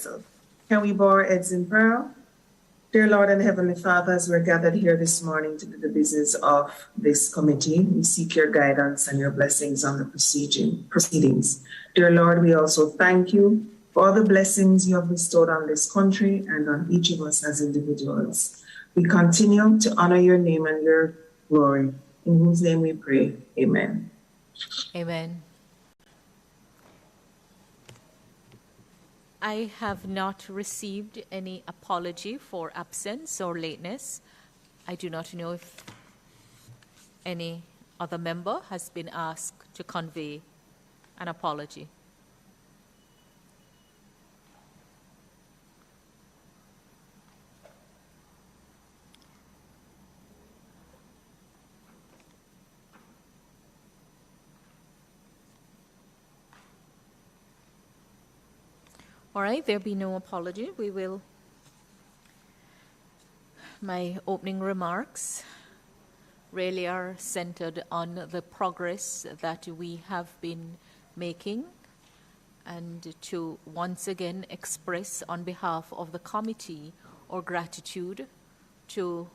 title. Can we bow our heads in prayer? Dear Lord and Heavenly Father, as we're gathered here this morning to do the business of this committee, we seek your guidance and your blessings on the proceedings. Dear Lord, we also thank you for all the blessings you have bestowed on this country and on each of us as individuals. We continue to honor your name and your glory, in whose name we pray. Amen. Amen. I have not received any apology for absence or lateness. I do not know if any other member has been asked to convey an apology. All right, there be no apology. My opening remarks really are centered on the progress that we have been making, and to once again express on behalf of the committee our gratitude to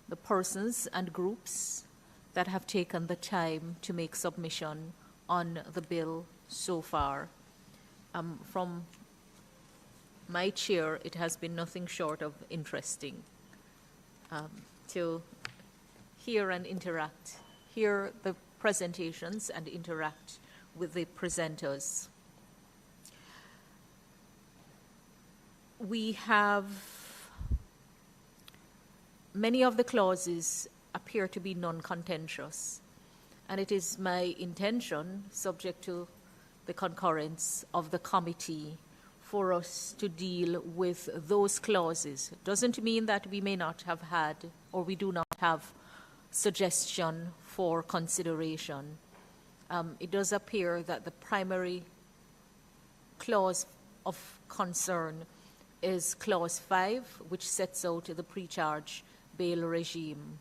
the persons and groups that have taken the time to make submission on the bill so far. From my chair, it has been nothing short of interesting to hear and interact, hear the presentations and interact with the presenters. We have, many of the clauses appear to be non-contentious, and it is my intention, subject to the concurrence of the committee, for us to deal with those clauses. Doesn't mean that we may not have had, or we do not have, suggestion for consideration. It does appear that the primary clause of concern is Clause 5, which sets out the pre-charge bail regime.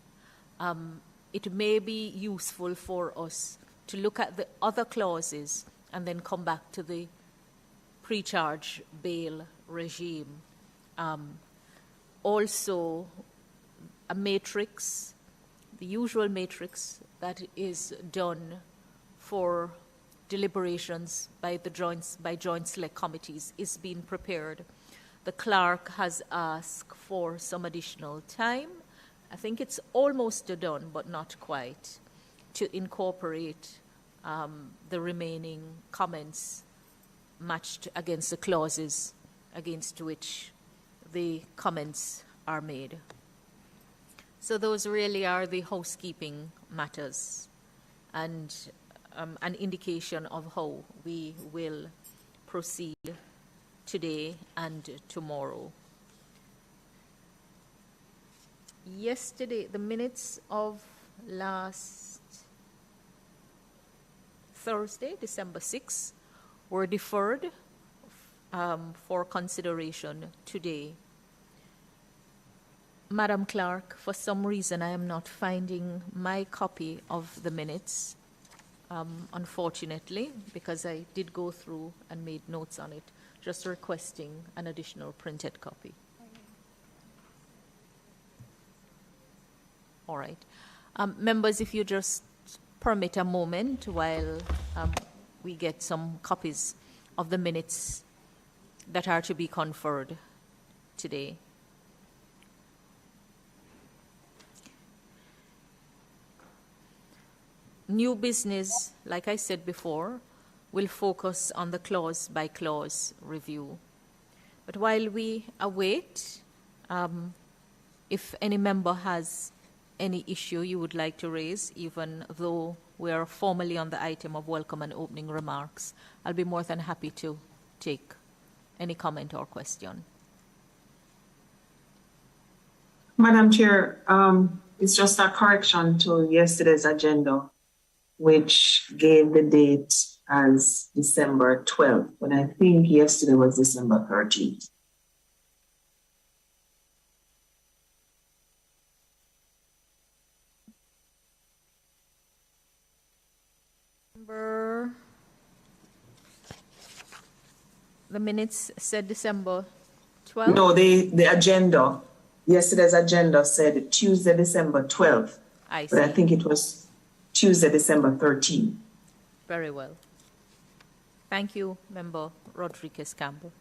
It may be useful for us to look at the other clauses and then come back to the pre-charge bail regime. Also, a matrix, the usual matrix that is done for deliberations by joint select committees is being prepared. The clerk has asked for some additional time. I think it's almost done, but not quite, to incorporate the remaining comments matched against the clauses against which the comments are made. So those really are the housekeeping matters and an indication of how we will proceed today and tomorrow. Yesterday, the minutes of last Thursday, December 6th, were deferred for consideration today. Madam Clerk, for some reason I am not finding my copy of the minutes, unfortunately, because I did go through and made notes on it, just requesting an additional printed copy. All right. Members, if you just permit a moment while we get some copies of the minutes that are to be conferred today. New business, like I said before, will focus on the clause-by-clause review. But while we await, if any member has any issue you would like to raise, even though we are formally on the item of welcome and opening remarks, I'll be more than happy to take any comment or question. Madam Chair, it's just a correction to yesterday's agenda, which gave the date as December 12th, but I think yesterday was December 13th. The minutes said December 12? No, the agenda, yesterday's agenda said Tuesday, December 12th. I see. But I think it was Tuesday, December 13th. Very well. Thank you, Member Rodriguez Campbell.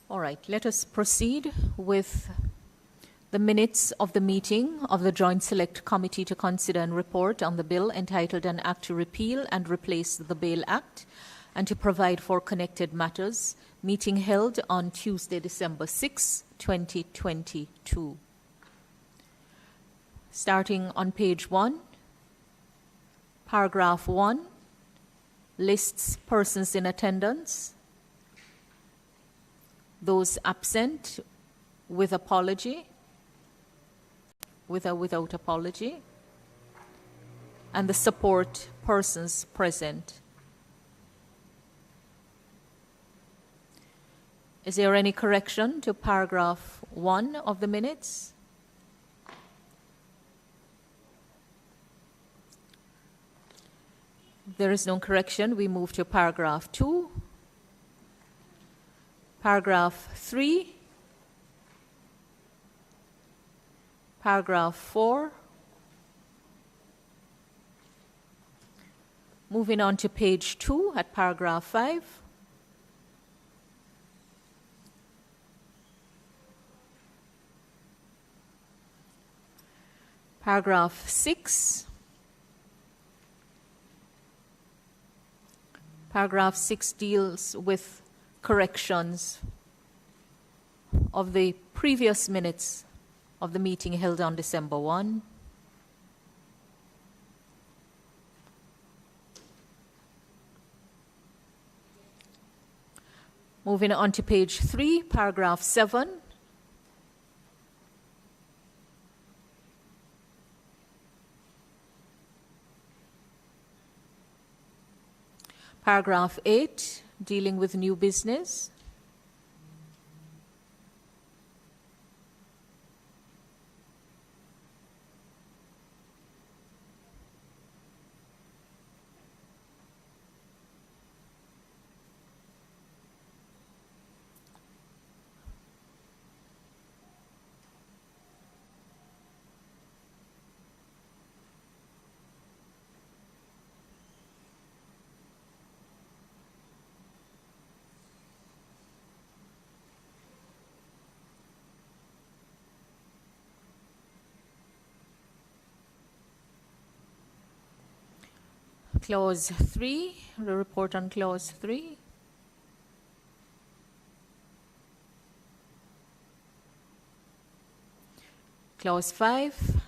All right, let us proceed with the minutes of the meeting of the Joint Select Committee to consider and report on the bill entitled An Act to Repeal and Replace the Bail Act and to provide for connected matters, meeting held on Tuesday, December 6, 2022. Starting on page 1, paragraph 1, lists persons in attendance, those absent with apology, with or without apology, and the support persons present. Is there any correction to paragraph 1 of the minutes? There is no correction. We move to paragraph 2. Paragraph 3. Paragraph 4. Moving on to page 2 at paragraph 5. Paragraph 6. Paragraph 6 deals with corrections of the previous minutes of the meeting held on December 1. Moving on to page 3, paragraph 7. Paragraph 8, dealing with new business. Clause 3, the report on clause 3. Clause 5.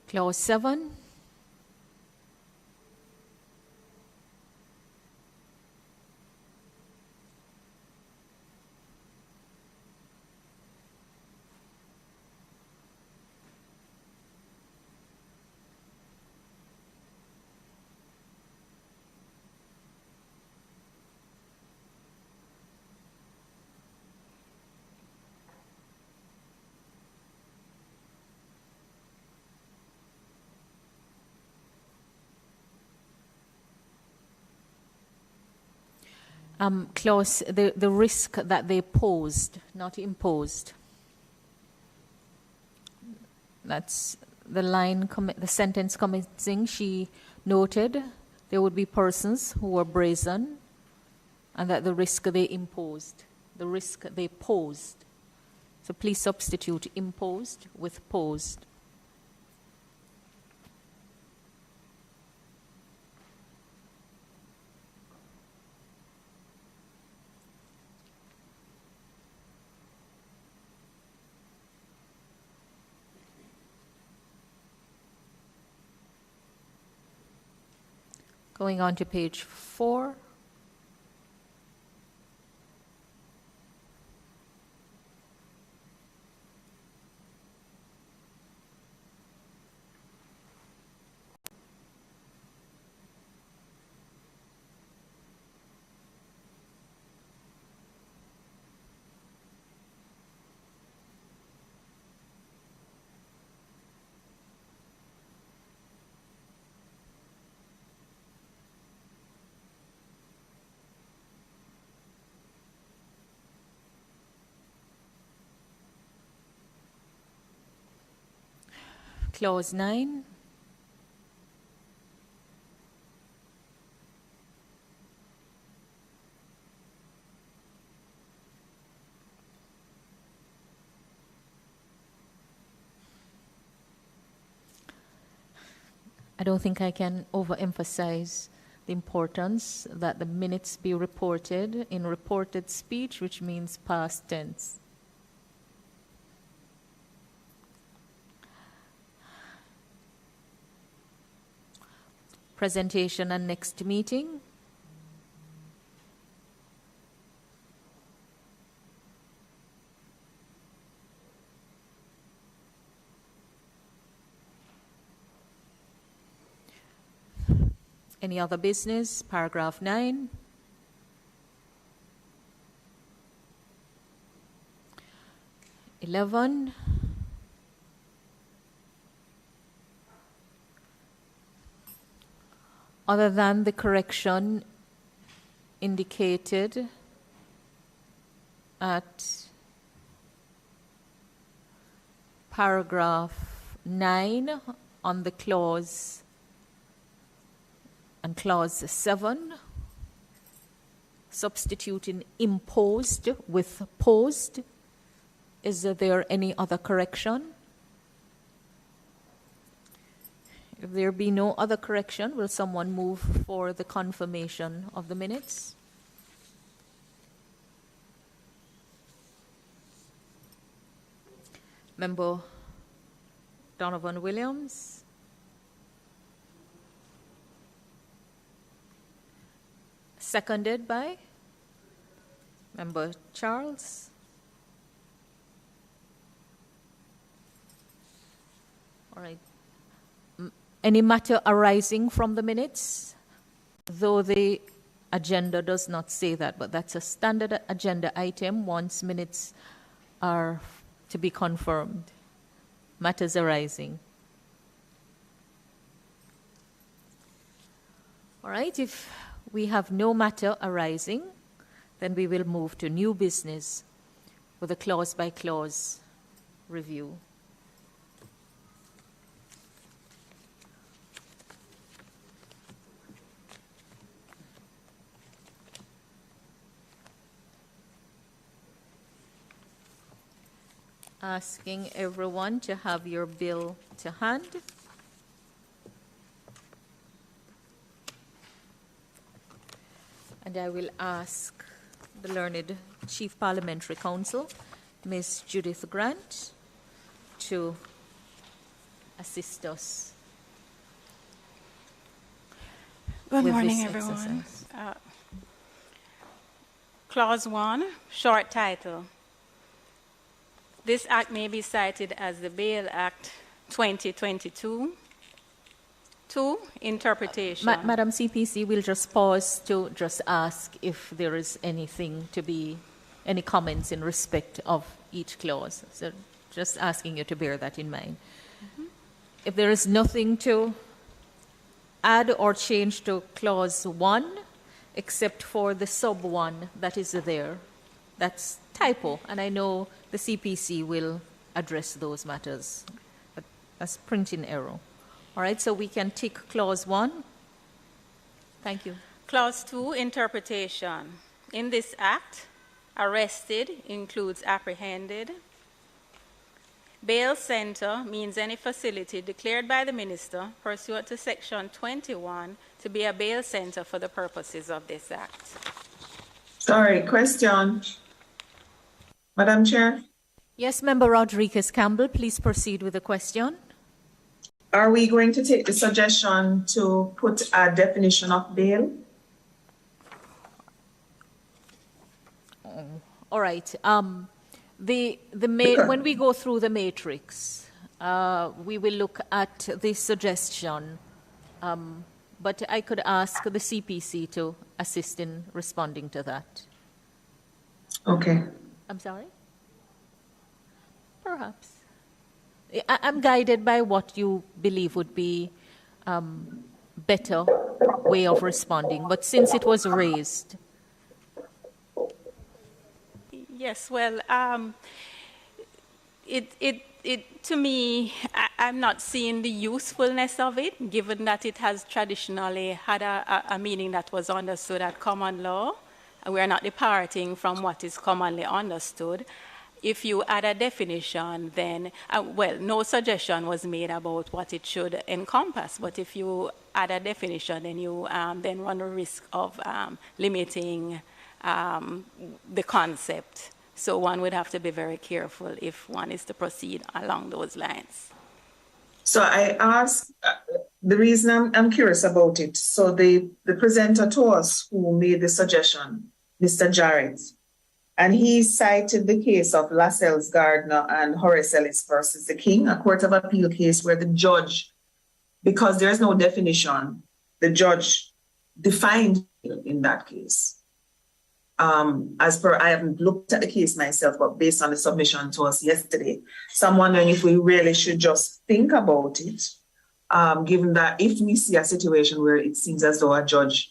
Clause 7. Clause, the risk that they posed, not imposed. That's the line, the sentence commencing. She noted there would be persons who were brazen and that the risk they imposed, the risk they posed. So please substitute imposed with posed. Going on to page 4. Clause 9. I don't think I can overemphasize the importance that the minutes be reported in reported speech, which means past tense. Presentation and next meeting. Any other business? Paragraph 9. (11). Other than the correction indicated at paragraph 9 on the clause and clause 7, substituting imposed with posed. Is there any other correction? If there be no other correction, will someone move for the confirmation of the minutes? Member Donovan Williams. Seconded by Member Charles. All right. Any matter arising from the minutes, though the agenda does not say that, but that's a standard agenda item once minutes are to be confirmed. Matters arising. All right, if we have no matter arising, then we will move to new business with a clause-by-clause review. Asking everyone to have your bill to hand. And I will ask the learned Chief Parliamentary Counsel, Ms. Judith Grant, to assist us. Good morning, everyone. Clause 1, short title. This act may be cited as the Bail Act 2022. 2, interpretation. Madam CPC, we'll just pause to just ask if there is anything to be, any comments in respect of each clause. So just asking you to bear that in mind. Mm-hmm. If there is nothing to add or change to clause 1, except for the sub one that is there. That's typo, and I know the CPC will address those matters. But that's printing error. All right, so we can tick clause 1. Thank you. Clause 2, interpretation. In this act, arrested includes apprehended. Bail center means any facility declared by the minister pursuant to section 21 to be a bail center for the purposes of this act. Sorry, question. Madam Chair? Yes, Member Rodriguez Campbell, please proceed with the question. Are we going to take the suggestion to put a definition of bail? All right. When we go through the matrix, we will look at the suggestion, but I could ask the CPC to assist in responding to that. Okay. I'm sorry? Perhaps. I'm guided by what you believe would be better way of responding, but since it was raised. Yes, well, to me, I'm not seeing the usefulness of it, given that it has traditionally had a meaning that was understood at common law. We are not departing from what is commonly understood. If you add a definition, then, well, no suggestion was made about what it should encompass, but if you add a definition, then you then run the risk of limiting the concept. So one would have to be very careful if one is to proceed along those lines. So I asked, the reason I'm curious about it, so the presenter to us who made the suggestion, Mr. Jarrett, and he cited the case of Lascelles Gardner and Horace Ellis versus the King, a Court of Appeal case where the judge, because there's no definition, the judge defined in that case. As per, I haven't looked at the case myself, but based on the submission to us yesterday, so I'm wondering if we really should just think about it, given that if we see a situation where it seems as though a judge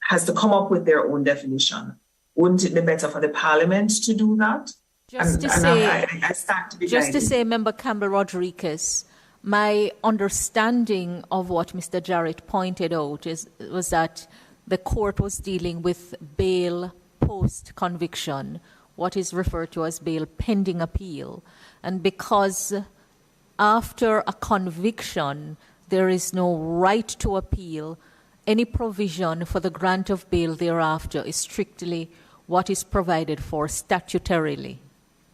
has to come up with their own definition, wouldn't it be better for the Parliament to do that? Just to say, Member Campbell Rodriguez, my understanding of what Mr. Jarrett pointed out was that the court was dealing with bail post-conviction, what is referred to as bail pending appeal. And because after a conviction, there is no right to appeal, any provision for the grant of bail thereafter is strictly what is provided for statutorily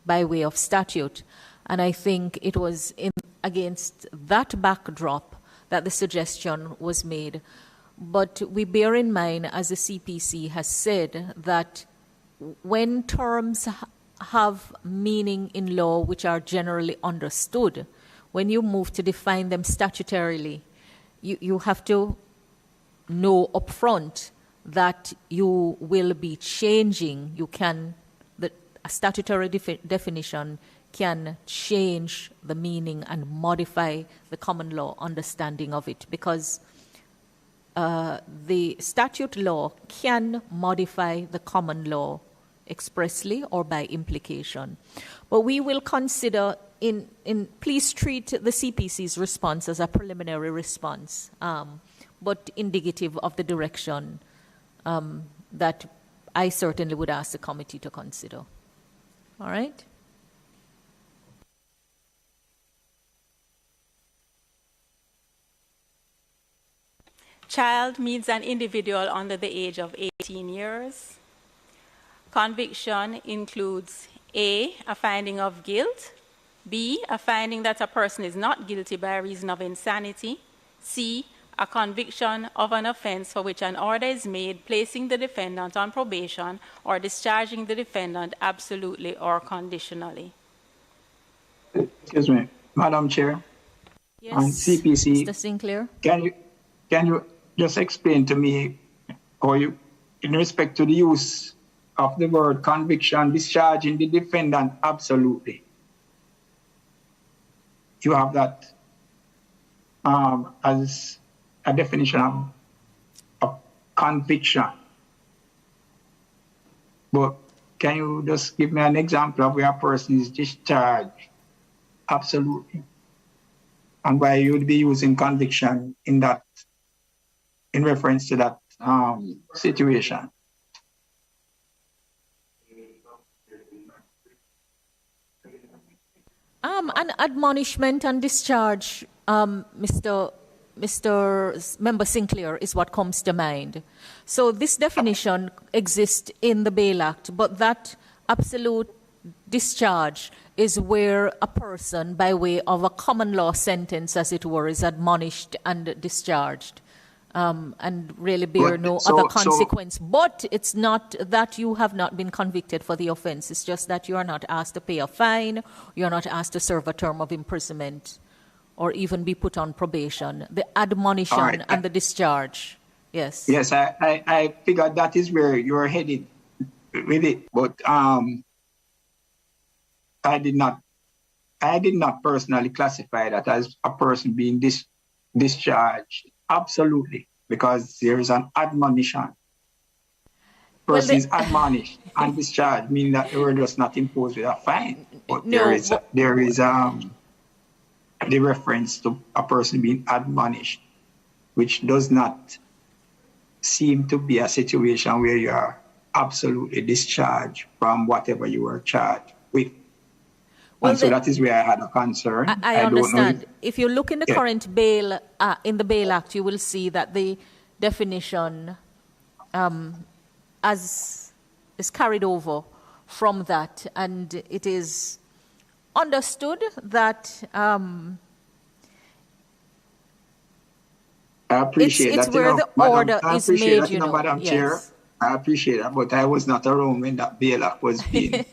by way of statute. And I think it was against that backdrop that the suggestion was made. But we bear in mind, as the CPC has said, that when terms have meaning in law which are generally understood, when you move to define them statutorily, you have to know upfront that you will be changing. A statutory definition can change the meaning and modify the common law understanding of it, because the statute law can modify the common law expressly or by implication. But we will consider please treat the CPC's response as a preliminary response, but indicative of the direction that I certainly would ask the committee to consider. All right? Child means an individual under the age of 18 years. Conviction includes A, a finding of guilt, B, a finding that a person is not guilty by reason of insanity, C, a conviction of an offense for which an order is made placing the defendant on probation or discharging the defendant absolutely or conditionally. Excuse me, Madam Chair. Yes, on CPC, Mr. Sinclair. Can you just explain to me, or you, in respect to the use of the word conviction, discharging the defendant absolutely? You have that as a definition of conviction. But can you just give me an example of where a person is discharged? Absolutely. And why you would be using conviction in reference to that situation? An admonishment and discharge, Mr. Member Sinclair, is what comes to mind. So this definition exists in the Bail Act, but that absolute discharge is where a person, by way of a common law sentence, as it were, is admonished and discharged. And really bear other consequence. But it's not that you have not been convicted for the offense. It's just that you are not asked to pay a fine, you're not asked to serve a term of imprisonment, or even be put on probation. The admonition and the discharge. Yes. Yes, I figured that is where you're headed with it. But I did not personally classify that as a person being discharged. Absolutely, because there is an admonition. Person is admonished and discharged, meaning that they were just not imposed with a fine. But there is the reference to a person being admonished, which does not seem to be a situation where you are absolutely discharged from whatever you were charged with. Well, and so that is where I had a concern. I understand. If you look in the current bail, in the Bail Act, you will see that the definition as is carried over from that, and it is understood that I appreciate it's that. where the order is made, that, Madam Chair. I appreciate that, but I was not around when that Bail Act was being.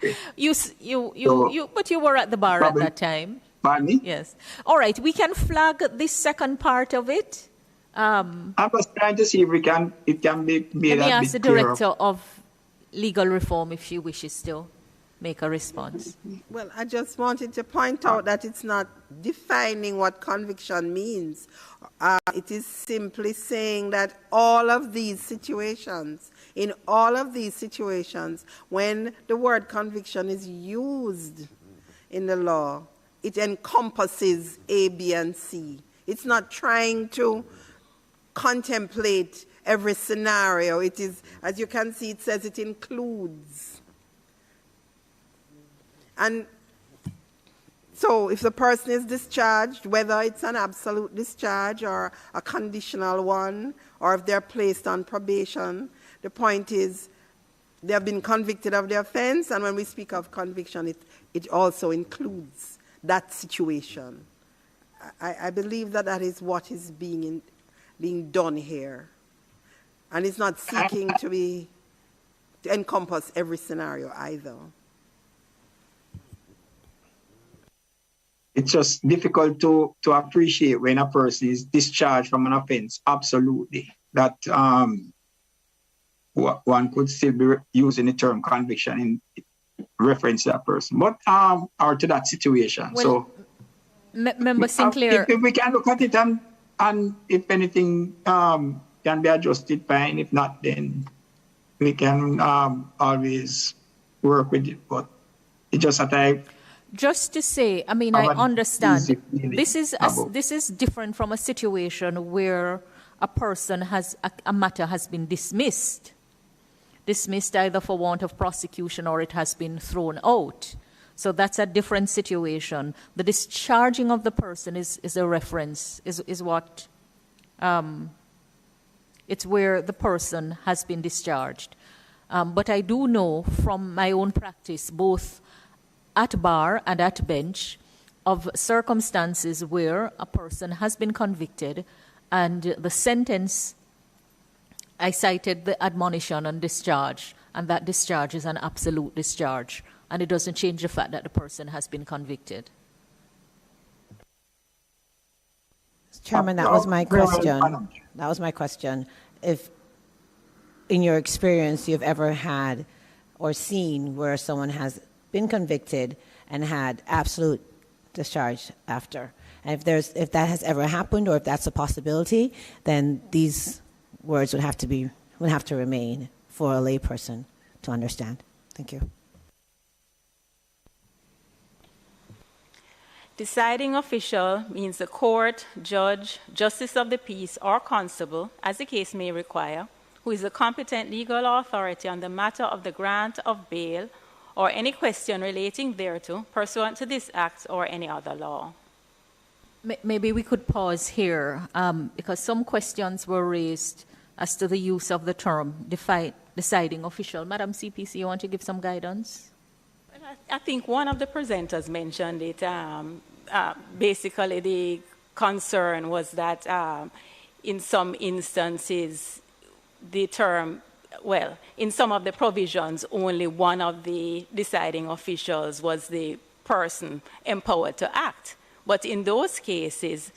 But you were at the bar at that time. Pardon me? Yes. All right. We can flag this second part of it. I was trying to see if it can be made. Let me ask the Director of Legal Reform if she wishes to make a response. Well, I just wanted to point out that it's not defining what conviction means. It is simply saying that in all of these situations, when the word conviction is used in the law, it encompasses A, B, and C. It's not trying to contemplate every scenario. It is, as you can see, it says it includes. And so if the person is discharged, whether it's an absolute discharge or a conditional one, or if they're placed on probation, the point is they have been convicted of the offense, and when we speak of conviction, it also includes that situation. I believe that is what is being done here. And it's not seeking to encompass every scenario either. It's just difficult to appreciate when a person is discharged from an offense. Absolutely. That one could still be using the term conviction in reference to that person, but or to that situation. Well, so, Member Sinclair, if we can look at it and if anything can be adjusted, fine. If not, then we can always work with it. But it's just that just to say, I mean, I understand. This is different from a situation where a person a matter has been dismissed either for want of prosecution or it has been thrown out. So that's a different situation. The discharging of the person is a reference, is what, it's where the person has been discharged. But I do know from my own practice, both at bar and at bench, of circumstances where a person has been convicted and the sentence, I cited the admonition and discharge, and that discharge is an absolute discharge, and it doesn't change the fact that the person has been convicted. Chairman, that was my question. That was my question. If, in your experience, you've ever had or seen where someone has been convicted and had absolute discharge after, and if that has ever happened, or if that's a possibility, then these words would have to remain for a layperson to understand. Thank you. Deciding official means the court, judge, justice of the peace, or constable, as the case may require, who is the competent legal authority on the matter of the grant of bail or any question relating thereto pursuant to this act or any other law. Maybe we could pause here because some questions were raised as to the use of the term deciding official. Madam CPC, you want to give some guidance? I think one of the presenters mentioned it. Basically, the concern was that in some instances, the term, well, in some of the provisions, only one of the deciding officials was the person empowered to act. But in those cases,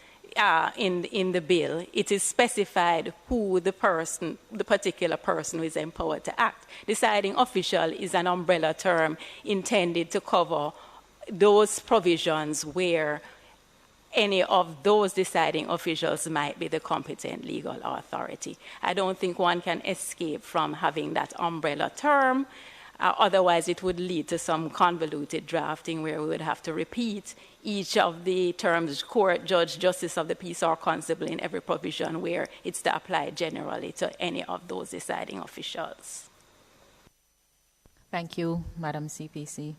in the bill, it is specified who the particular person who is empowered to act. Deciding official is an umbrella term intended to cover those provisions where any of those deciding officials might be the competent legal authority. I don't think one can escape from having that umbrella term. Otherwise, it would lead to some convoluted drafting where we would have to repeat each of the terms, court, judge, justice of the peace, or constable in every provision where it's to apply generally to any of those deciding officials. Thank you, Madam CPC.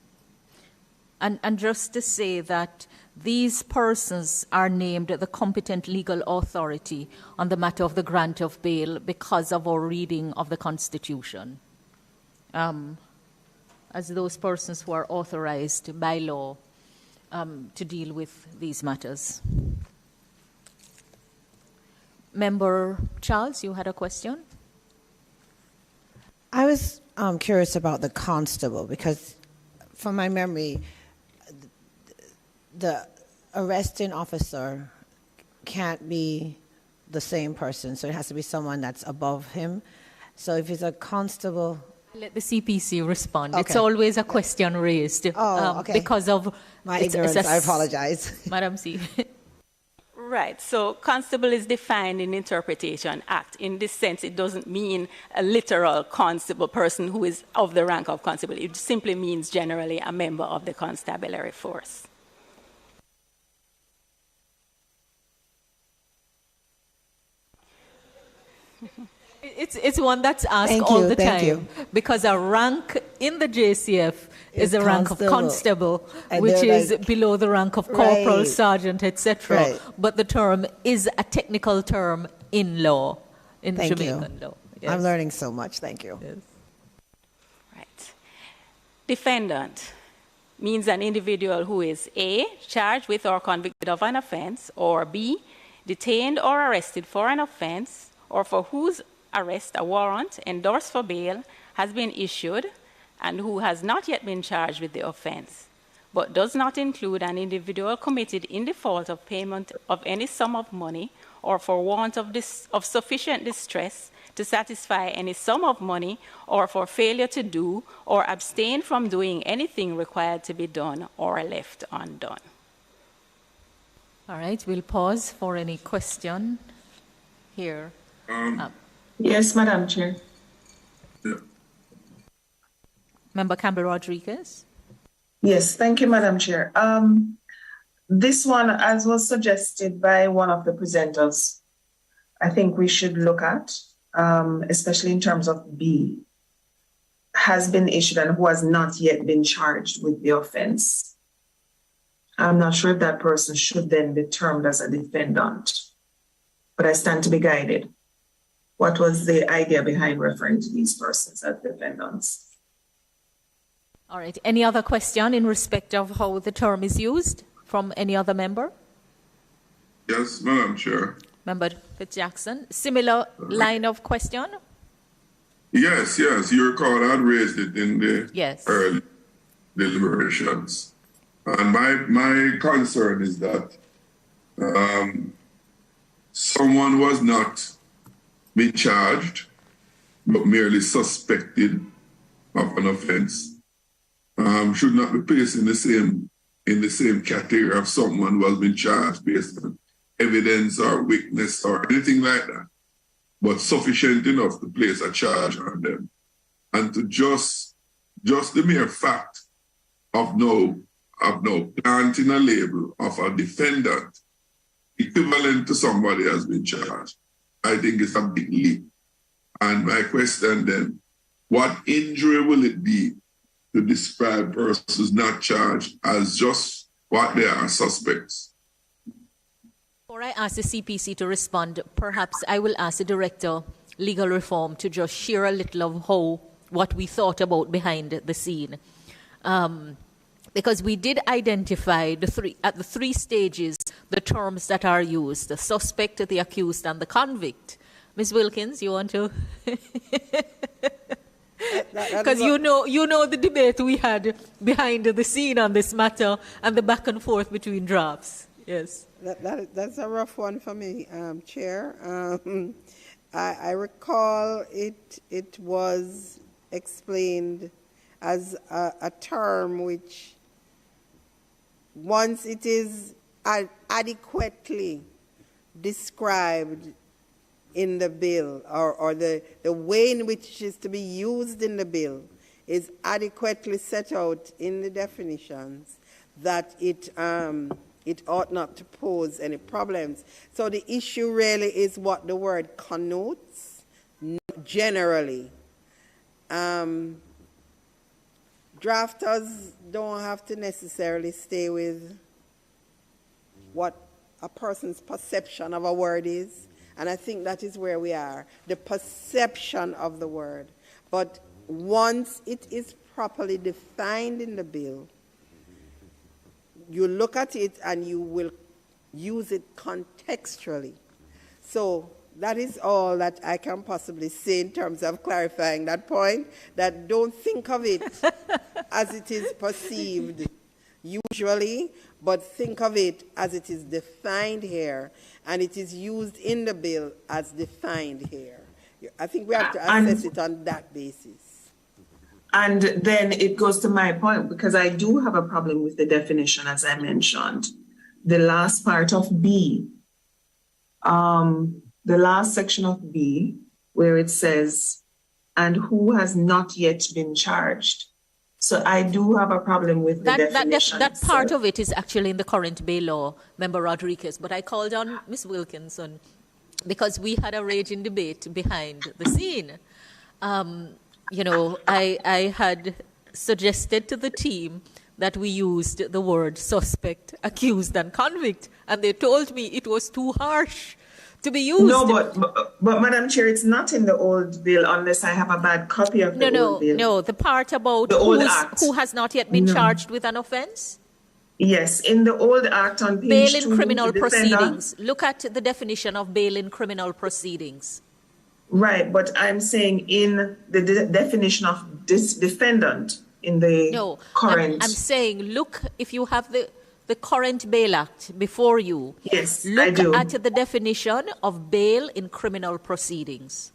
And just to say that these persons are named the competent legal authority on the matter of the grant of bail because of our reading of the Constitution, as those persons who are authorized by law to deal with these matters. Member Charles, you had a question? I was curious about the constable because from my memory, the arresting officer can't be the same person, so it has to be someone that's above him. So if he's a constable... Let the CPC respond. Okay. It's always a question raised because of... My ignorance, I apologize. Madam C. Right, so constable is defined in Interpretation Act. In this sense, it doesn't mean a literal constable person who is of the rank of constable. It simply means generally a member of the constabulary force. It's one that's asked all the time because a rank in the JCF is a rank of constable, which is below the rank of corporal, sergeant, etc. Right. But the term is a technical term in law, in Jamaican law. Yes. I'm learning so much. Thank you. Yes. Right. Defendant means an individual who is A, charged with or convicted of an offense, or B, detained or arrested for an offense, or for whose arrest a warrant endorsed for bail has been issued and who has not yet been charged with the offense, but does not include an individual committed in default of payment of any sum of money or for want of sufficient distress to satisfy any sum of money or for failure to do or abstain from doing anything required to be done or left undone. All right, we'll pause for any question here. Yes, Madam Chair. Yeah. Member Campbell Rodriguez. Yes, thank you, Madam Chair. This one, as was suggested by one of the presenters, I think we should look at, especially in terms of B, has been issued and who has not yet been charged with the offense. I'm not sure if that person should then be termed as a defendant, but I stand to be guided. What was the idea behind referring to these persons as defendants? All right. Any other question in respect of how the term is used from any other member? Yes, Madam Chair. Member Fitzjackson, similar line of question? Yes. You recall I raised it in the early deliberations. And my concern is that someone was not been charged, but merely suspected of an offense, should not be placed in the same category of someone who has been charged based on evidence or witness or anything like that, but sufficient enough to place a charge on them. and to just the mere fact of now planting a label of a defendant equivalent to somebody has been charged, I think it's a big leap. And my question then, what injury will it be to describe persons not charged as just what they are, suspects? Before I ask the CPC to respond, perhaps I will ask the Director, Legal Reform, to just share a little of what we thought about behind the scene. Because we did identify at the three stages the terms that are used: the suspect, the accused, and the convict. Ms. Wilkins, you want to? Because you know the debate we had behind the scene on this matter and the back and forth between drafts. Yes. That's a rough one for me, Chair. I recall it was explained as a term which, once it is adequately described in the bill, or the way in which it is to be used in the bill is adequately set out in the definitions, that it ought not to pose any problems. So the issue really is what the word connotes generally. Drafters don't have to necessarily stay with what a person's perception of a word is. And I think that is where we are, the perception of the word. But once it is properly defined in the bill, you look at it and you will use it contextually. So that is all that I can possibly say in terms of clarifying that point, that don't think of it as it is perceived usually, but think of it as it is defined here, and it is used in the bill as defined here. I think we have to assess it on that basis. And then it goes to my point, because I do have a problem with the definition, as I mentioned. The last part of B, the last section of B, where it says, and who has not yet been charged. So I do have a problem with the definition. That part of it is actually in the current bail law, Member Rodriguez. But I called on Ms. Wilkinson because we had a raging debate behind the scene. I had suggested to the team that we used the word suspect, accused, and convict, and they told me it was too harsh to be used. No, but Madam Chair, it's not in the old bill unless I have a bad copy of the old bill. No, the part about who has not yet been charged with an offence? Yes, in the old act on page bail in criminal proceedings. Look at the definition of bail in criminal proceedings. Right, but I'm saying in the definition of this defendant in the current. I'm saying, look, if you have the current Bail Act before you, yes, look I do. at the definition of bail in criminal proceedings.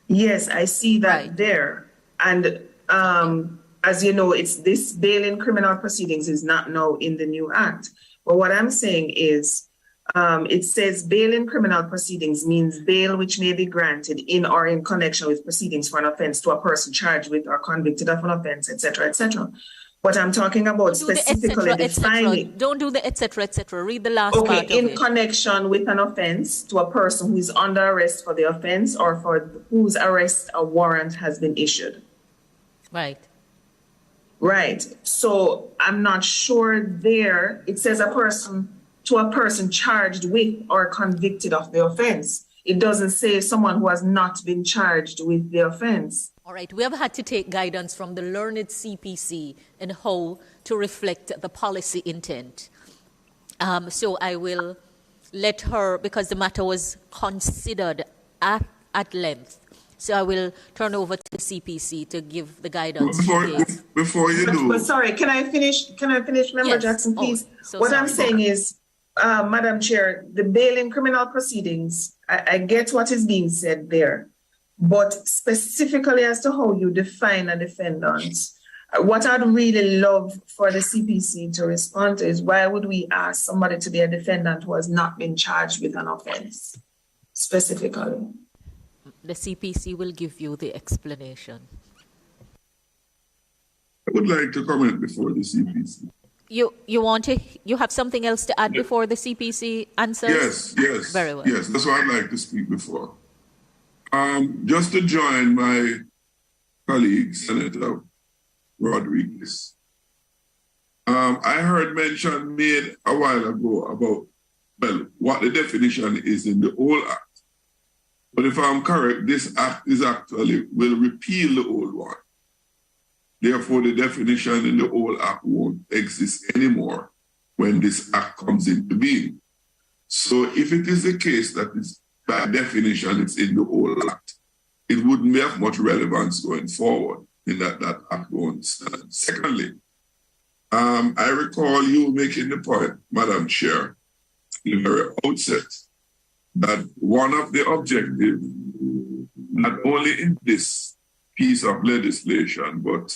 Yes, I see that there. And as you know, it's this bail in criminal proceedings is not now in the new act. But what I'm saying is, it says bail in criminal proceedings means bail which may be granted in or in connection with proceedings for an offence to a person charged with or convicted of an offence, etc., etc. But I'm talking about specifically defining. Don't do the etc., etc. Read the last part of it. In connection with an offence to a person who is under arrest for the offence or for whose arrest a warrant has been issued. Right. Right. So I'm not sure there. It says a person charged with or convicted of the offence. It doesn't say someone who has not been charged with the offence. All right. We have had to take guidance from the learned CPC in how to reflect the policy intent. So I will let her, because the matter was considered at length. So I will turn over to the CPC to give the guidance. Before you do. But sorry, can I finish, Member Jackson, please? I'm saying is, Madam Chair, the bail in criminal proceedings, I get what is being said there, but specifically as to how you define a defendant, what I'd really love for the CPC to respond to is, why would we ask somebody to be a defendant who has not been charged with an offence specifically? The CPC will give you the explanation. would like to comment before the CPC. You have something else to add before the CPC answers? Yes. Very well. Yes, that's what I'd like to speak before. Just to join my colleague, Senator Rodriguez. I heard mention made a while ago about, well, what the definition is in the old act. But if I'm correct, this act is actually will repeal the old one. Therefore, the definition in the old act won't exist anymore when this act comes into being. So if it is the case that it's, by definition it's in the old act, it wouldn't have much relevance going forward in that act won't stand. Secondly, I recall you making the point, Madam Chair, in the very outset, that one of the objectives, not only in this piece of legislation, but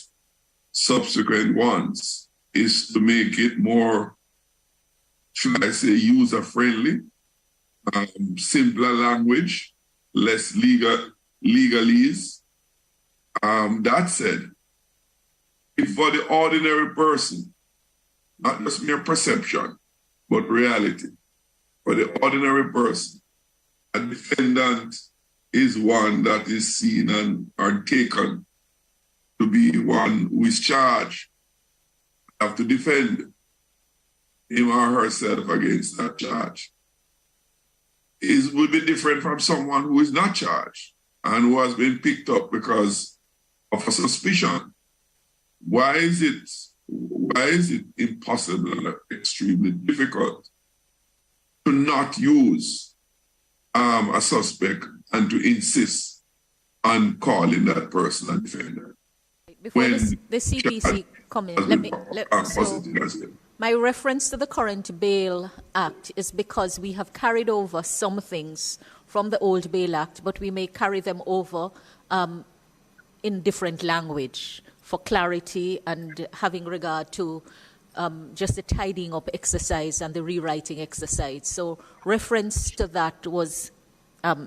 subsequent ones, is to make it more, should I say, user-friendly, simpler language, less legalese. That said, if for the ordinary person, not just mere perception, but reality, for the ordinary person, a defendant is one that is seen and are taken to be one who is charged, have to defend him or herself against that charge. It would be different from someone who is not charged and who has been picked up because of a suspicion. Why is it impossible or extremely difficult to not use a suspect and to insist on calling that person a defendant? Before the CPC come in, my reference to the current Bail Act is because we have carried over some things from the old Bail Act, but we may carry them over in different language for clarity and having regard to just the tidying up exercise and the rewriting exercise. So reference to that was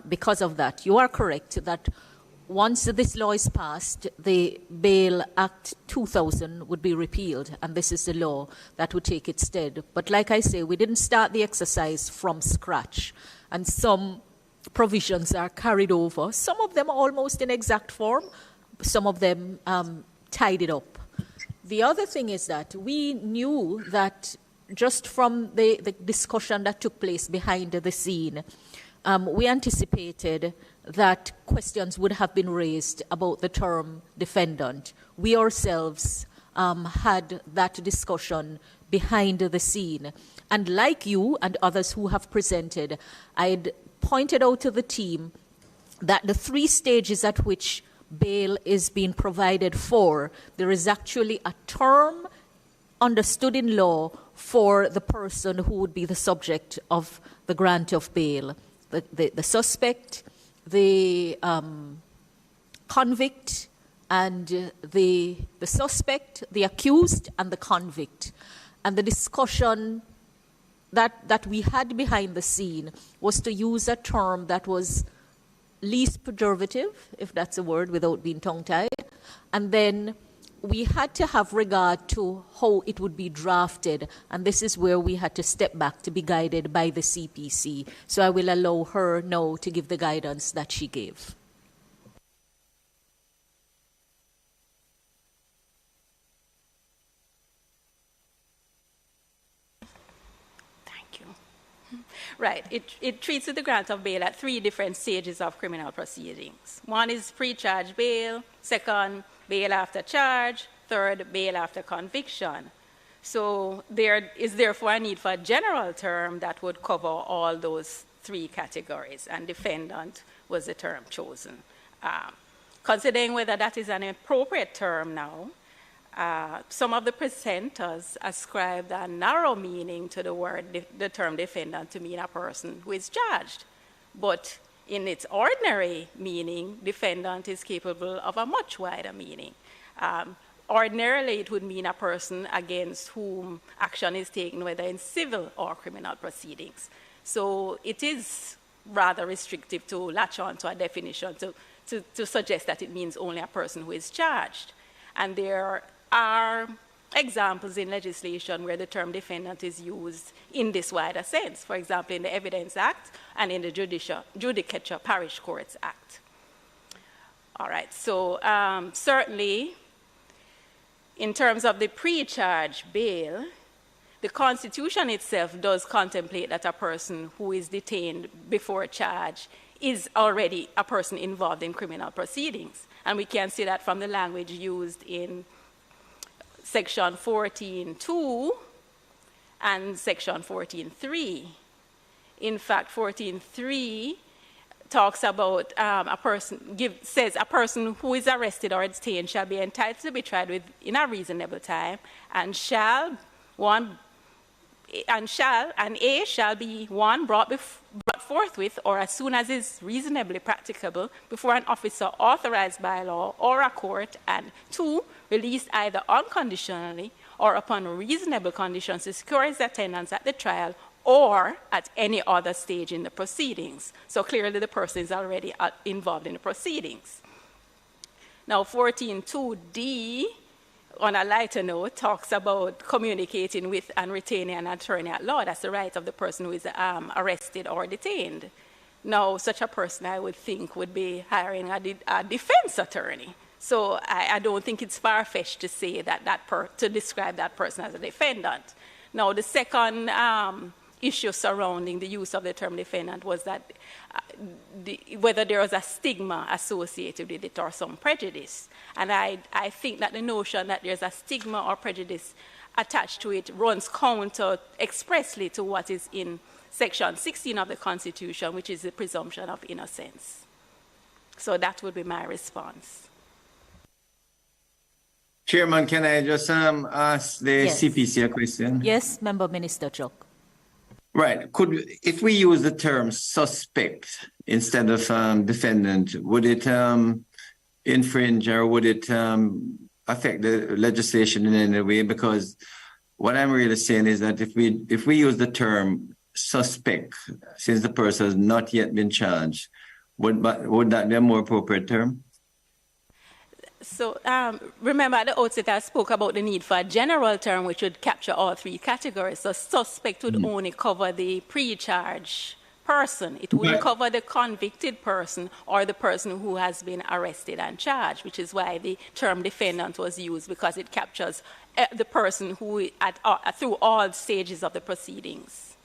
because of that. You are correct that once this law is passed, the Bail Act 2000 would be repealed, and this is the law that would take its stead. But like I say, we didn't start the exercise from scratch, and some provisions are carried over, some of them almost in exact form, some of them tidied up. The other thing is that we knew that just from the discussion that took place behind the scene, we anticipated that questions would have been raised about the term defendant. We ourselves had that discussion behind the scene. And like you and others who have presented, I'd pointed out to the team that the 3 stages at which bail is being provided for, there is actually a term understood in law for the person who would be the subject of the grant of bail. The suspect, the convict, and the suspect, the accused, and the convict. And the discussion that we had behind the scene was to use a term that was least pejorative, if that's a word, without being tongue-tied. And then we had to have regard to how it would be drafted, and this is where we had to step back to be guided by the CPC. So I will allow her now to give the guidance that she gave. Thank you. Right. It treats the grant of bail at 3 different stages of criminal proceedings. One is pre-charge bail, second, bail after charge, third, bail after conviction. So there is therefore a need for a general term that would cover all those 3 categories, and defendant was the term chosen. Considering whether that is an appropriate term now, some of the presenters ascribed a narrow meaning to the term defendant to mean a person who is charged. But in its ordinary meaning, defendant is capable of a much wider meaning. Ordinarily, it would mean a person against whom action is taken, whether in civil or criminal proceedings. So it is rather restrictive to latch on to a definition to suggest that it means only a person who is charged. And there are examples in legislation where the term defendant is used in this wider sense. For example, in the Evidence Act and in the Judicature Parish Courts Act. All right, so certainly in terms of the pre-charge bail, the Constitution itself does contemplate that a person who is detained before a charge is already a person involved in criminal proceedings. And we can see that from the language used in Section 14.2 and Section 14.3. In fact, 14.3 talks about says a person who is arrested or detained shall be entitled to be tried within a reasonable time and shall be brought forthwith or as soon as is reasonably practicable before an officer authorized by law or a court, and 2, released either unconditionally or upon reasonable conditions to secure his attendance at the trial or at any other stage in the proceedings. So clearly the person is already involved in the proceedings. Now 14.2d, on a lighter note, talks about communicating with and retaining an attorney at law. That's the right of the person who is arrested or detained. Now, such a person, I would think, would be hiring a defense attorney. So I don't think it's far-fetched to say that to describe that person as a defendant. Now, the second issue surrounding the use of the term defendant was that whether there was a stigma associated with it or some prejudice. And I think that the notion that there's a stigma or prejudice attached to it runs counter expressly to what is in Section 16 of the Constitution, which is the presumption of innocence. So that would be my response. Chairman, can I just ask the CPC a question? Yes, Member Minister Chok. Right. If we use the term suspect instead of defendant, would it infringe or would it affect the legislation in any way? Because what I'm really saying is that if we use the term suspect, since the person has not yet been charged, would that be a more appropriate term? So remember at the outset I spoke about the need for a general term which would capture all 3 categories. So suspect would only cover the pre-charge person. It wouldn't cover the convicted person or the person who has been arrested and charged, which is why the term defendant was used, because it captures the person who through all stages of the proceedings.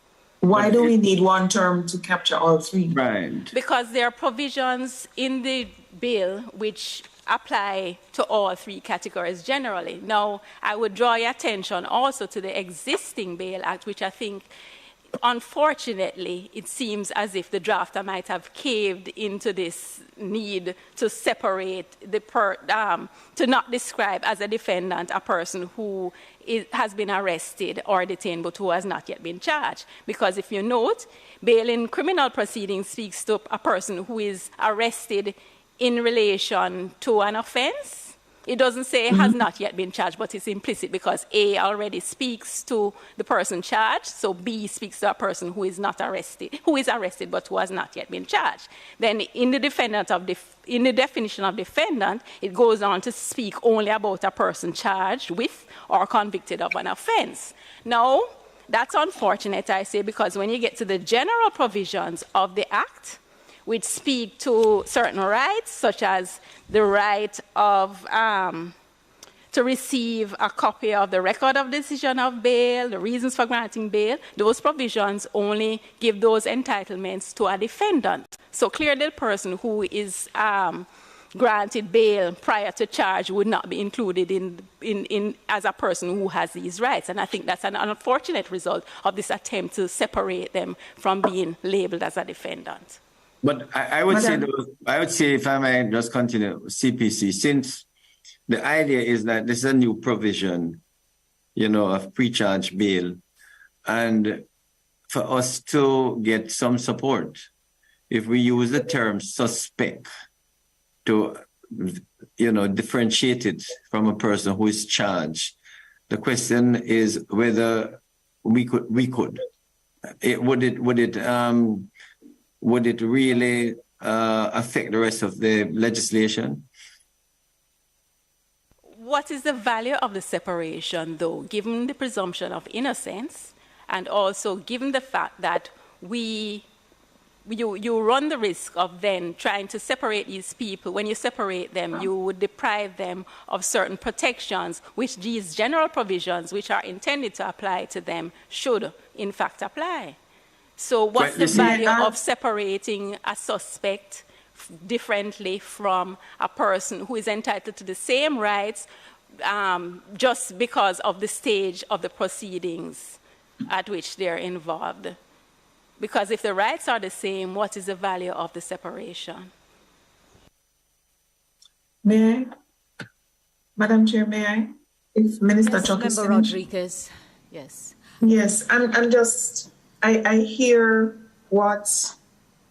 Why do we need one term to capture all 3? Right. Because there are provisions in the bill which apply to all 3 categories generally. Now, I would draw your attention also to the existing Bail Act, which I think, unfortunately, it seems as if the drafter might have caved into this need to separate to not describe as a defendant a person who has been arrested or detained but who has not yet been charged. Because if you note, bail in criminal proceedings speaks to a person who is arrested in relation to an offense. It doesn't say has not yet been charged, but it's implicit because A already speaks to the person charged, so B speaks to a person who is not arrested, who is arrested but who has not yet been charged. Then in the definition of defendant, it goes on to speak only about a person charged with or convicted of an offense. Now, that's unfortunate, I say, because when you get to the general provisions of the Act, which speak to certain rights, such as the right of to receive a copy of the record of decision of bail, the reasons for granting bail, those provisions only give those entitlements to a defendant. So clearly the person who is granted bail prior to charge would not be included in as a person who has these rights. And I think that's an unfortunate result of this attempt to separate them from being labeled as a defendant. But I would say, if I may just continue, CPC, since the idea is that this is a new provision, of pre-charge bail, and for us to get some support, if we use the term suspect to, differentiate it from a person who is charged, the question is whether we could. Would it really affect the rest of the legislation? what is the value of the separation, though, given the presumption of innocence, and also given the fact that you run the risk of then trying to separate these people. When you separate them, you would deprive them of certain protections, which these general provisions, which are intended to apply to them, should in fact apply. So what's the value of separating a suspect differently from a person who is entitled to the same rights just because of the stage of the proceedings at which they're involved? Because if the rights are the same, what is the value of the separation? May I? Madam Chair, may I? If Minister Yes, Chuck is Member finished. Rodriguez, yes. Yes, I'm just, I hear what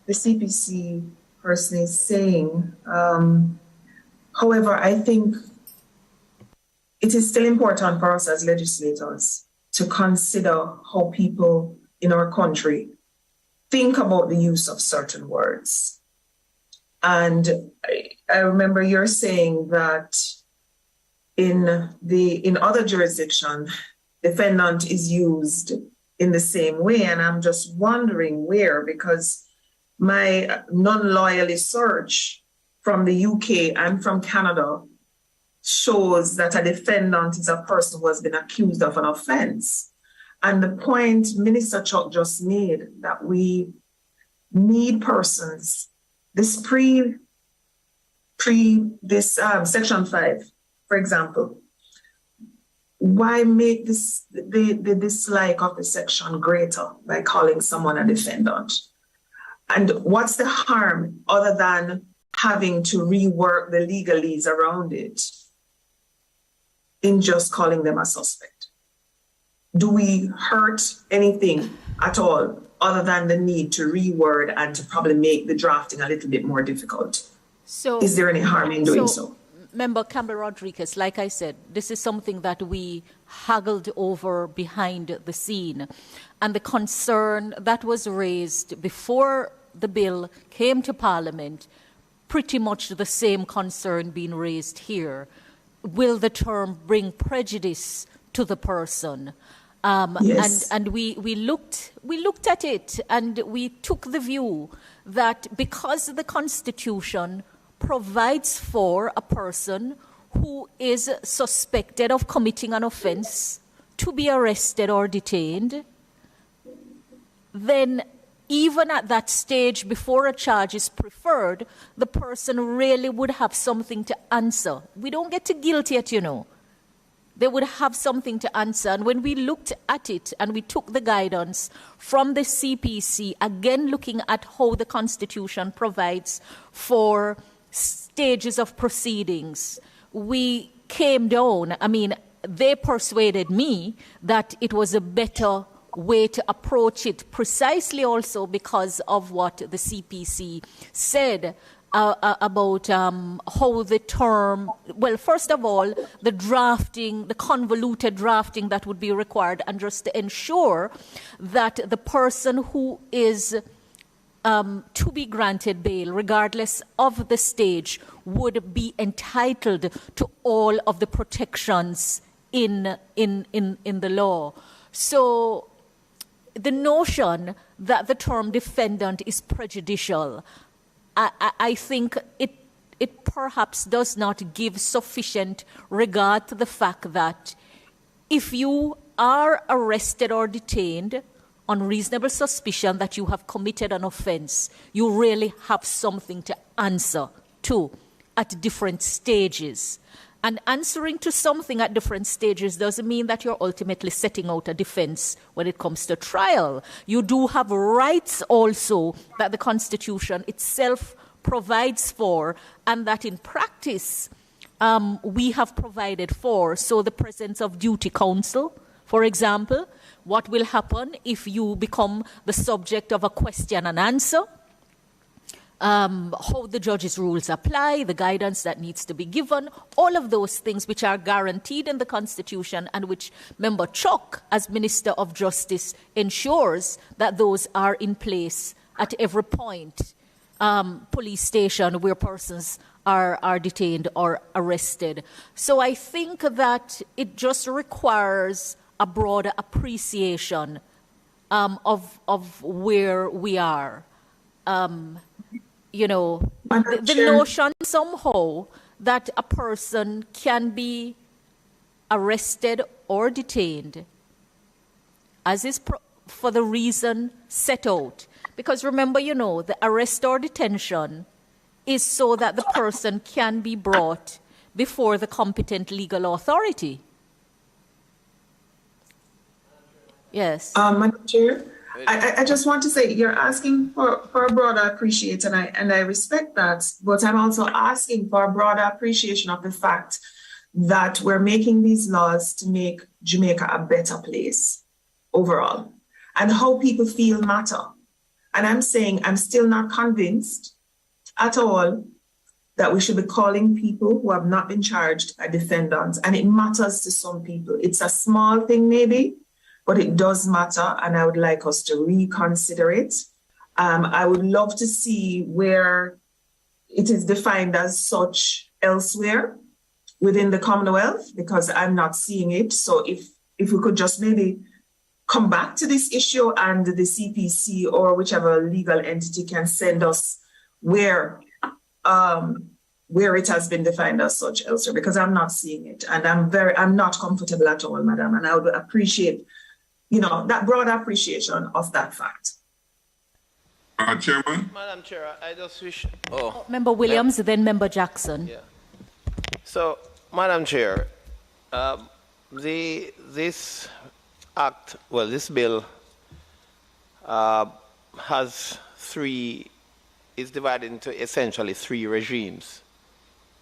the CPC person is saying. However, I think it is still important for us as legislators to consider how people in our country think about the use of certain words. And I remember you're saying that in other jurisdictions, defendant is used in the same way. And I'm just wondering where, because my non-loyalist search from the UK and from Canada shows that a defendant is a person who has been accused of an offense. And the point Minister Chuck just made, that we need persons, this Section 5, for example, why make this the dislike of the section greater by calling someone a defendant? And what's the harm other than having to rework the legalese around it in just calling them a suspect? Do we hurt anything at all other than the need to reword and to probably make the drafting a little bit more difficult? So, is there any harm in doing so? Member Campbell Rodriguez, like I said, this is something that we haggled over behind the scene. And the concern that was raised before the bill came to Parliament, pretty much the same concern being raised here. Will the term bring prejudice to the person? Yes. And we looked at it, and we took the view that because the Constitution provides for a person who is suspected of committing an offense to be arrested or detained, then even at that stage before a charge is preferred, the person really would have something to answer. We don't get to guilt yet, you know. They would have something to answer. And when we looked at it and we took the guidance from the CPC, again looking at how the Constitution provides for stages of proceedings, we came down. I mean, they persuaded me that it was a better way to approach it, precisely also because of what the CPC said about how the term, well, first of all, the drafting, the convoluted drafting that would be required, and just to ensure that the person who is to be granted bail, regardless of the stage, would be entitled to all of the protections in the law. So the notion that the term defendant is prejudicial, I think it perhaps does not give sufficient regard to the fact that if you are arrested or detained on reasonable suspicion that you have committed an offense, you really have something to answer to at different stages. And answering to something at different stages doesn't mean that you're ultimately setting out a defense when it comes to trial. You do have rights also that the Constitution itself provides for, and that in practice we have provided for. So the presence of duty counsel, for example, what will happen if you become the subject of a question and answer, how the judge's rules apply, the guidance that needs to be given, all of those things which are guaranteed in the Constitution and which Member Chuck, as Minister of Justice, ensures that those are in place at every point, police station where persons are detained or arrested. So I think that it just requires a broader appreciation of where we are. You know, the notion somehow that a person can be arrested or detained as is for the reason set out. Because remember, you know, the arrest or detention is so that the person can be brought before the competent legal authority. Yes. Madam Chair, I just want to say you're asking for a broader appreciation, and I respect that, but I'm also asking for a broader appreciation of the fact that we're making these laws to make Jamaica a better place overall, and how people feel matter. And I'm saying I'm still not convinced at all that we should be calling people who have not been charged a defendant. And it matters to some people. It's a small thing maybe, but it does matter. And I would like us to reconsider it. I would love to see where it is defined as such elsewhere within the Commonwealth, because I'm not seeing it. So if we could just maybe come back to this issue, and the CPC or whichever legal entity can send us where it has been defined as such elsewhere, because I'm not seeing it, and I'm not comfortable at all, madam. And I would appreciate, you know, that broad appreciation of that fact. Chairman? Madam Chair, I just wish. Member Williams, then Member Jackson. Yeah. So, Madam Chair, this act, well, this bill is divided into essentially three regimes.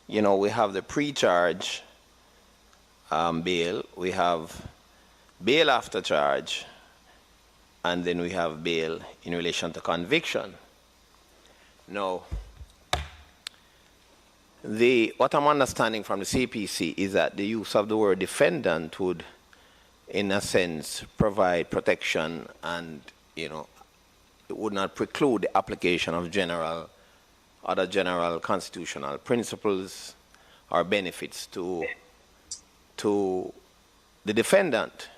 You know, we have the pre-charge bail, we have bail after charge, and then we have bail in relation to conviction. Now, what I'm understanding from the CPC is that the use of the word defendant would, in a sense, provide protection, and, you know, it would not preclude the application of other general constitutional principles or benefits to the defendant.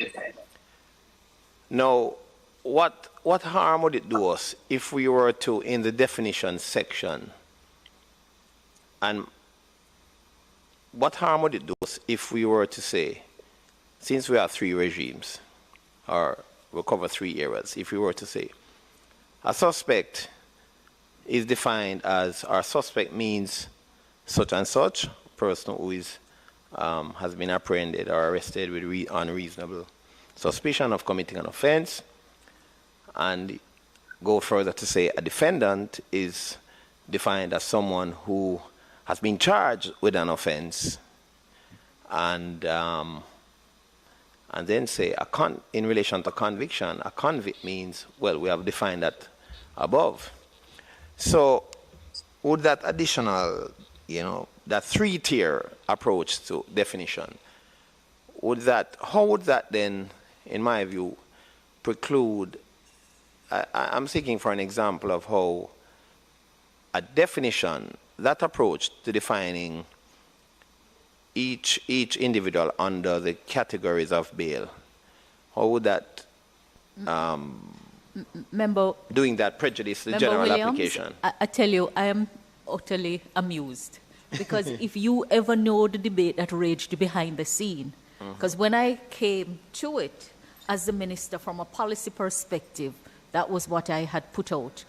Now, what harm would it do us if we were to, in the definition section, and what harm would it do us if we were to say, since we have three regimes, or we'll cover 3 areas, if we were to say, a suspect is defined as, our suspect means such and such, person who is, has been apprehended or arrested with unreasonable suspicion of committing an offense, and go further to say a defendant is defined as someone who has been charged with an offense, and then say in relation to conviction, a convict means, well, we have defined that above. So would that additional, you know, that 3-tier approach to definition, how would that then, in my view, preclude, I'm seeking for an example of how a definition, that approach to defining each individual under the categories of bail, how would that doing that prejudice the general Williams, application? I tell you, I am utterly amused, because if you ever know the debate that raged behind the scene, because when I came to it as the minister from a policy perspective, that was what I had put out.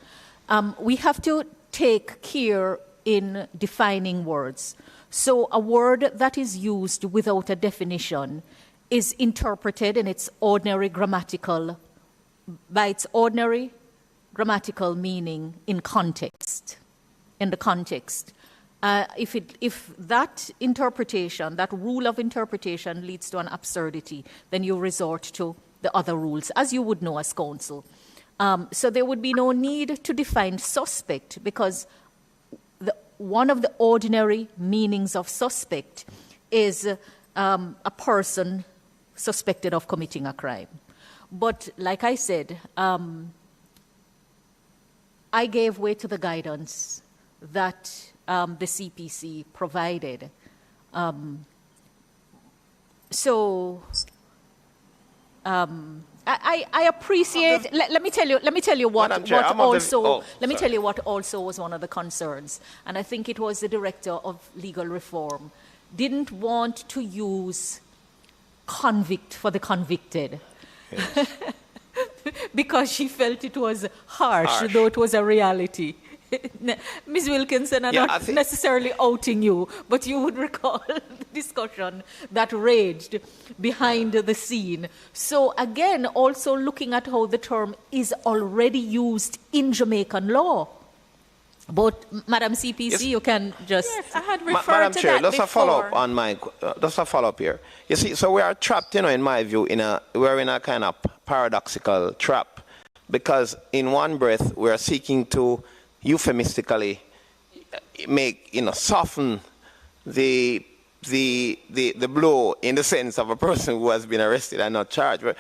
We have to take care in defining words. So a word that is used without a definition is interpreted in its ordinary grammatical, by its ordinary grammatical meaning in context, in the context. If that interpretation, that rule of interpretation leads to an absurdity, then you resort to the other rules, as you would know as counsel. So there would be no need to define suspect, because one of the ordinary meanings of suspect is a person suspected of committing a crime. But like I said, I gave way to the guidance that the CPC provided. I appreciate. Let me tell you what also was one of the concerns, and I think it was the Director of Legal Reform didn't want to use convict for the convicted. Yes. Because she felt it was harsh, though it was a reality. Ms. Wilkinson, I'm not necessarily outing you, but you would recall the discussion that raged behind the scene. So again, also looking at how the term is already used in Jamaican law. But Madam CPC, yes. You can just... Yes, I had referred Madam to Chair, that just before. a follow-up on my... just a follow-up here. You see, so we are trapped, in my view, we're in a kind of paradoxical trap. Because in one breath, we're seeking to euphemistically make, soften the blow in the sense of a person who has been arrested and not charged. But,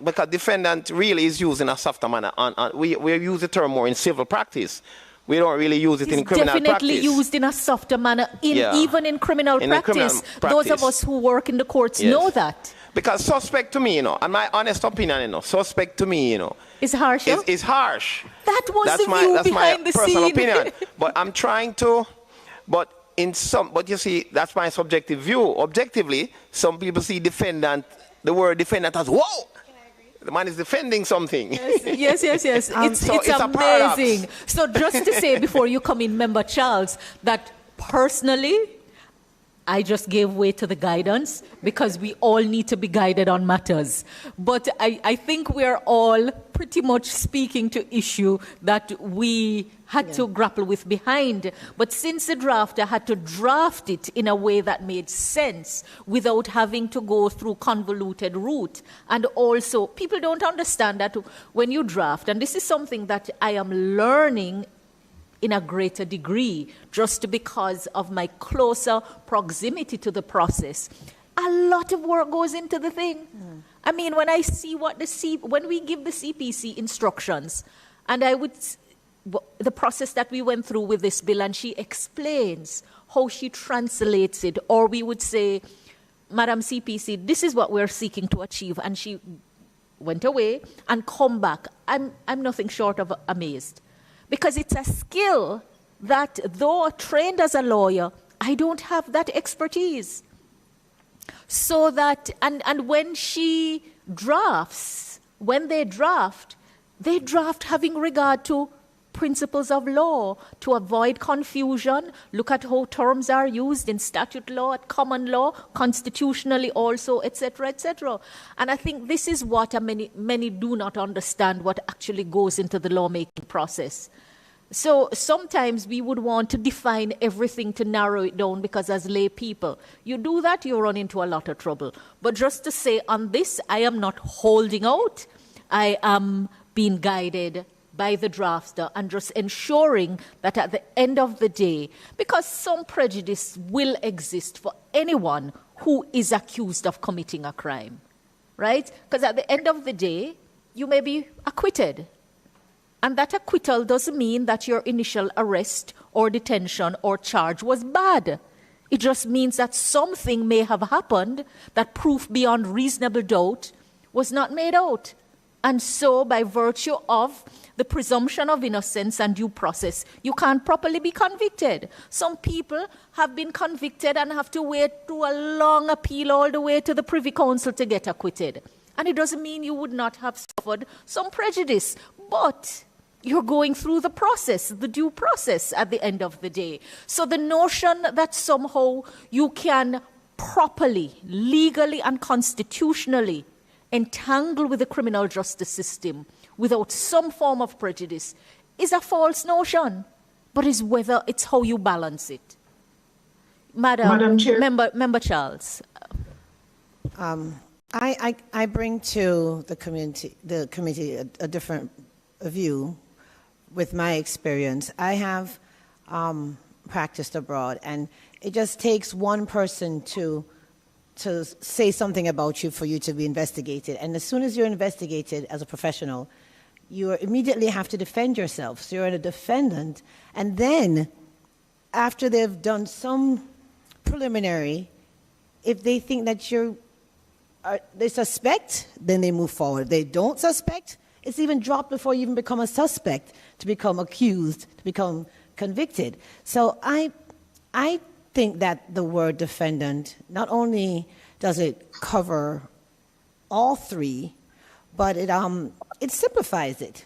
because defendant really is used in a softer manner. We use the term more in civil practice. We don't really use it in criminal practice. It's definitely used in a softer manner, even in criminal practice. Those of us who work in the courts know that. Because suspect to me, and my honest opinion, suspect to me, is harsh. Is harsh. That was the view behind the scene. That's my personal opinion. But I'm trying to, but you see, that's my subjective view. Objectively, some people see the word defendant as, whoa! The man is defending something. Yes. It's amazing. So just to say before you come in, Member Charles, that personally, I just gave way to the guidance because we all need to be guided on matters. But I think we're all pretty much speaking to issue that we had to grapple with behind. But since the drafter had to draft it in a way that made sense without having to go through convoluted route, and also people don't understand that when you draft, and this is something that I am learning in a greater degree, just because of my closer proximity to the process. A lot of work goes into the thing. I mean, when I see when we give the CPC instructions, and the process that we went through with this bill, and she explains how she translates it, or we would say, Madam CPC, this is what we're seeking to achieve, and she went away and come back. I'm nothing short of amazed. Because it's a skill that, though trained as a lawyer, I don't have that expertise. So that, and when she drafts, when they draft having regard to principles of law, to avoid confusion, look at how terms are used in statute law, at common law, constitutionally also, etc., etc. And I think this is what many do not understand, what actually goes into the lawmaking process. So sometimes we would want to define everything to narrow it down, because as lay people, you do that, you run into a lot of trouble. But just to say on this, I am not holding out. I am being guided by the drafter and just ensuring that at the end of the day, because some prejudice will exist for anyone who is accused of committing a crime, right? Because at the end of the day, you may be acquitted. And that acquittal doesn't mean that your initial arrest or detention or charge was bad. It just means that something may have happened that proof beyond reasonable doubt was not made out. And so, by virtue of the presumption of innocence and due process, you can't properly be convicted. Some people have been convicted and have to wait through a long appeal all the way to the Privy Council to get acquitted. And it doesn't mean you would not have suffered some prejudice, but you're going through the process, the due process at the end of the day. So the notion that somehow you can properly, legally and constitutionally entangle with the criminal justice system without some form of prejudice is a false notion, but is whether it's how you balance it. Madam Chair. Member Charles. I bring to the committee a different view with my experience. I have practiced abroad, and it just takes one person to say something about you for you to be investigated. And as soon as you're investigated as a professional, you immediately have to defend yourself. So you're a defendant. And then after they've done some preliminary, if they think that they suspect, then they move forward. If they don't suspect, it's even dropped before you even become a suspect to become accused, to become convicted. So I think that the word defendant, not only does it cover all three, but it simplifies it.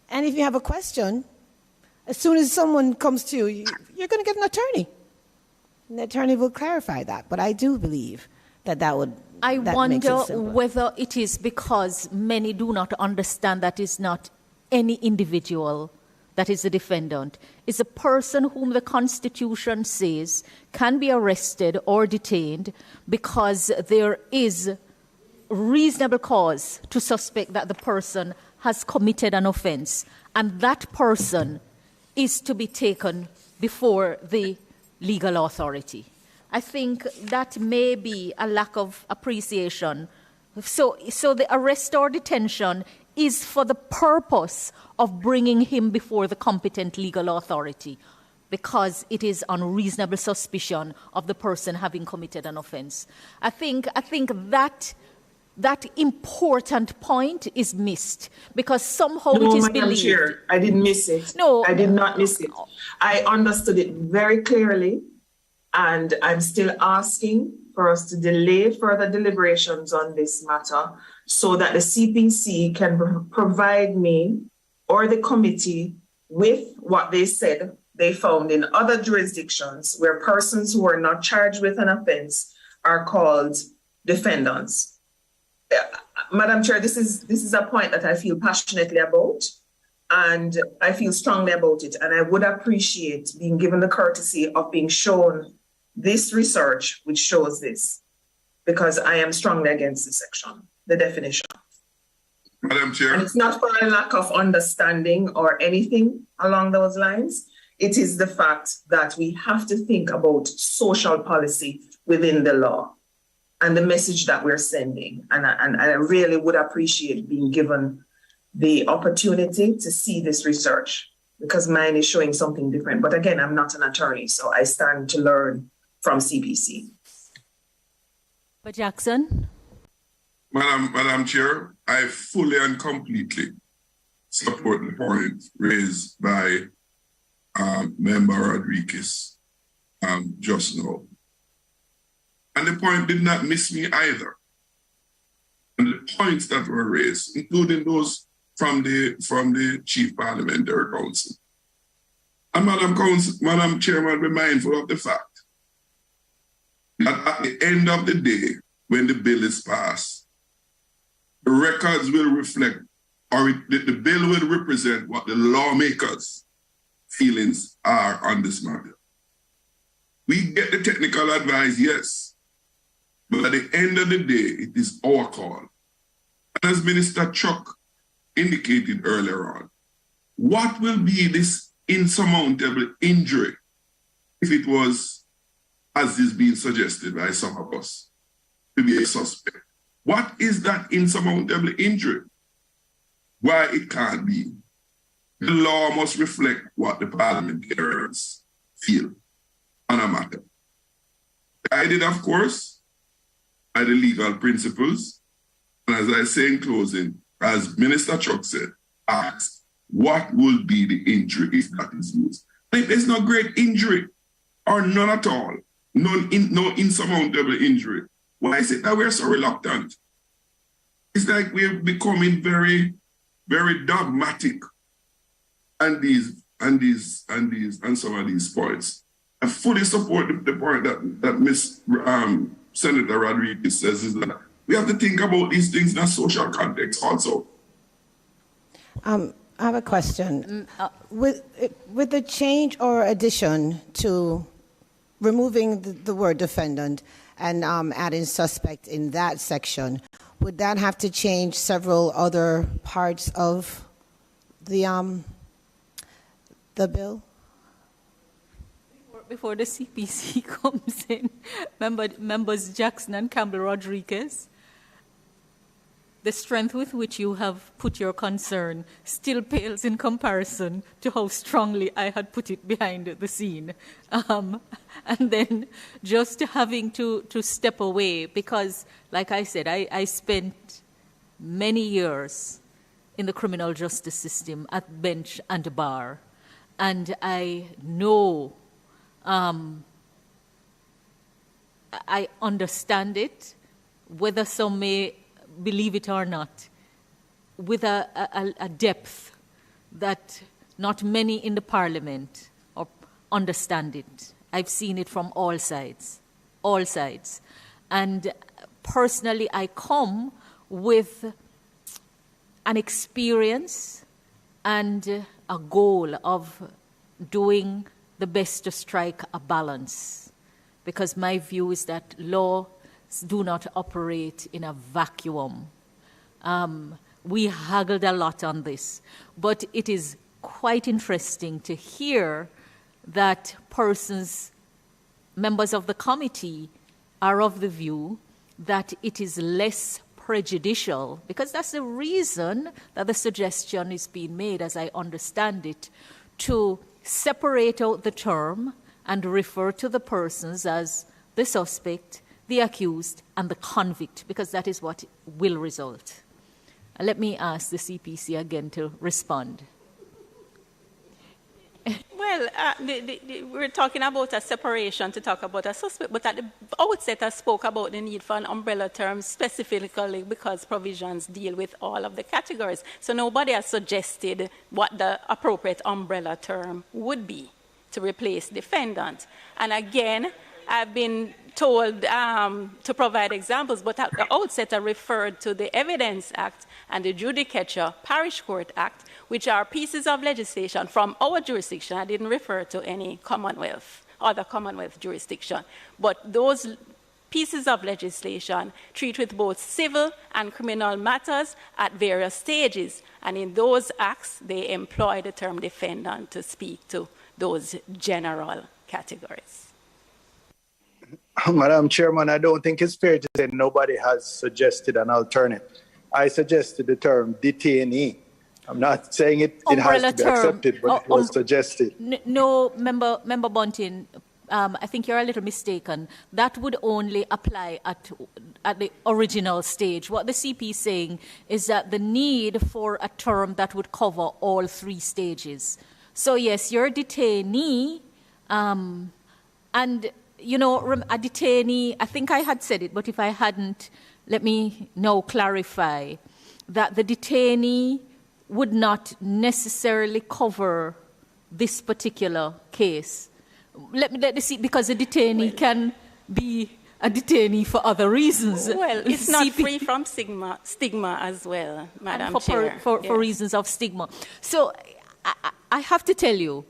And if you have a question, as soon as someone comes to you, you're going to get an attorney. And the attorney will clarify that. But I do believe that would. I wonder whether it is because many do not understand that it's not any individual that is the defendant. It's a person whom the Constitution says can be arrested or detained because there is reasonable cause to suspect that the person has committed an offense, and that person is to be taken before the legal authority. I think that may be a lack of appreciation. So the arrest or detention is for the purpose of bringing him before the competent legal authority, because it is on reasonable suspicion of the person having committed an offense. I think that important point is missed, because somehow it is Madam believed. Chair, I didn't miss it. No, I did not miss it. I understood it very clearly, and I'm still asking for us to delay further deliberations on this matter so that the CPC can provide me or the committee with what they said they found in other jurisdictions where persons who are not charged with an offense are called defendants. Madam Chair, this is a point that I feel passionately about, and I feel strongly about it. And I would appreciate being given the courtesy of being shown this research, which shows this, because I am strongly against this section, the definition. Madam Chair. And it's not for a lack of understanding or anything along those lines. It is the fact that we have to think about social policy within the law and the message that we're sending. And I really would appreciate being given the opportunity to see this research, because mine is showing something different. But again, I'm not an attorney, so I stand to learn from CPC. But Jackson? Madam Chair, I fully and completely support the point raised by Member Rodriguez just now. And the point did not miss me either. And the points that were raised, including those from the Chief Parliamentary Council. And Madam Chairman, be mindful of the fact that at the end of the day, when the bill is passed, the records will reflect, or the bill will represent what the lawmakers' feelings are on this matter. We get the technical advice, yes, but at the end of the day, it is our call. And as Minister Chuck indicated earlier on, what will be this insurmountable injury if it was, as is being suggested by some of us, to be a suspect? What is that insurmountable injury? Why it can't be? The law must reflect what the parliamentarians feel on a matter. Guided, of course, by the legal principles. And as I say in closing, as Minister Chuck said, ask, what will be the injury if that is used? And if there's no great injury, or none at all, no insurmountable injury, why is it that we're so reluctant? It's like we're becoming very, very dogmatic on some of these points. I fully support the point that Ms. Senator Rodriguez says, is that we have to think about these things in a social context also. I have a question. With the change or addition to removing the word defendant and adding suspect in that section, would that have to change several other parts of the bill? Before the CPC comes in, members Jackson and Campbell Rodriguez, the strength with which you have put your concern still pales in comparison to how strongly I had put it behind the scene. And then just having to step away because, like I said, I spent many years in the criminal justice system at bench and bar. And I know, I understand it, whether some may believe it or not, with a depth that not many in the parliament understand it. I've seen it from all sides. And personally, I come with an experience and a goal of doing the best to strike a balance, because my view is that law do not operate in a vacuum. We haggled a lot on this, but it is quite interesting to hear that members of the committee are of the view that it is less prejudicial, because that's the reason that the suggestion is being made, as I understand it, to separate out the term and refer to the persons as the suspect, the accused, and the convict, because that is what will result. Let me ask the CPC again to respond. Well, we're talking about a separation to talk about a suspect, but at the outset I spoke about the need for an umbrella term specifically because provisions deal with all of the categories. So nobody has suggested what the appropriate umbrella term would be to replace defendant. And again, I've been told to provide examples, but at the outset I referred to the Evidence Act and the Judicature Parish Court Act, which are pieces of legislation from our jurisdiction. I didn't refer to any other Commonwealth jurisdiction. But those pieces of legislation treat with both civil and criminal matters at various stages. And in those acts, they employ the term defendant to speak to those general categories. Madam Chairman, I don't think it's fair to say nobody has suggested an alternate. I suggested the term detainee. I'm not saying it has to be accepted, but it was suggested. No, Member Bunting, I think you're a little mistaken. That would only apply at the original stage. What the CP is saying is that the need for a term that would cover all three stages. So yes, you're a detainee, and you know, a detainee, I think I had said it, but if I hadn't, let me now clarify that the detainee would not necessarily cover this particular case. Let me see, because a detainee can be a detainee for other reasons. Well, it's not free from stigma as well, Madam Chair. For reasons of stigma. So I have to tell you,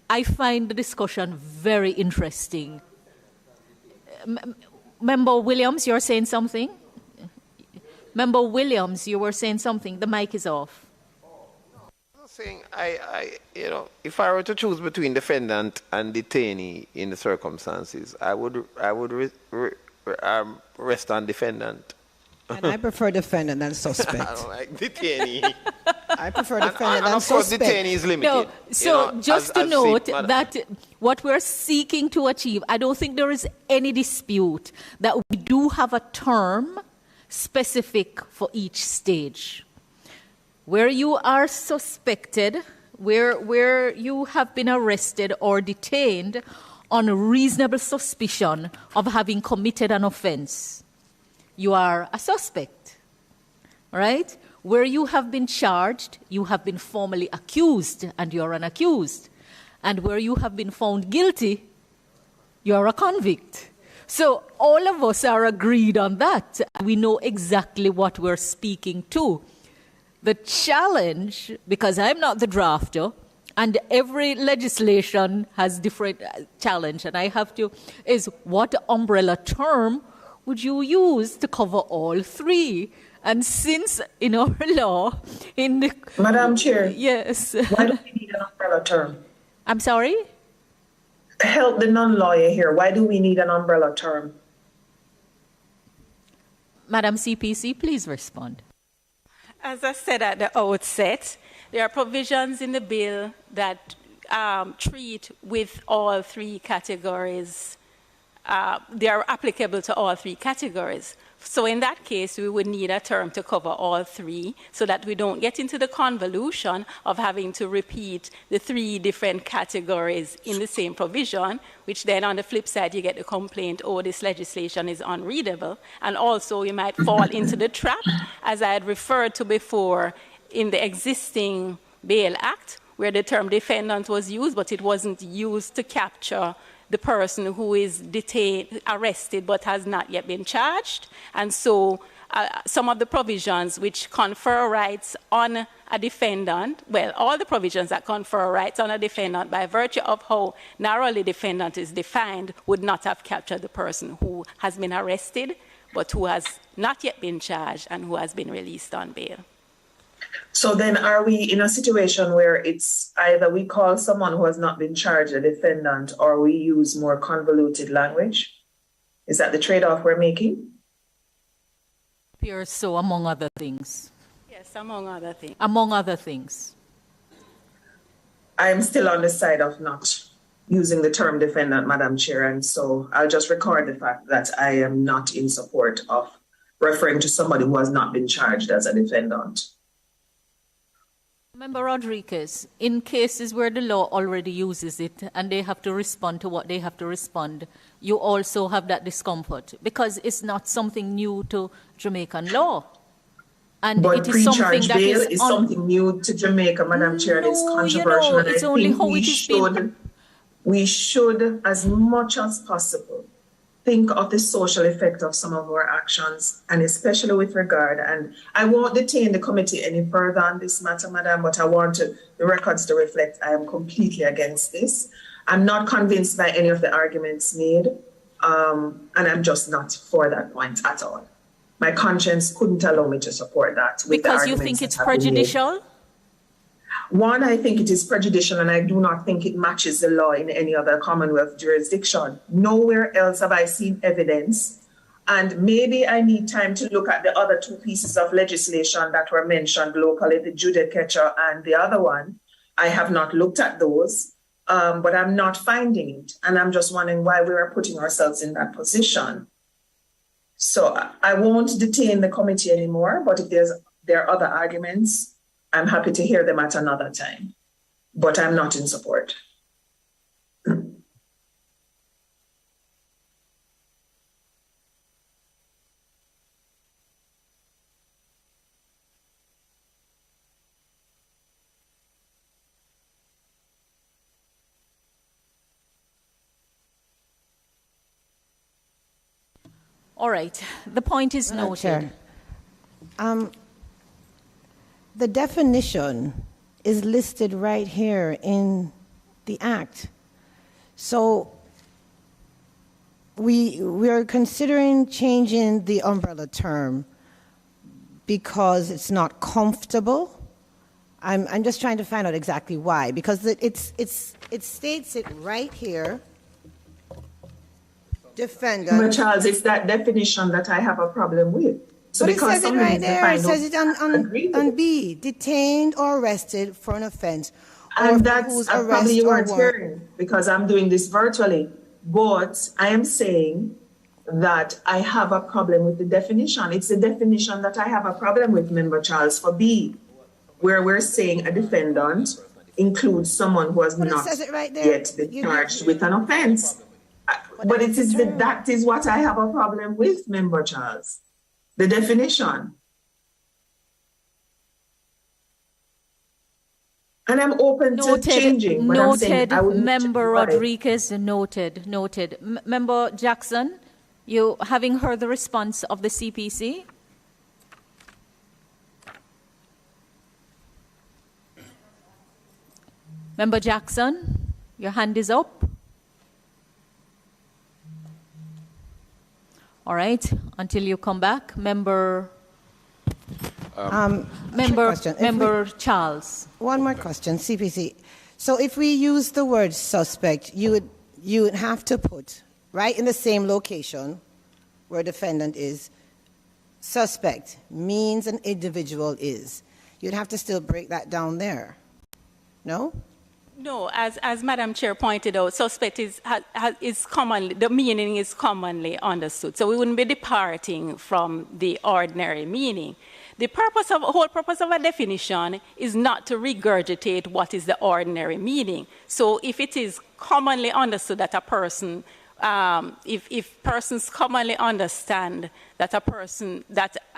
I find the discussion very interesting. Member Williams, you're saying something? Member Williams, you were saying something. The mic is off. I was saying, if I were to choose between defendant and detainee in the circumstances, I would rest on defendant. And I prefer defendant than suspect. I don't like detainee. I prefer defendant than and of course, suspect. detainee is limited. No, so just to note that what we're seeking to achieve, I don't think there is any dispute that we do have a term specific for each stage. Where you are suspected, where you have been arrested or detained on reasonable suspicion of having committed an offense, you are a suspect, right? Where you have been charged, you have been formally accused, and you're an accused. And where you have been found guilty, you're a convict. So all of us are agreed on that. We know exactly what we're speaking to. The challenge, because I'm not the drafter, and every legislation has different challenge, and I have to, is what umbrella term would you use to cover all three? And since in our law, in the... Madam Chair. Yes. Why do we need an umbrella term? I'm sorry? Help the non-lawyer here. Why do we need an umbrella term? Madam CPC, please respond. As I said at the outset, there are provisions in the bill that treat with all three categories. They are applicable to all three categories. So in that case, we would need a term to cover all three so that we don't get into the convolution of having to repeat the three different categories in the same provision, which then on the flip side, you get the complaint, oh, this legislation is unreadable. And also you might fall into the trap, as I had referred to before, in the existing Bail Act, where the term defendant was used, but it wasn't used to capture the person who is detained, arrested, but has not yet been charged. And so some of the provisions which confer rights on a defendant, well, all the provisions that confer rights on a defendant by virtue of how narrowly defendant is defined would not have captured the person who has been arrested, but who has not yet been charged and who has been released on bail. So then are we in a situation where it's either we call someone who has not been charged a defendant or we use more convoluted language? Is that the trade-off we're making? Appears so, among other things. Yes, among other things. Among other things. I'm still on the side of not using the term defendant, Madam Chair, and so I'll just record the fact that I am not in support of referring to somebody who has not been charged as a defendant. Member Rodriguez, in cases where the law already uses it and they have to respond to what they have to respond, you also have that discomfort because it's not something new to Jamaican law. And but it is something that is something new to Jamaica, Madam Chair, and it's controversial. You know, it's only how it is being... We should, as much as possible, think of the social effect of some of our actions, and especially with regard, and I won't detain the committee any further on this matter, Madam, but I want the records to reflect I am completely against this. I'm not convinced by any of the arguments made, and I'm just not for that point at all. My conscience couldn't allow me to support that. Because you think it's prejudicial? One, I think it is prejudicial, and I do not think it matches the law in any other Commonwealth jurisdiction. Nowhere else have I seen evidence, and maybe I need time to look at the other two pieces of legislation that were mentioned locally, the judicature and the other one. I have not looked at those, but I'm not finding it, and I'm just wondering why we are putting ourselves in that position. So I won't detain the committee anymore, but if there are other arguments, I'm happy to hear them at another time, but I'm not in support. All right, the point is noted. The definition is listed right here in the Act. So we are considering changing the umbrella term because it's not comfortable. I'm just trying to find out exactly why, because it states it right here. Defendant. But Charles, it's that definition that I have a problem with. So but it says it right there. It says it on B, detained or arrested for an offense. And that's probably you weren't hearing because I'm doing this virtually. But I am saying that I have a problem with the definition. It's the definition that I have a problem with, Member Charles, for B, where we're saying a defendant includes someone who has not yet been charged with an offense. But that is what I have a problem with, Member Charles. The definition. And I'm open to changing. But Noted, Member Rodriguez, noted. Member Jackson, you having heard the response of the CPC? Member Jackson, your hand is up. All right, until you come back, Member Charles. One more question, CPC. So if we use the word suspect, you would have to put right in the same location where defendant is suspect means an individual is, you'd have to still break that down there. No? No, as Madam Chair pointed out, suspect is commonly, the meaning is commonly understood. So we wouldn't be departing from the ordinary meaning. The whole purpose of a definition is not to regurgitate what is the ordinary meaning. So if it is commonly understood that a person, if persons commonly understand that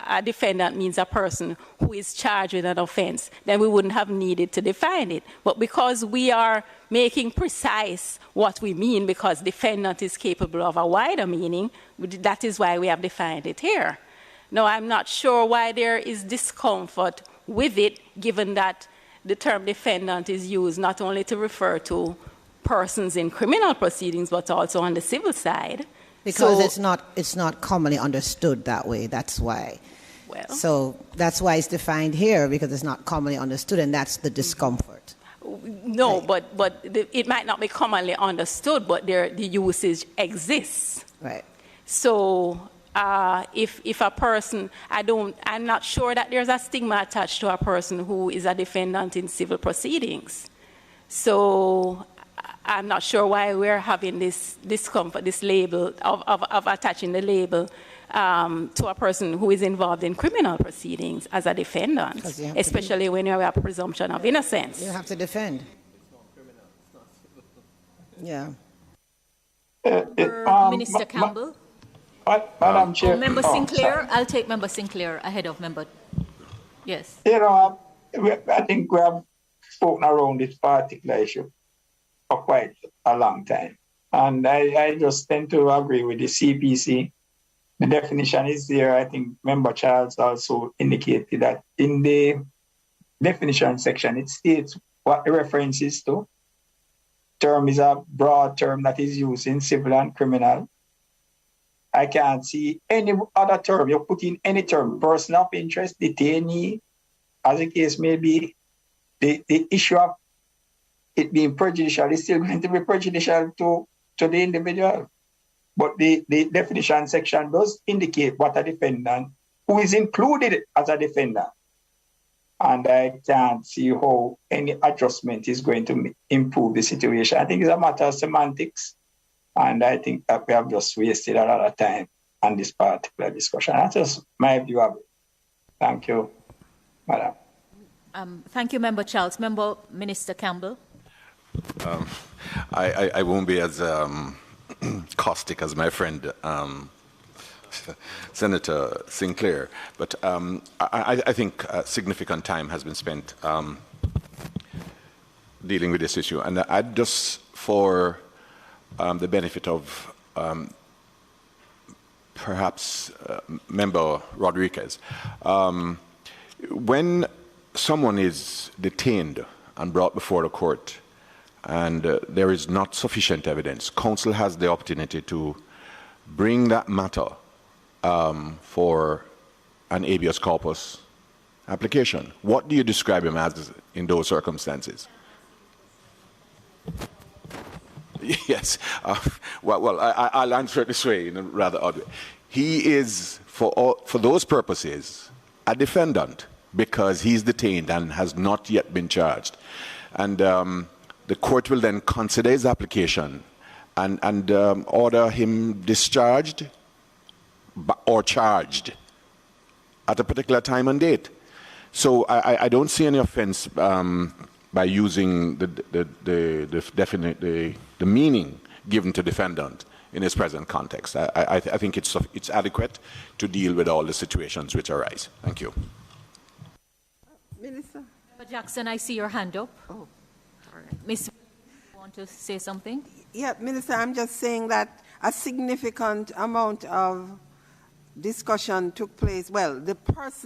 a defendant means a person who is charged with an offense, then we wouldn't have needed to define it. But because we are making precise what we mean, because defendant is capable of a wider meaning, that is why we have defined it here. Now, I'm not sure why there is discomfort with it, given that the term defendant is used not only to refer to persons in criminal proceedings, but also on the civil side. Because it's not commonly understood that way, that's why. Well, so that's why it's defined here, because it's not commonly understood, and that's the discomfort. No, right. but it might not be commonly understood, but the usage exists. Right. So if a person, I'm not sure that there's a stigma attached to a person who is a defendant in civil proceedings. So I'm not sure why we're having this discomfort, this label of attaching the label to a person who is involved in criminal proceedings as a defendant, especially when you have a presumption of innocence. You have to defend. Yeah. Minister Campbell. Madam Chair. Member Sinclair, I'll take Member Sinclair ahead of Member. Yes. You know, I think we have spoken around this particular issue for quite a long time. And I just tend to agree with the CPC. The definition is there. I think Member Charles also indicated that in the definition section, it states what the reference is to. Term is a broad term that is used in civil and criminal. I can't see any other term. You put in any term, person of interest, detainee, as the case may be, the issue of it being prejudicial is still going to be prejudicial to the individual. But the definition section does indicate what a defendant, who is included as a defendant. And I can't see how any adjustment is going to improve the situation. I think it's a matter of semantics. And I think that we have just wasted a lot of time on this particular discussion. That's just my view of it. Thank you, Madam. Thank you, Member Charles. Minister Campbell. I won't be as caustic as my friend Senator Sinclair, but I think significant time has been spent dealing with this issue. And I just, for the benefit of perhaps Member Rodriguez, when someone is detained and brought before the court and there is not sufficient evidence, counsel has the opportunity to bring that matter for an habeas corpus application. What do you describe him as in those circumstances? Yes. I'll answer it this way in a rather odd way. He is, for those purposes, a defendant because he's detained and has not yet been charged. And the court will then consider his application and order him discharged or charged at a particular time and date. So I don't see any offense by using the meaning given to defendant in its present context. I think it's adequate to deal with all the situations which arise. Thank you. Minister. Jackson, I see your hand up. Oh, all right. Miss, you want to say something? Yeah, Minister, I'm just saying that a significant amount of discussion took place. Well,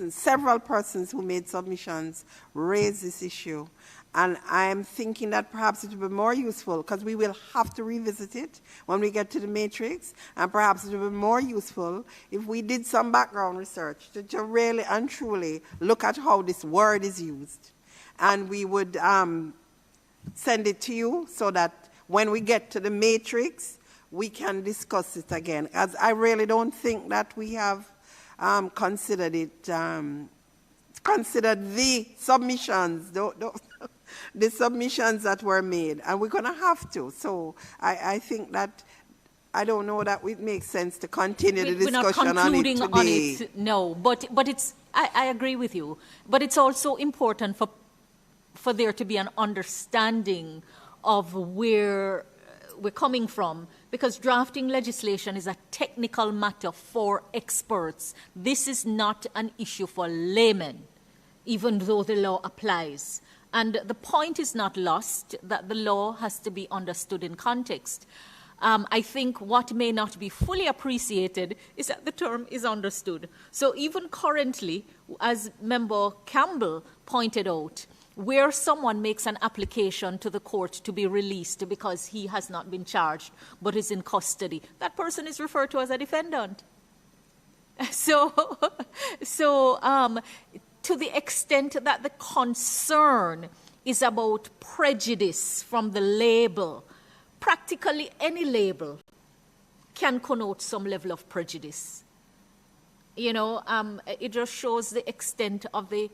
several persons who made submissions raised this issue. And I'm thinking that perhaps it will be more useful, because we will have to revisit it when we get to the matrix, and perhaps it will be more useful if we did some background research to really and truly look at how this word is used. And we would send it to you so that when we get to the matrix, we can discuss it again. As I really don't think that we have considered it, considered the submissions, the submissions that were made, and we're going to have to. So I think that, I don't know that it makes sense to continue the discussion on it today. On it, no, but it's, I agree with you, but it's also important for there to be an understanding of where we're coming from, because drafting legislation is a technical matter for experts. This is not an issue for laymen, even though the law applies. And the point is not lost, that the law has to be understood in context. I think what may not be fully appreciated is that the term is understood. So even currently, as Member Campbell pointed out, where someone makes an application to the court to be released because he has not been charged but is in custody, that person is referred to as a defendant. So to the extent that the concern is about prejudice from the label, practically any label can connote some level of prejudice. You know, it just shows the extent of the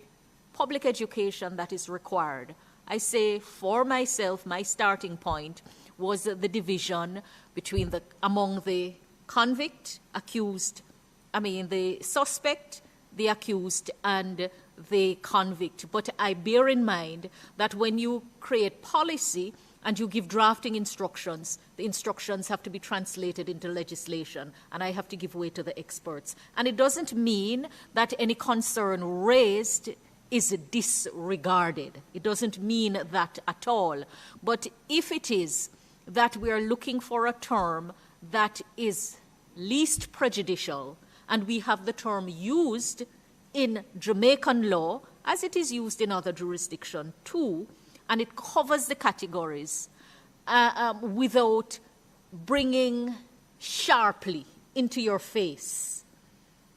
public education that is required. I say for myself, my starting point was the division between among the convict, accused, the suspect, the accused, and the convict. But I bear in mind that when you create policy and you give drafting instructions, the instructions have to be translated into legislation, and I have to give way to the experts. And it doesn't mean that any concern raised is disregarded. It doesn't mean that at all. But if it is that we are looking for a term that is least prejudicial, and we have the term used in Jamaican law, as it is used in other jurisdictions too, and it covers the categories without bringing sharply into your face,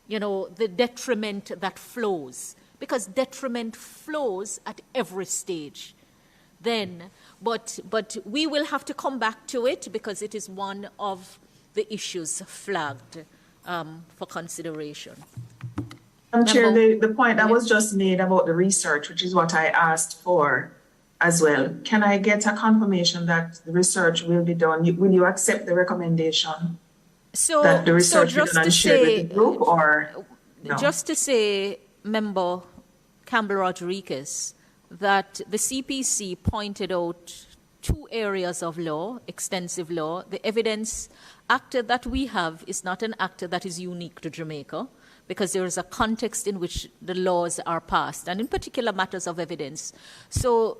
the detriment that flows, because detriment flows at every stage. But we will have to come back to it because it is one of the issues flagged for consideration. Chair, the point that was just made about the research, which is what I asked for as well. Can I get a confirmation that the research will be done? Will you accept the recommendation that the research be done and shared with the group, or no? Just to say, Member Campbell Rodriguez, that the CPC pointed out two areas of law, extensive law. The evidence act that we have is not an act that is unique to Jamaica, because there is a context in which the laws are passed, and in particular matters of evidence. So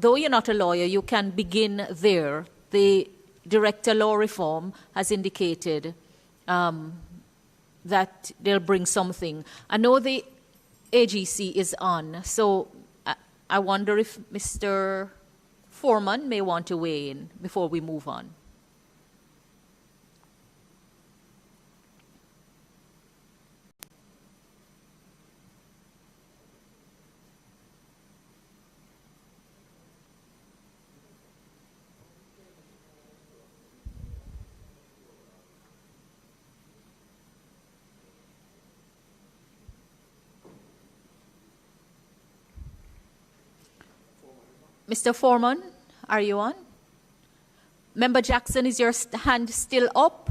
though you're not a lawyer, you can begin there. The Director Law Reform has indicated that they'll bring something. I know the AGC is on, so I wonder if Mr. Foreman may want to weigh in before we move on. Mr. Foreman, are you on? Member Jackson, is your hand still up?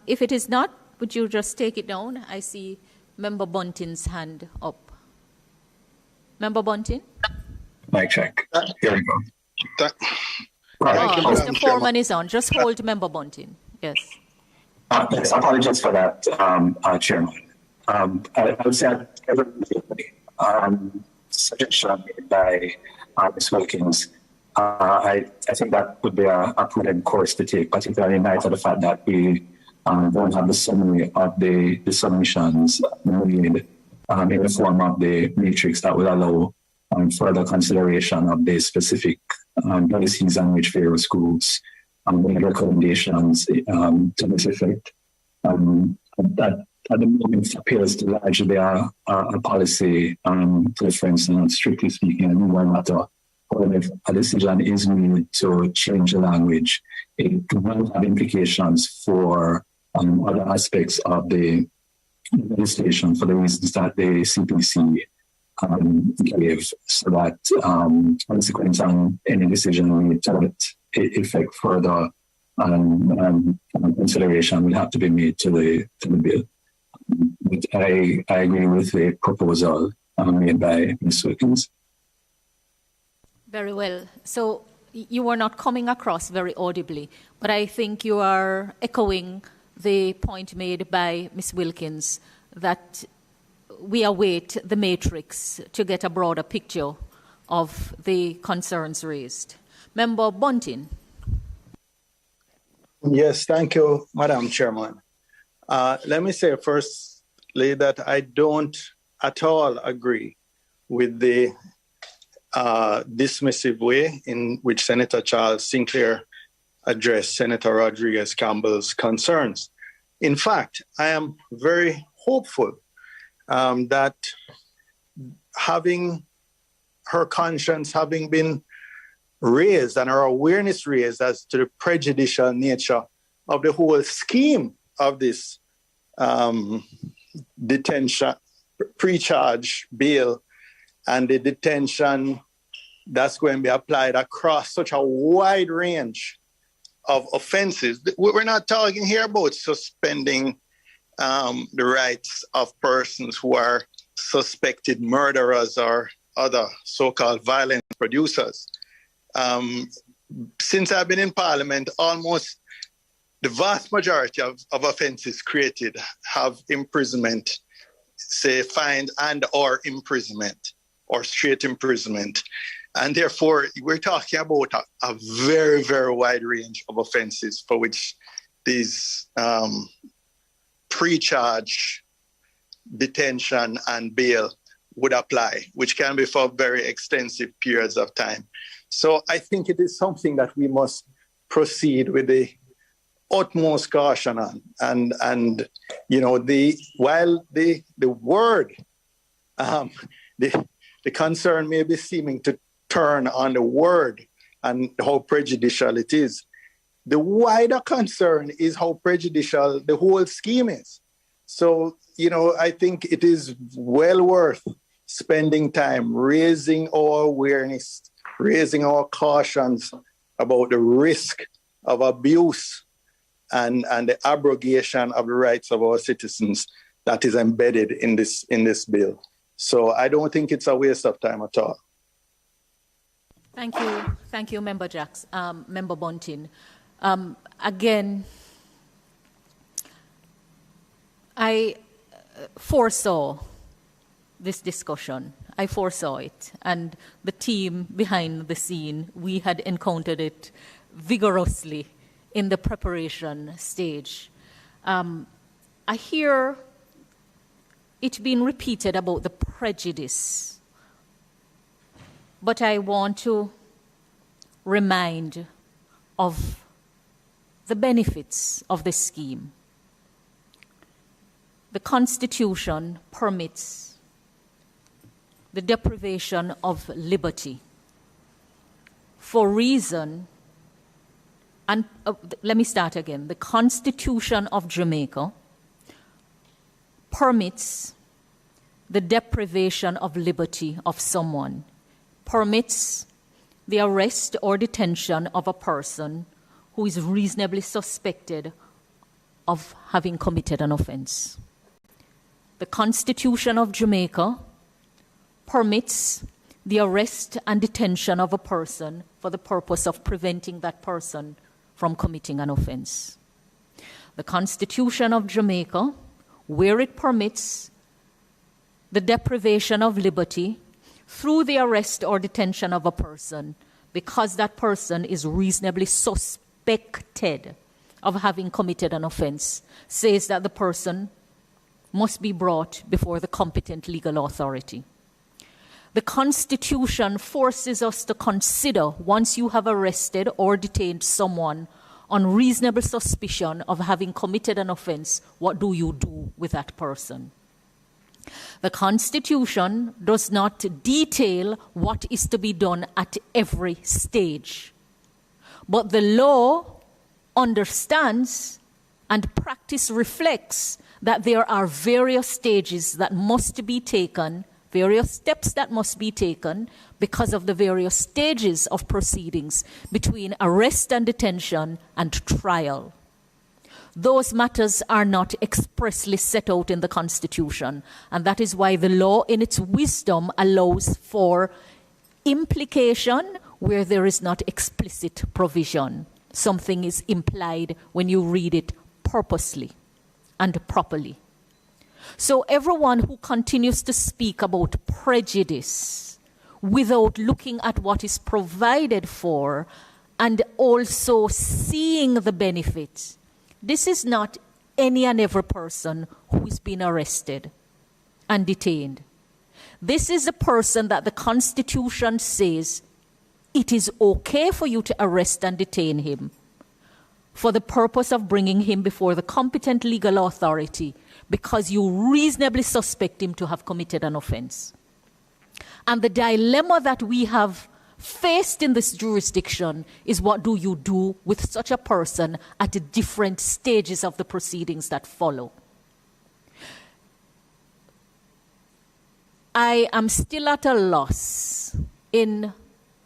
If it is not, would you just take it down? I see Member Bunting's hand up. Member Bunting? Mic check. Here we go. Mr. Foreman is on. Just hold Member Bunting. Yes. Yes, apologies for that, Chairman. I would say I suggestion made by Ms. Wilkins. I think that would be a prudent course to take, particularly in light of the fact that we don't have the summary of the submissions made in the form of the matrix that would allow further consideration of the specific policies on which various schools made recommendations to this effect. That at the moment appears to largely be a policy preference, and strictly speaking, a new matter. However, if a decision is made to change the language, it will have implications for other aspects of the legislation for the reasons that the CPC gave, so that consequence on any decision made to effect further consideration will have to be made to the bill. But I agree with the proposal made by Ms. Wilkins. Very well. So you were not coming across very audibly, but I think you are echoing the point made by Ms. Wilkins that we await the matrix to get a broader picture of the concerns raised. Member Bunting. Yes, thank you, Madam Chairman. Let me say firstly that I don't at all agree with the dismissive way in which Senator Charles Sinclair addressed Senator Rodriguez Campbell's concerns. In fact, I am very hopeful that having her conscience having been raised and her awareness raised as to the prejudicial nature of the whole scheme of this detention, pre-charge bail, and the detention that's going to be applied across such a wide range of offenses. We're not talking here about suspending the rights of persons who are suspected murderers or other so-called violent producers. Since I've been in Parliament, almost the vast majority of offenses created have imprisonment, say fine and or imprisonment or straight imprisonment. And therefore, we're talking about a very, very wide range of offenses for which these pre-charge detention and bail would apply, which can be for very extensive periods of time. So I think it is something that we must proceed with the utmost caution on. And you know, while the word, the concern may be seeming to turn on the word and how prejudicial it is, the wider concern is how prejudicial the whole scheme is. So, you know, I think it is well worth spending time raising our awareness, raising our cautions about the risk of abuse and the abrogation of the rights of our citizens that is embedded in this bill. So I don't think it's a waste of time at all. Thank you, Member Member Bunting. Again, I foresaw this discussion. I foresaw it, and the team behind the scene, we had encountered it vigorously in the preparation stage. I hear it being repeated about the prejudice, but I want to remind of the benefits of this scheme. The Constitution permits the deprivation of liberty for reason, and let me start again. The Constitution of Jamaica permits the deprivation of liberty of someone, permits the arrest or detention of a person who is reasonably suspected of having committed an offense. The Constitution of Jamaica permits the arrest and detention of a person for the purpose of preventing that person from committing an offense. The Constitution of Jamaica, where it permits the deprivation of liberty through the arrest or detention of a person because that person is reasonably suspected of having committed an offense, says that the person must be brought before the competent legal authority. The Constitution forces us to consider, once you have arrested or detained someone on reasonable suspicion of having committed an offense, what do you do with that person? The Constitution does not detail what is to be done at every stage, but the law understands and practice reflects that there are various stages that must be taken, various steps that must be taken because of the various stages of proceedings between arrest and detention and trial. Those matters are not expressly set out in the Constitution, and that is why the law in its wisdom allows for implication where there is not explicit provision. Something is implied when you read it purposely and properly. So everyone who continues to speak about prejudice without looking at what is provided for and also seeing the benefits, this is not any and every person who is being arrested and detained. This is a person that the Constitution says it is okay for you to arrest and detain him for the purpose of bringing him before the competent legal authority because you reasonably suspect him to have committed an offense. And the dilemma that we have faced in this jurisdiction is, what do you do with such a person at the different stages of the proceedings that follow? I am still at a loss in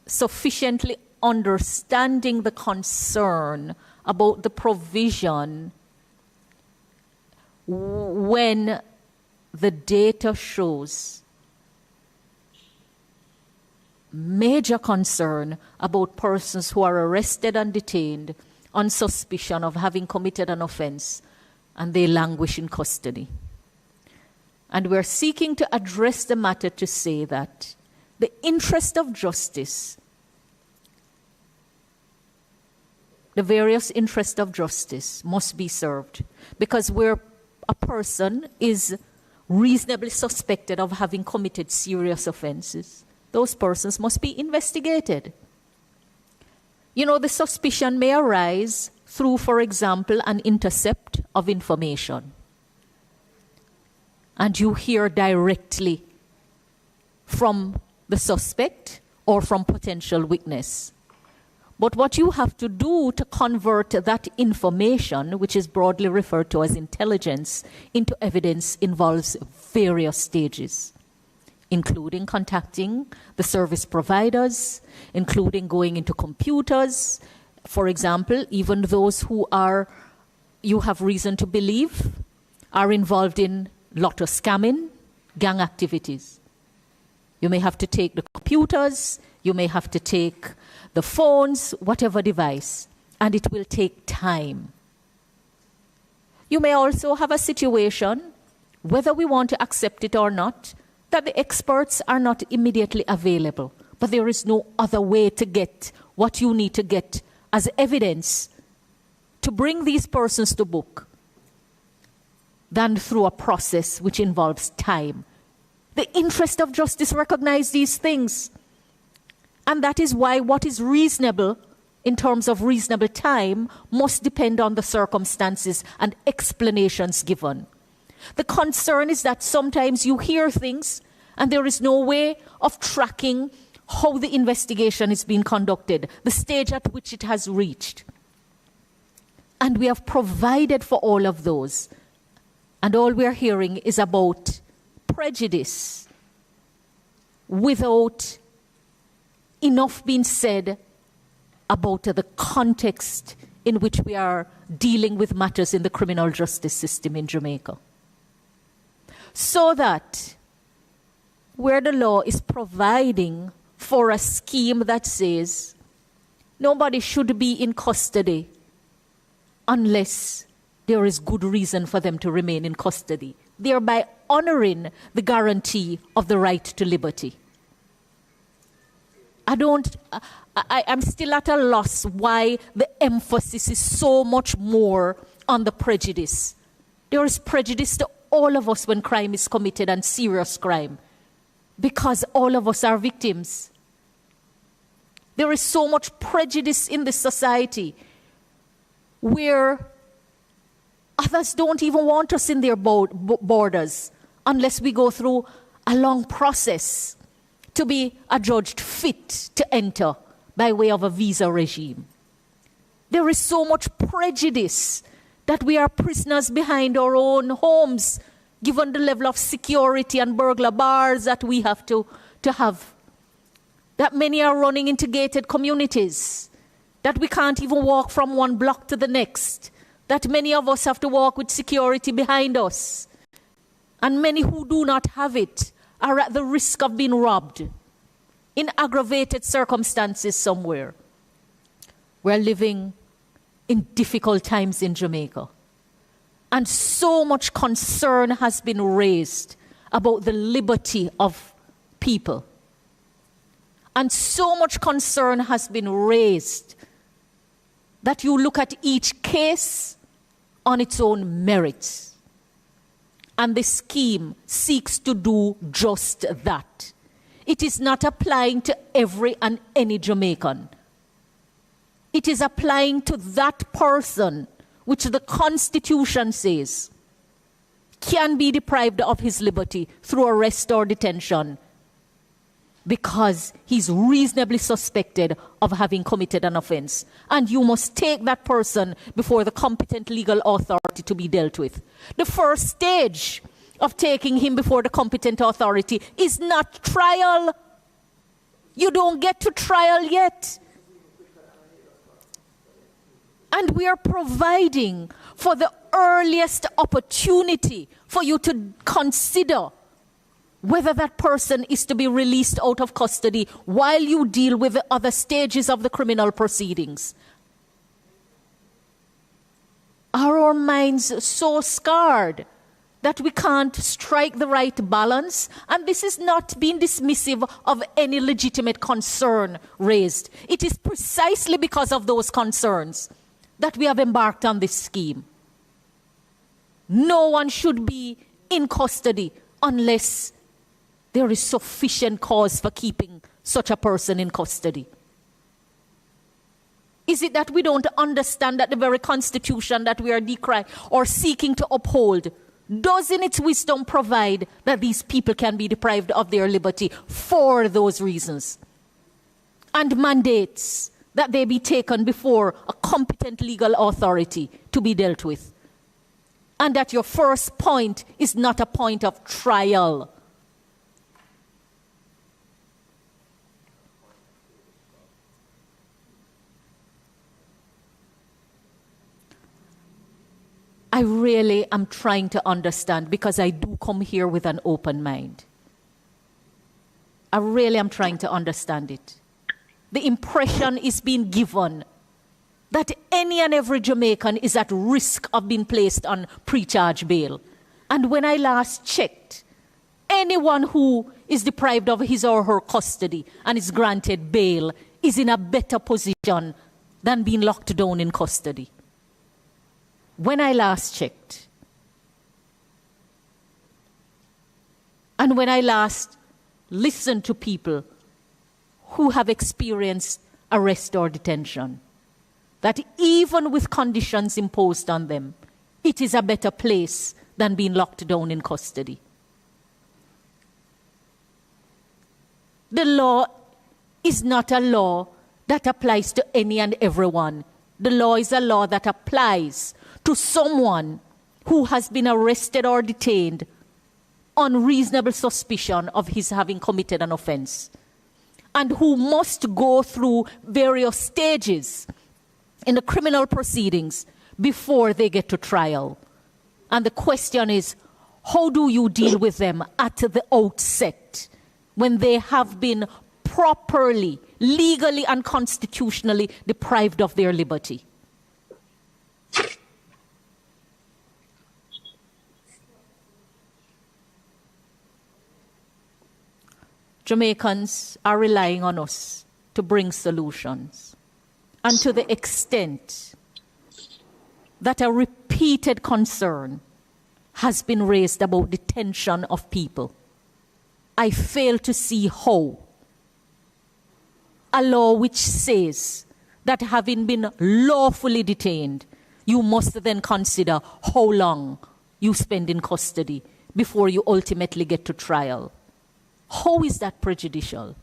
sufficiently understanding the concern about the provision when the data shows major concern about persons who are arrested and detained on suspicion of having committed an offense and they languish in custody. And we're seeking to address the matter to say that the interest of justice, the various interests of justice must be served, because where a person is reasonably suspected of having committed serious offenses, those persons must be investigated. You know, the suspicion may arise through, for example, an intercept of information. And you hear directly from the suspect or from potential witness. But what you have to do to convert that information, which is broadly referred to as intelligence, into evidence involves various stages, including contacting the service providers, including going into computers. For example, even those who are, you have reason to believe, are involved in lotto scamming, gang activities. You may have to take the computers, you may have to take the phones, whatever device, and it will take time. You may also have a situation, whether we want to accept it or not, that the experts are not immediately available, but there is no other way to get what you need to get as evidence to bring these persons to book than through a process which involves time. The interest of justice recognizes these things. And that is why what is reasonable in terms of reasonable time must depend on the circumstances and explanations given. The concern is that sometimes you hear things and there is no way of tracking how the investigation is being conducted, the stage at which it has reached. And we have provided for all of those. And all we're hearing is about prejudice without enough being said about the context in which we are dealing with matters in the criminal justice system in Jamaica. So that where the law is providing for a scheme that says nobody should be in custody unless there is good reason for them to remain in custody, thereby honoring the guarantee of the right to liberty. I'm still at a loss why the emphasis is so much more on the prejudice. There is prejudice to all of us when crime is committed, and serious crime, because all of us are victims. There is so much prejudice in this society where others don't even want us in their borders unless we go through a long process to be adjudged fit to enter by way of a visa regime. There is so much prejudice that we are prisoners behind our own homes, given the level of security and burglar bars that we have to have. That many are running into gated communities, that we can't even walk from one block to the next, that many of us have to walk with security behind us. And many who do not have it are at the risk of being robbed in aggravated circumstances somewhere. We're living in difficult times in Jamaica. And so much concern has been raised about the liberty of people. And so much concern has been raised that you look at each case on its own merits. And the scheme seeks to do just that. It is not applying to every and any Jamaican. It is applying to that person which the Constitution says can be deprived of his liberty through arrest or detention because he's reasonably suspected of having committed an offense. And you must take that person before the competent legal authority to be dealt with. The first stage of taking him before the competent authority is not trial. You don't get to trial yet. And we are providing for the earliest opportunity for you to consider whether that person is to be released out of custody while you deal with the other stages of the criminal proceedings. Are our minds so scarred that we can't strike the right balance? And this is not being dismissive of any legitimate concern raised. It is precisely because of those concerns that we have embarked on this scheme. No one should be in custody unless there is sufficient cause for keeping such a person in custody. Is it that we don't understand that the very Constitution that we are decrying or seeking to uphold does in its wisdom provide that these people can be deprived of their liberty for those reasons, and mandates that they be taken before a competent legal authority to be dealt with? And that your first point is not a point of trial. I really am trying to understand, because I do come here with an open mind. I really am trying to understand it. The impression is being given that any and every Jamaican is at risk of being placed on pre-charge bail. And when I last checked, anyone who is deprived of his or her custody and is granted bail is in a better position than being locked down in custody. When I last checked, and when I last listened to people who have experienced arrest or detention, that even with conditions imposed on them, it is a better place than being locked down in custody. The law is not a law that applies to any and everyone. The law is a law that applies to someone who has been arrested or detained on reasonable suspicion of his having committed an offense, and who must go through various stages in the criminal proceedings before they get to trial. And the question is, how do you deal with them at the outset when they have been properly, legally and constitutionally deprived of their liberty? Jamaicans are relying on us to bring solutions. And to the extent that a repeated concern has been raised about detention of people, I fail to see how a law which says that having been lawfully detained, you must then consider how long you spend in custody before you ultimately get to trial. How is that prejudicial?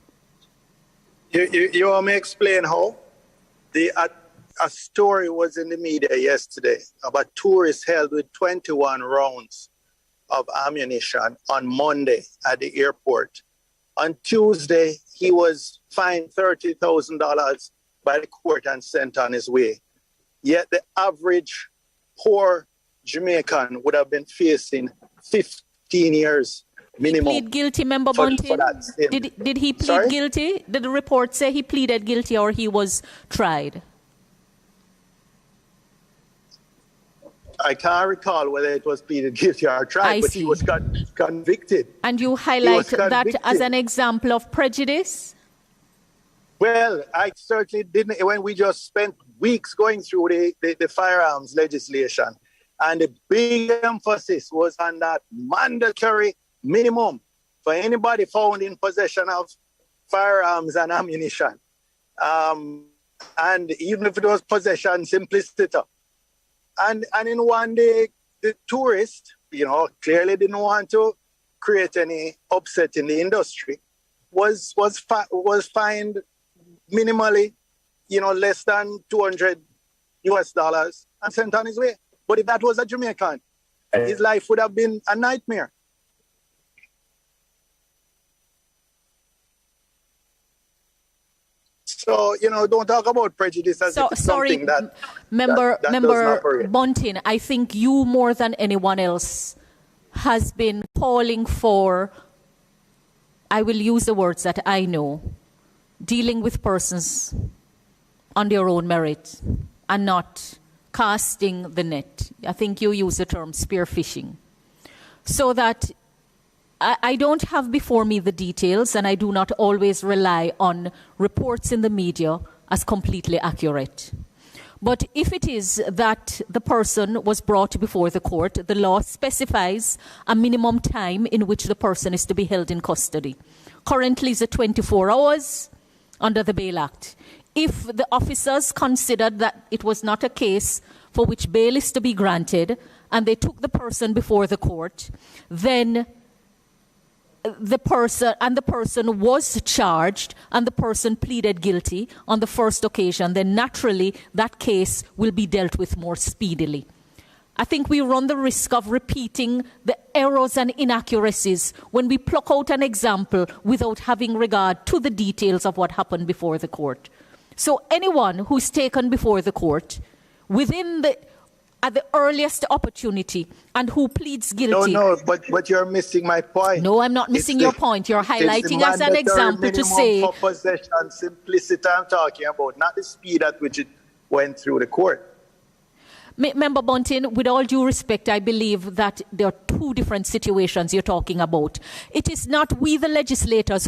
You want me to explain how? a story was in the media yesterday about tourists held with 21 rounds of ammunition on Monday at the airport. On Tuesday, he was fined $30,000 by the court and sent on his way. Yet the average poor Jamaican would have been facing 15 years minimum. He plead guilty, Member Bunting? Did he plead guilty? Did the report say he pleaded guilty or he was tried? I can't recall whether it was pleaded guilty or tried, but he was convicted. And you highlight that as an example of prejudice? Well, I certainly didn't. When we just spent weeks going through the firearms legislation, and the big emphasis was on that mandatory minimum for anybody found in possession of firearms and ammunition. And even if it was possession, simplicity. And in one day, the tourist, clearly didn't want to create any upset in the industry, was fined minimally, less than $200 and sent on his way. But if that was a Jamaican, his life would have been a nightmare. So, don't talk about prejudice as if it's something that... Member that Bunting, I think you more than anyone else has been calling for, I will use the words that I know, dealing with persons on their own merit and not casting the net. I think you use the term spearfishing. So that I don't have before me the details, and I do not always rely on reports in the media as completely accurate. But if it is that the person was brought before the court, the law specifies a minimum time in which the person is to be held in custody. Currently, it's 24 hours under the Bail Act. If the officers considered that it was not a case for which bail is to be granted, and they took the person before the court, then the person was charged and the person pleaded guilty on the first occasion, then naturally that case will be dealt with more speedily. I think we run the risk of repeating the errors and inaccuracies when we pluck out an example without having regard to the details of what happened before the court. So anyone who's taken before the court at the earliest opportunity and who pleads guilty. No, but you're missing my point. No, I'm not missing your point. You're highlighting as an example to say. For possession, simplicity I'm talking about, not the speed at which it went through the court. Member Bunting, with all due respect, I believe that there are two different situations you're talking about. It is not we, the legislators,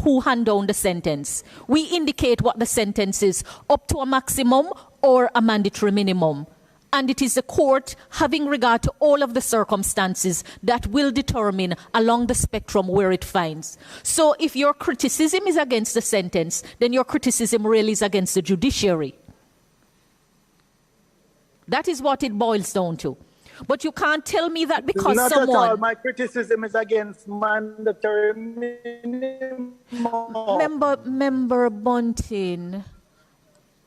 who hand down the sentence. We indicate what the sentence is, up to a maximum or a mandatory minimum. And it is the court, having regard to all of the circumstances, that will determine along the spectrum where it finds. So if your criticism is against the sentence, then your criticism really is against the judiciary. That is what it boils down to. But you can't tell me that because not someone... Not at all. My criticism is against mandatory minimum. Member Bunting,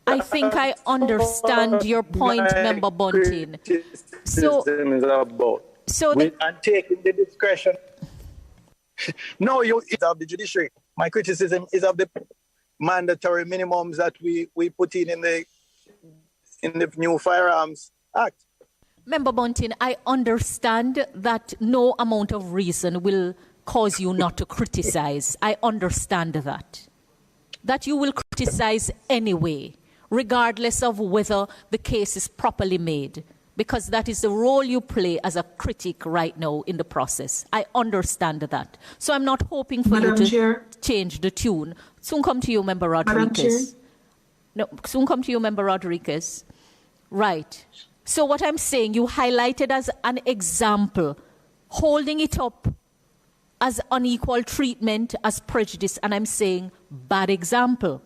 I think I understand your point, Member Bunting. Criticism is about. And taking the discretion. No, it's of the judiciary. My criticism is of the mandatory minimums that we put in the new Firearms Act. Member Bunting, I understand that no amount of reason will cause you not to criticize. I understand that. That you will criticize anyway, regardless of whether the case is properly made, because that is the role you play as a critic right now in the process. I understand that. So I'm not hoping for you to change the tune. Soon come to you, Member Rodriguez. No, soon come to you, Member Rodriguez. Right. So what I'm saying, you highlighted as an example, holding it up as unequal treatment, as prejudice, and I'm saying bad example.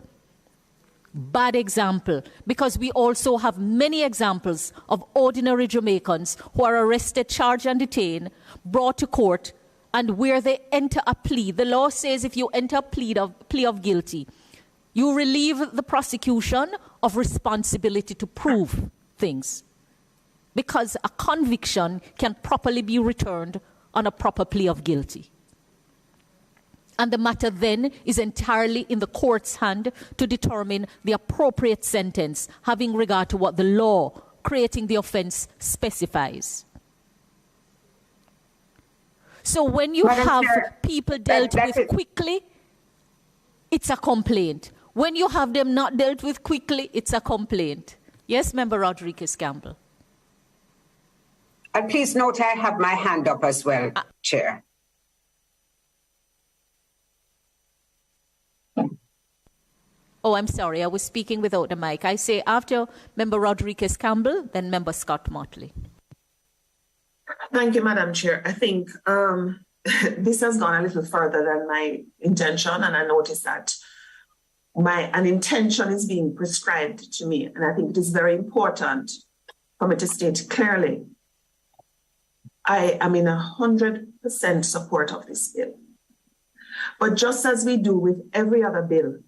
Bad example, because we also have many examples of ordinary Jamaicans who are arrested, charged and detained, brought to court, and where they enter a plea. The law says if you enter a plea of guilty, you relieve the prosecution of responsibility to prove things, because a conviction can properly be returned on a proper plea of guilty. And the matter then is entirely in the court's hand to determine the appropriate sentence, having regard to what the law creating the offense specifies. So when you have people dealt with quickly, it's a complaint. When you have them not dealt with quickly, it's a complaint. Yes, Member Rodriguez-Campbell. And please note I have my hand up as well, Chair. Oh, I'm sorry. I was speaking without the mic. I say after Member Rodriguez-Campbell, then Member Scott Motley. Thank you, Madam Chair. I think this has gone a little further than my intention, and I noticed that an intention is being prescribed to me, and I think it is very important for me to state clearly, I am in 100% support of this bill. But just as we do with every other bill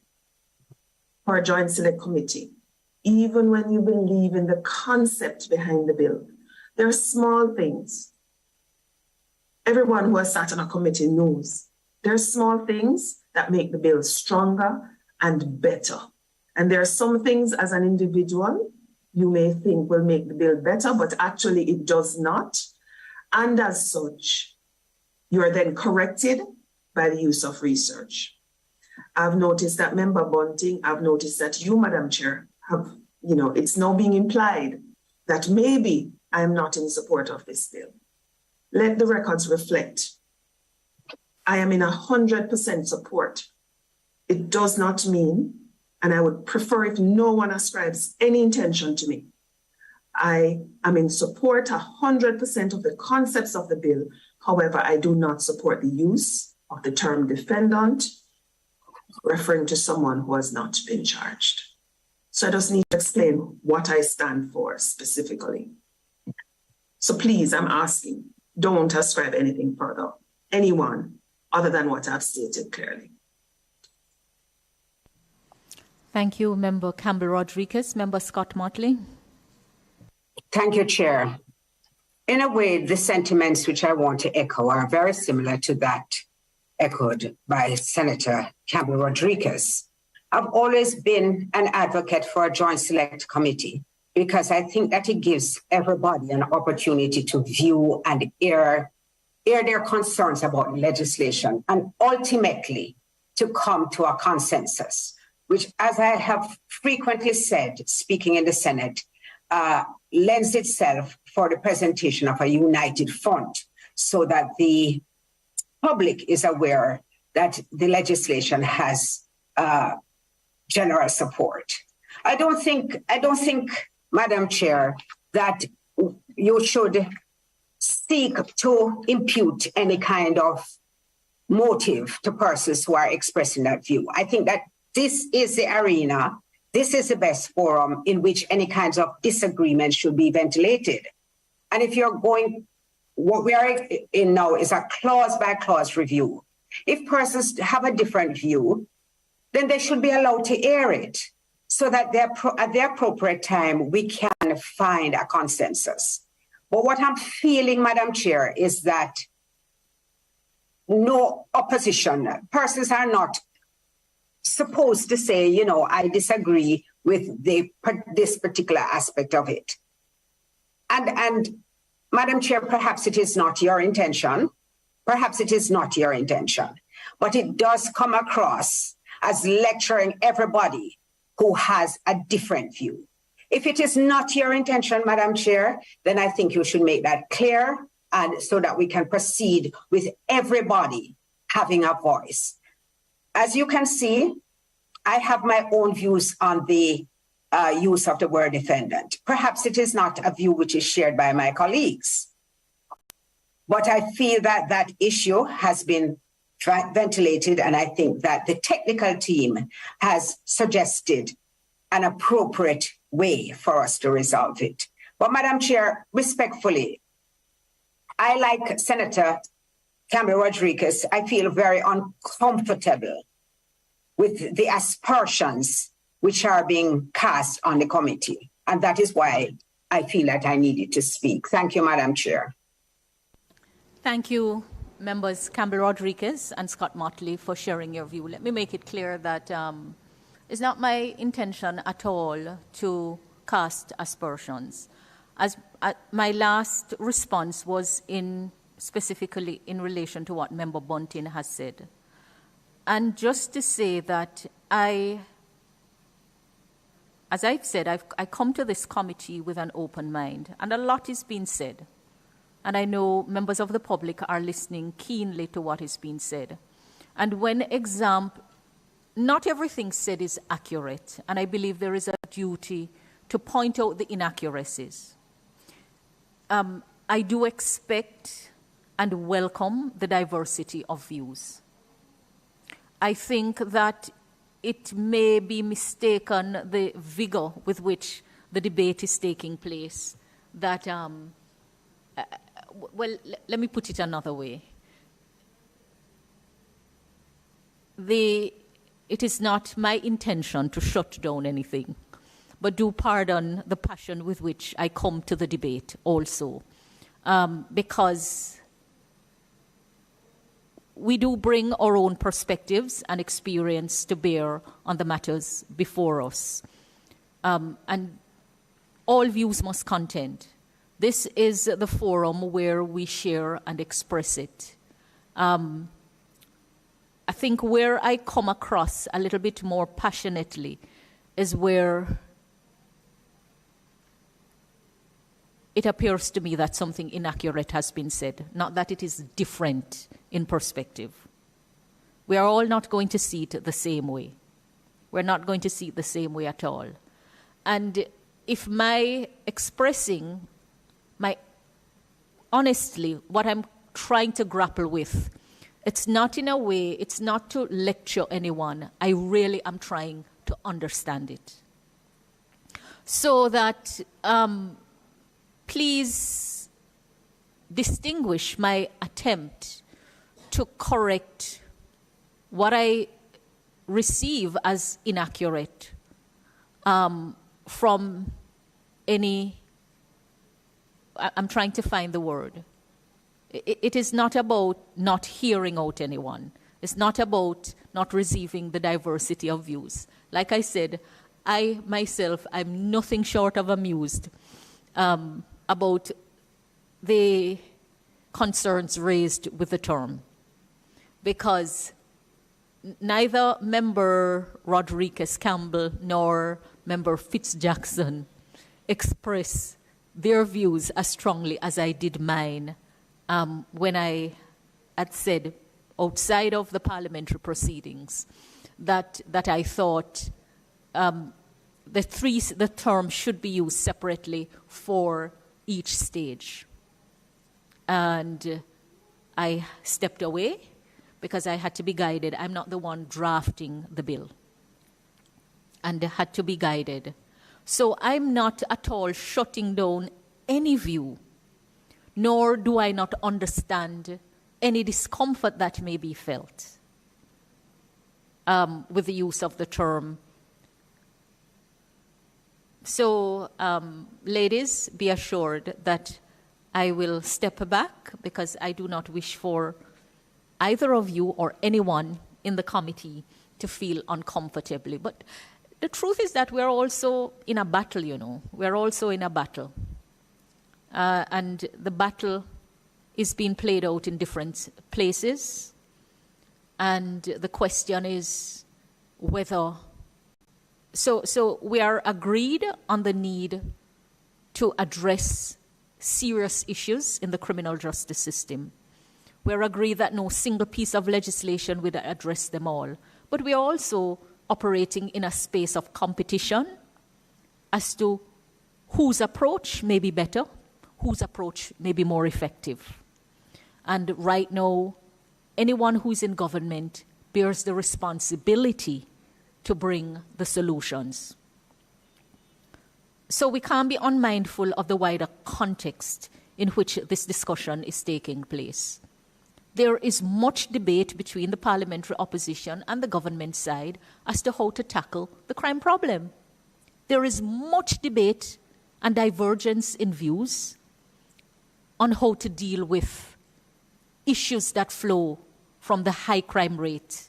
for a Joint Select Committee, even when you believe in the concept behind the bill, there are small things. Everyone who has sat on a committee knows there are small things that make the bill stronger and better. And there are some things as an individual you may think will make the bill better, but actually it does not. And as such, you are then corrected by the use of research. I've noticed that Member Bunting, I've noticed that you, Madam Chair, have, it's now being implied that maybe I'm not in support of this bill. Let the records reflect. I am in 100% support. It does not mean, and I would prefer if no one ascribes any intention to me. I am in support 100% of the concepts of the bill. However, I do not support the use of the term defendant, referring to someone who has not been charged. So I just need to explain what I stand for specifically. So please, I'm asking, don't ascribe anything further, anyone other than what I've stated clearly. Thank you, Member Campbell Rodriguez. Member Scott Motley. Thank you, Chair. In a way, the sentiments which I want to echo are very similar to that echoed by Senator Campbell Rodriguez. I've always been an advocate for a Joint Select Committee because I think that it gives everybody an opportunity to view and air their concerns about legislation and ultimately to come to a consensus, which, as I have frequently said, speaking in the Senate, lends itself for the presentation of a united front so that the public is aware that the legislation has general support. I don't think, Madam Chair, that you should seek to impute any kind of motive to persons who are expressing that view. I think that this is the arena, this is the best forum in which any kinds of disagreement should be ventilated. And if you're going, what we are in now is a clause by clause review. If persons have a different view, then they should be allowed to air it so that at the appropriate time, we can find a consensus. But what I'm feeling, Madam Chair, is that no opposition, persons are not supposed to say, I disagree with this particular aspect of it. And Madam Chair, perhaps it is not your intention. Perhaps it is not your intention. But it does come across as lecturing everybody who has a different view. If it is not your intention, Madam Chair, then I think you should make that clear and so that we can proceed with everybody having a voice. As you can see, I have my own views on the use of the word defendant. Perhaps it is not a view which is shared by my colleagues, but I feel that that issue has been ventilated, and I think that the technical team has suggested an appropriate way for us to resolve it. But Madam Chair, respectfully, I, like Senator Campbell Rodriguez, I feel very uncomfortable with the aspersions which are being cast on the committee. And that is why I feel that I needed to speak. Thank you, Madam Chair. Thank you, members Campbell Rodriguez and Scott Motley, for sharing your view. Let me make it clear that it's not my intention at all to cast aspersions. As my last response was specifically in relation to what Member Bunting has said. And just to say that as I've said, I come to this committee with an open mind, and a lot is being said. And I know members of the public are listening keenly to what is being said. And not everything said is accurate, and I believe there is a duty to point out the inaccuracies. I do expect and welcome the diversity of views. I think that it may be mistaken the vigor with which the debate is taking place, that, well, let me put it another way. It is not my intention to shut down anything, but do pardon the passion with which I come to the debate also, because we do bring our own perspectives and experience to bear on the matters before us. And all views must contend. This is the forum where we share and express it. I think where I come across a little bit more passionately is where it appears to me that something inaccurate has been said, not that it is different in perspective. We are all not going to see it the same way. We're not going to see it the same way at all. And if my expressing honestly, what I'm trying to grapple with, it's not in a way, it's not to lecture anyone. I really am trying to understand it. So that, please distinguish my attempt to correct what I receive as inaccurate from any, I'm trying to find the word. It is not about not hearing out anyone. It's not about not receiving the diversity of views. Like I said, I myself, I'm nothing short of amused about the concerns raised with the term, because neither Member Rodriguez Campbell nor Member Fitzjackson express their views as strongly as I did mine when I had said outside of the parliamentary proceedings that I thought the term should be used separately for each stage. And I stepped away because I had to be guided. I'm not the one drafting the bill, and had to be guided. So I'm not at all shutting down any view, nor do I not understand any discomfort that may be felt with the use of the term. So, ladies, be assured that I will step back because I do not wish for either of you or anyone in the committee to feel uncomfortably. But the truth is that we're also in a battle, you know. We're also in a battle. And the battle is being played out in different places. And the question is whether... So we are agreed on the need to address serious issues in the criminal justice system. We're agreed that no single piece of legislation would address them all. But we are also operating in a space of competition as to whose approach may be better, whose approach may be more effective. And right now, anyone who's in government bears the responsibility to bring the solutions. So we can't be unmindful of the wider context in which this discussion is taking place. there is much debate between the parliamentary opposition and the government side as to how to tackle the crime problem. There is much debate and divergence in views on how to deal with issues that flow from the high crime rate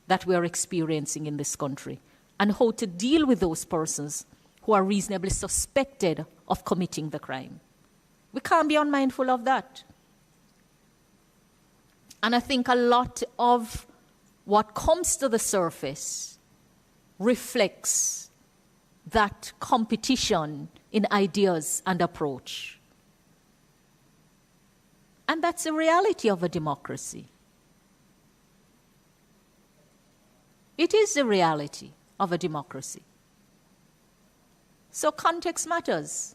that we are experiencing in this country, and how to deal with those persons who are reasonably suspected of committing the crime. We can't be unmindful of that. And I think a lot of what comes to the surface reflects that competition in ideas and approach. And that's the reality of a democracy. It is the reality of a democracy. So context matters.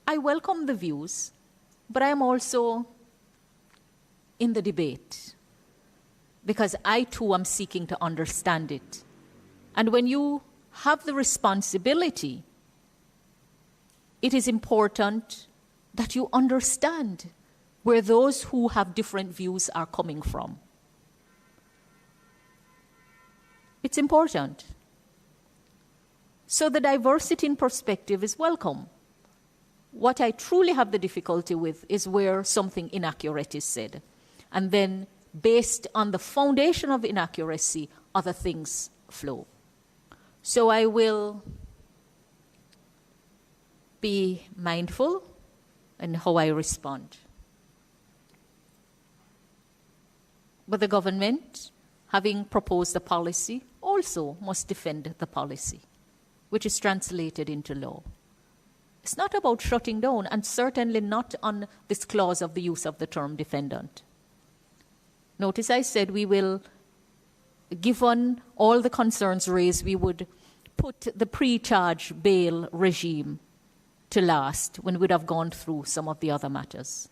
I welcome the views, but I am also in the debate because I too am seeking to understand it. And when you have the responsibility, it is important that you understand where those who have different views are coming from. It's important. So the diversity in perspective is welcome. What I truly have the difficulty with is where something inaccurate is said. And then, based on the foundation of inaccuracy, other things flow. So I will be mindful in how I respond. But the government, having proposed the policy, also must defend the policy, which is translated into law. It's not about shutting down, and certainly not on this clause of the use of the term defendant. Notice I said we will, given all the concerns raised, we would put the pre-charge bail regime to last when we'd have gone through some of the other matters.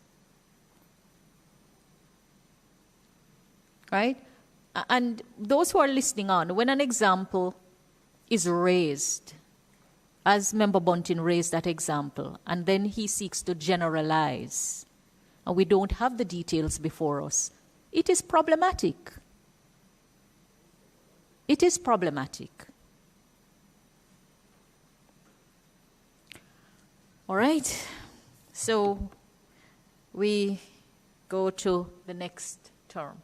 Right? And those who are listening on, when an example is raised, as Member Bunting raised that example, and then he seeks to generalize, and we don't have the details before us, it is problematic. It is problematic. All right, so we go to the next term,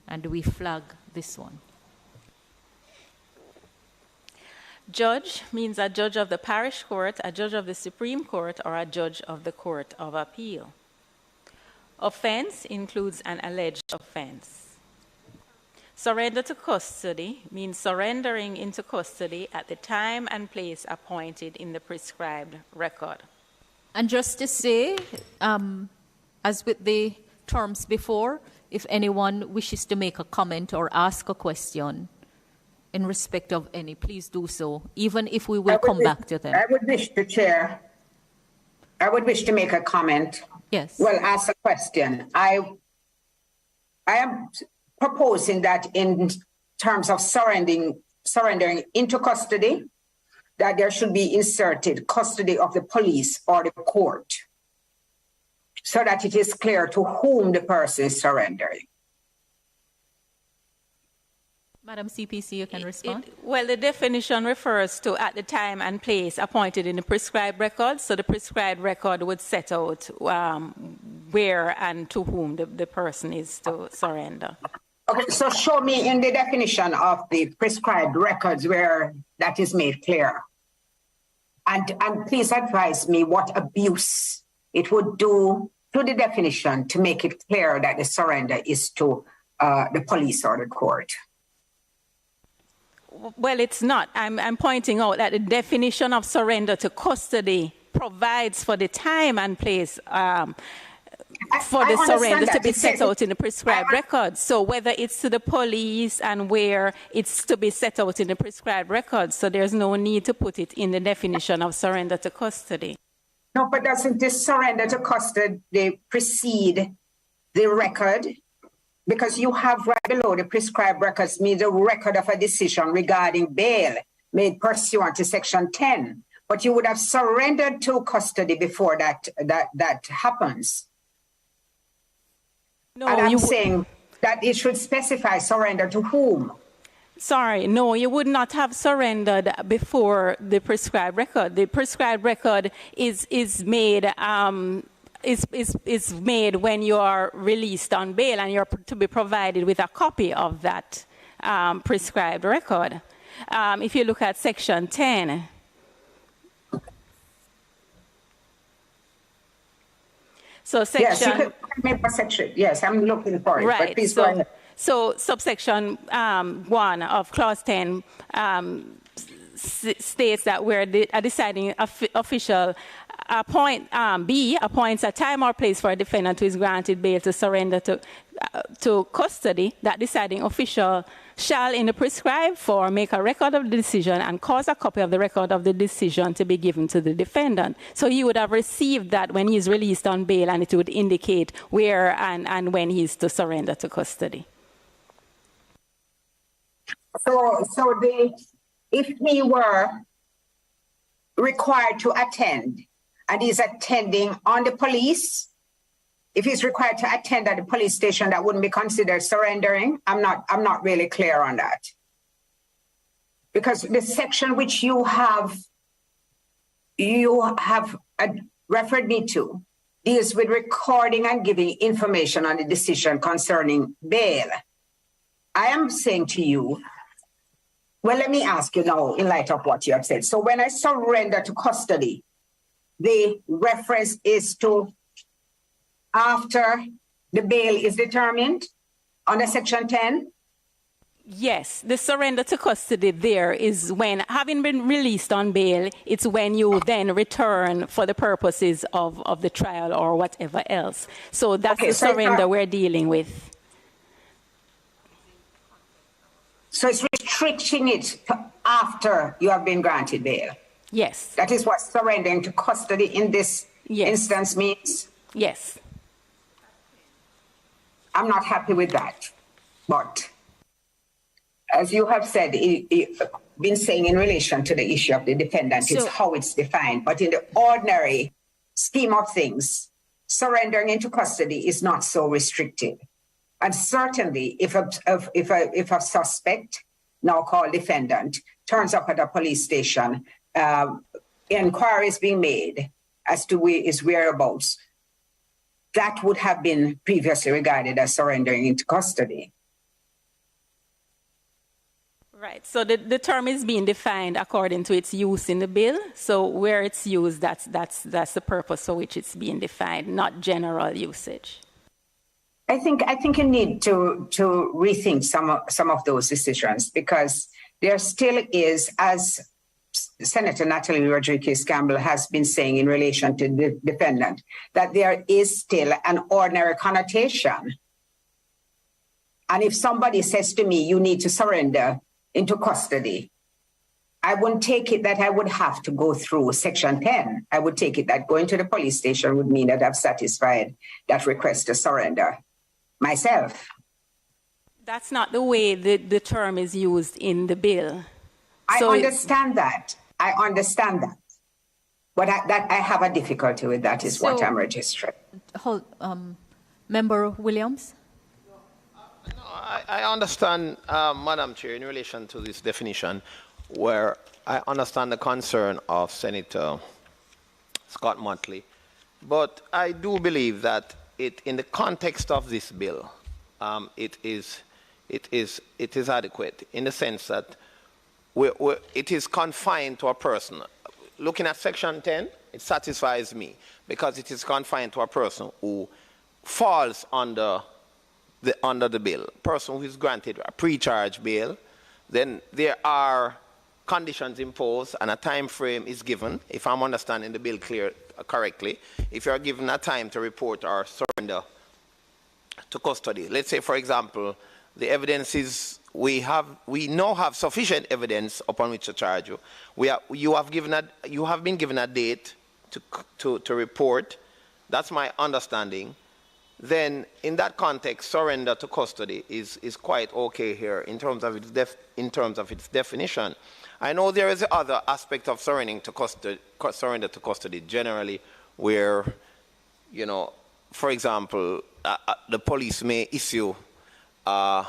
and we flag this one. Judge means a judge of the parish court, a judge of the Supreme Court, or a judge of the Court of Appeal. Offense includes an alleged offense. Surrender to custody means surrendering into custody at the time and place appointed in the prescribed record. And just to say, as with the terms before, if anyone wishes to make a comment or ask a question in respect of any, please do so, even if we will come back to them. I would wish to chair. I would wish to make a comment. Yes. Well, ask a question. I am proposing that in terms of surrendering into custody, that there should be inserted custody of the police or the court, so that it is clear to whom the person is surrendering. Madam CPC, you can respond. Well, the definition refers to at the time and place appointed in the prescribed record. So the prescribed record would set out where and to whom the person is to surrender. Okay, so show me in the definition of the prescribed records where that is made clear. And please advise me what abuse it would do to the definition to make it clear that the surrender is to the police or the court. Well, it's not. I'm pointing out that the definition of surrender to custody provides for the time and place for the surrender to be set out in the prescribed records. So whether it's to the police and where it's to be set out in the prescribed records, so there's no need to put it in the definition of surrender to custody. No, but doesn't this surrender to custody precede the record? Because you have right below the prescribed records means the record of a decision regarding bail made pursuant to Section 10. But you would have surrendered to custody before that happens. No, and I'm saying that it should specify surrender to whom. Sorry, no, you would not have surrendered before the prescribed record. The prescribed record is made made when you are released on bail, and you're to be provided with a copy of that prescribed record. If you look at Section 10. So section. Yes, you can remember section. Yes, I'm looking for it. Right. But please go ahead. So subsection 1 of clause 10 states that where a deciding official appoints a time or place for a defendant who is granted bail to surrender to custody, that deciding official shall in the prescribed form make a record of the decision and cause a copy of the record of the decision to be given to the defendant. So he would have received that when he's released on bail, and it would indicate where and when he's to surrender to custody. If he were required to attend and he's attending on the police, if he's required to attend at the police station, that wouldn't be considered surrendering. I'm not really clear on that. Because the section which you have referred me to deals with recording and giving information on the decision concerning bail. I am saying to you, well, let me ask you now in light of what you have said. So when I surrender to custody, the reference is to after the bail is determined under Section 10? Yes, the surrender to custody there is when, having been released on bail, it's when you then return for the purposes of the trial or whatever else. So that's the surrender we're dealing with. So it's restricting it to after you have been granted bail? Yes. That is what surrendering to custody in this instance means? Yes. I'm not happy with that. But as you have said, been saying in relation to the issue of the defendant, it's how it's defined. But in the ordinary scheme of things, surrendering into custody is not so restricted. And certainly, if a suspect, now called defendant, turns up at a police station, inquiries being made as to his whereabouts, that would have been previously regarded as surrendering into custody. Right. So the term is being defined according to its use in the bill. So where it's used, that's the purpose for which it's being defined, not general usage. I think you need to rethink some of those decisions, because there still is, as Senator Natalie Rodriguez Campbell has been saying in relation to the defendant, that there is still an ordinary connotation. And if somebody says to me, you need to surrender into custody, I wouldn't take it that I would have to go through Section 10. I would take it that going to the police station would mean that I've satisfied that request to surrender myself. That's not the way the term is used in the bill. I understand that. But I have a difficulty with that, is what I'm registering. Member Williams? No, I understand, Madam Chair, in relation to this definition, where I understand the concern of Senator Scott Motley. But I do believe that in the context of this bill, it is adequate in the sense that it is confined to a person. Looking at Section 10, it satisfies me because it is confined to a person who falls under the bill. A person who is granted a pre-charge bail, then there are conditions imposed and a time frame is given, if I'm understanding the bill correctly, if you are given a time to report or surrender to custody. Let's say, for example, the evidence is we now have sufficient evidence upon which to charge you. You have been given a date to report. That's my understanding. Then, in that context, surrender to custody is quite okay here in terms of its definition. I know there is other aspect of surrender to custody generally, where for example, the police may issue a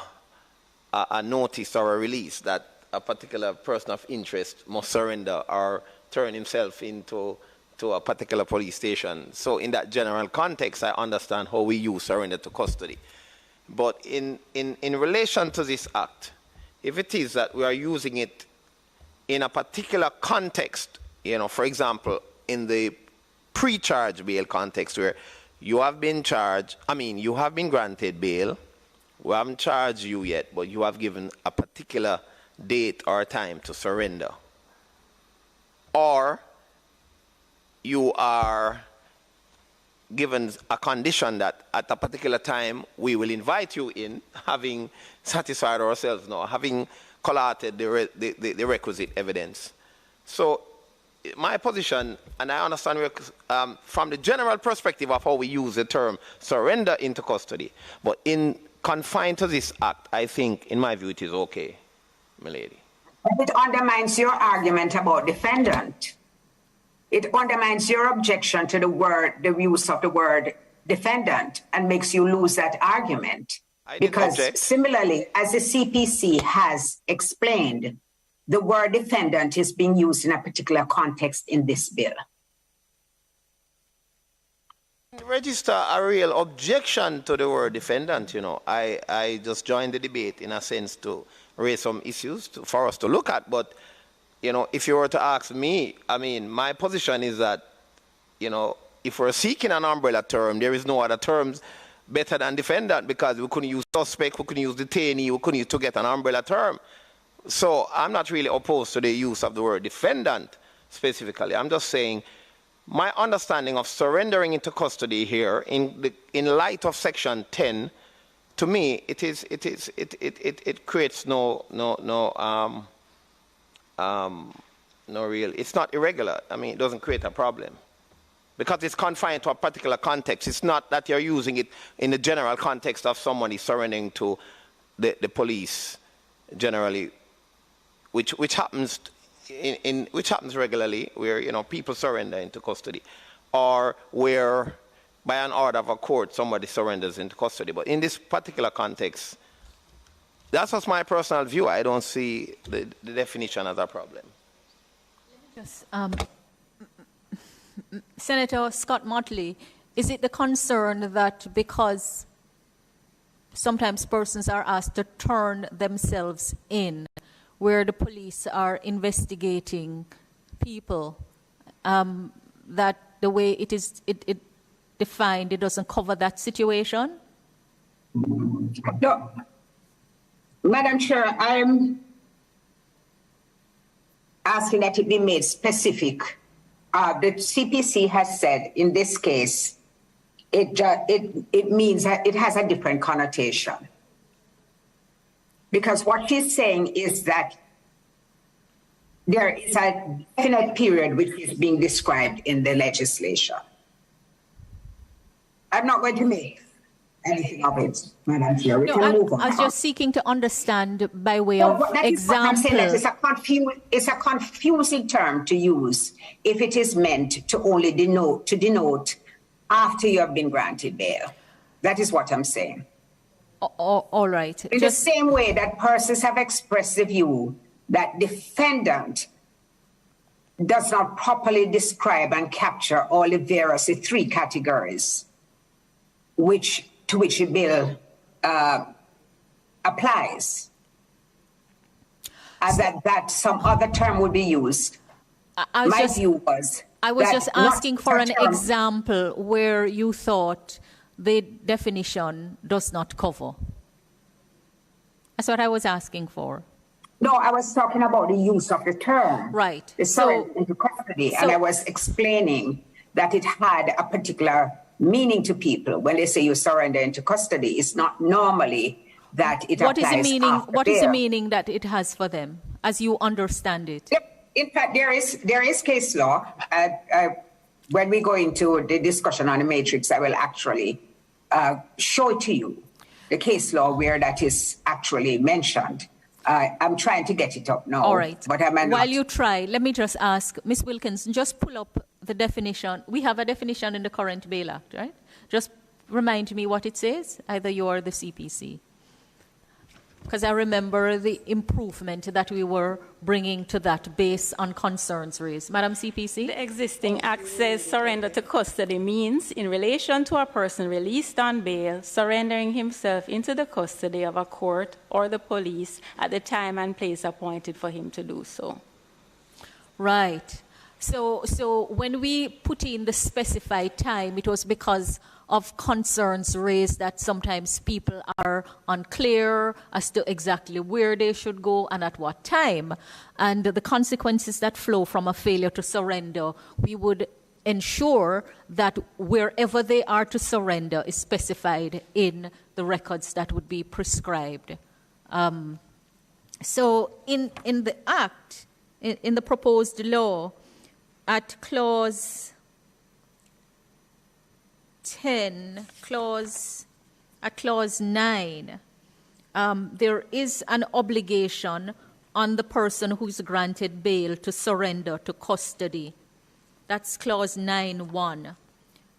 notice or a release that a particular person of interest must surrender or turn himself into a particular police station. So in that general context, I understand how we use surrender to custody. But in relation to this act, if it is that we are using it in a particular context, you know, for example, in the pre-charge bail context where you have been charged, you have been granted bail, we haven't charged you yet, but you have given a particular date or time to surrender. Or you are given a condition that at a particular time we will invite you in, having satisfied ourselves now, having collated the requisite evidence. So my position, and I understand from the general perspective of how we use the term surrender into custody, but in confined to this act, I think, in my view, it is okay, my lady. It undermines your argument about defendant. It undermines your objection to the use of the word defendant and makes you lose that argument. Because similarly, as the CPC has explained, the word defendant is being used in a particular context in this bill. Register a real objection to the word defendant, you know. I just joined the debate in a sense to raise some issues for us to look at, but you know, if you were to ask me, my position is that, you know, if we're seeking an umbrella term, there is no other terms better than defendant, because we couldn't use suspect, we couldn't use detainee, we couldn't use to get an umbrella term. So I'm not really opposed to the use of the word defendant specifically. I'm just saying my understanding of surrendering into custody here in light of Section 10, to me, it creates no real, it's not irregular. It doesn't create a problem because it's confined to a particular context. It's not that you're using it in the general context of somebody surrendering to the police generally, which happens which happens regularly, where, you know, people surrender into custody, or where by an order of a court somebody surrenders into custody. But in this particular context, that's just my personal view. I don't see the definition as a problem. Yes, Senator Scott Motley, is it the concern that because sometimes persons are asked to turn themselves in where the police are investigating people, that the way it is defined, it doesn't cover that situation? No. Madam Chair, I'm asking that it be made specific. The CPC has said in this case, it means that it has a different connotation. Because what she's saying is that there is a definite period which is being described in the legislation. I'm not going to make anything of it, Madam Chair. We can move on. I was just seeking to understand by way of example. It's a confusing term to use if it is meant to only denote after you have been granted bail. That is what I'm saying. All right. In the same way that persons have expressed the view that defendant does not properly describe and capture all the various three categories to which the bill applies, as that some other term would be used. I was just asking for an example where you thought the definition does not cover. That's what I was asking for. No, I was talking about the use of the term. Right. The surrender into custody, and I was explaining that it had a particular meaning to people. When they say you surrender into custody, it's not normally that it applies after bail. What is the meaning that it has for them, as you understand it? In fact, there is case law. When we go into the discussion on the matrix, I will actually show it to you, the case law where that is actually mentioned. I'm trying to get it up now. All right. But while you try, let me just ask, Ms. Wilkins, just pull up the definition. We have a definition in the current Bail Act, right? Just remind me what it says, either you or the CPC. Because I remember the improvement that we were bringing to that based on concerns raised. Madam CPC? The existing act says surrender to custody means, in relation to a person released on bail, surrendering himself into the custody of a court or the police at the time and place appointed for him to do so. Right. So when we put in the specified time, it was because of concerns raised that sometimes people are unclear as to exactly where they should go and at what time. And the consequences that flow from a failure to surrender, we would ensure that wherever they are to surrender is specified in the records that would be prescribed. So in the Act, in the proposed law, at clause 10, clause 9, there is an obligation on the person who is granted bail to surrender to custody. That's clause 9.1.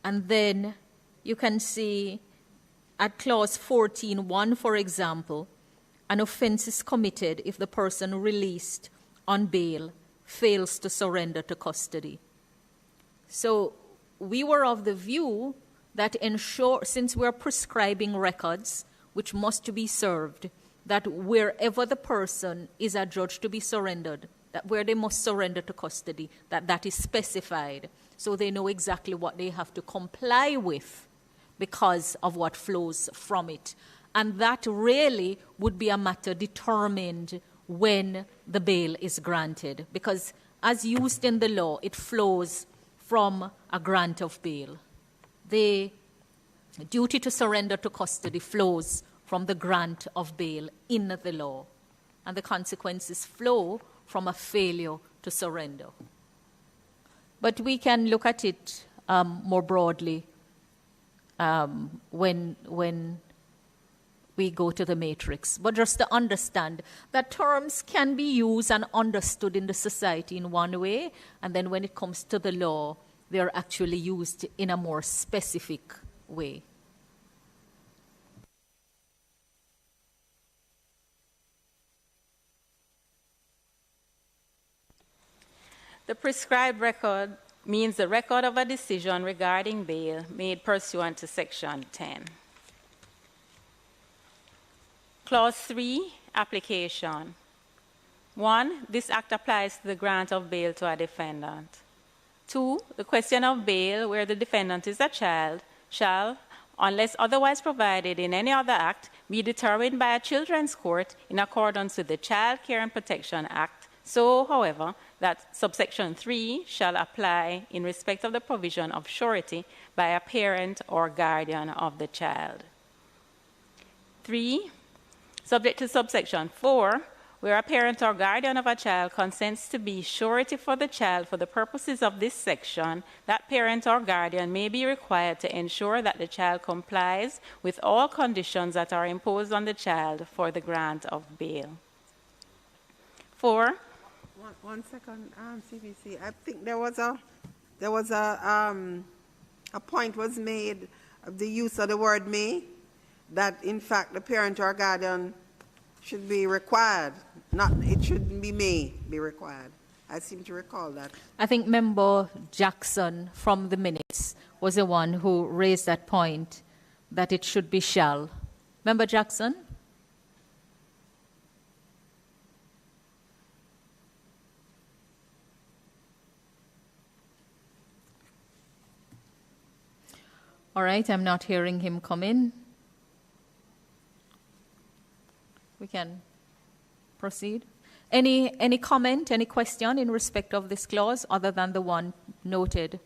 And then you can see at clause 14.1, for example, an offense is committed if the person released on bail fails to surrender to custody. So we were of the view that since we're prescribing records which must be served, that wherever the person is adjudged to be surrendered, that where they must surrender to custody, that is specified, so they know exactly what they have to comply with because of what flows from it. And that really would be a matter determined when the bail is granted, because as used in the law, it flows from a grant of bail. The duty to surrender to custody flows from the grant of bail in the law, and the consequences flow from a failure to surrender. But we can look at it more broadly when we go to the matrix. But just to understand that terms can be used and understood in the society in one way, and then when it comes to the law, they're actually used in a more specific way. The prescribed record means the record of a decision regarding bail made pursuant to Section 10. Clause 3, application. 1, this act applies to the grant of bail to a defendant. 2, the question of bail where the defendant is a child shall, unless otherwise provided in any other act, be determined by a children's court in accordance with the Child Care and Protection Act. So, however, that subsection 3 shall apply in respect of the provision of surety by a parent or guardian of the child. 3, subject to subsection 4, where a parent or guardian of a child consents to be surety for the child for the purposes of this section, that parent or guardian may be required to ensure that the child complies with all conditions that are imposed on the child for the grant of bail. 4. One second, CBC. I think there was a point was made of the use of the word may, that in fact the parent or guardian should be required. It shouldn't be may be required. I seem to recall that. I think Member Jackson from the minutes was the one who raised that point, that it should be shall. Member Jackson? All right, I'm not hearing him come in. We can proceed. Any comment, any question in respect of this clause other than the one noted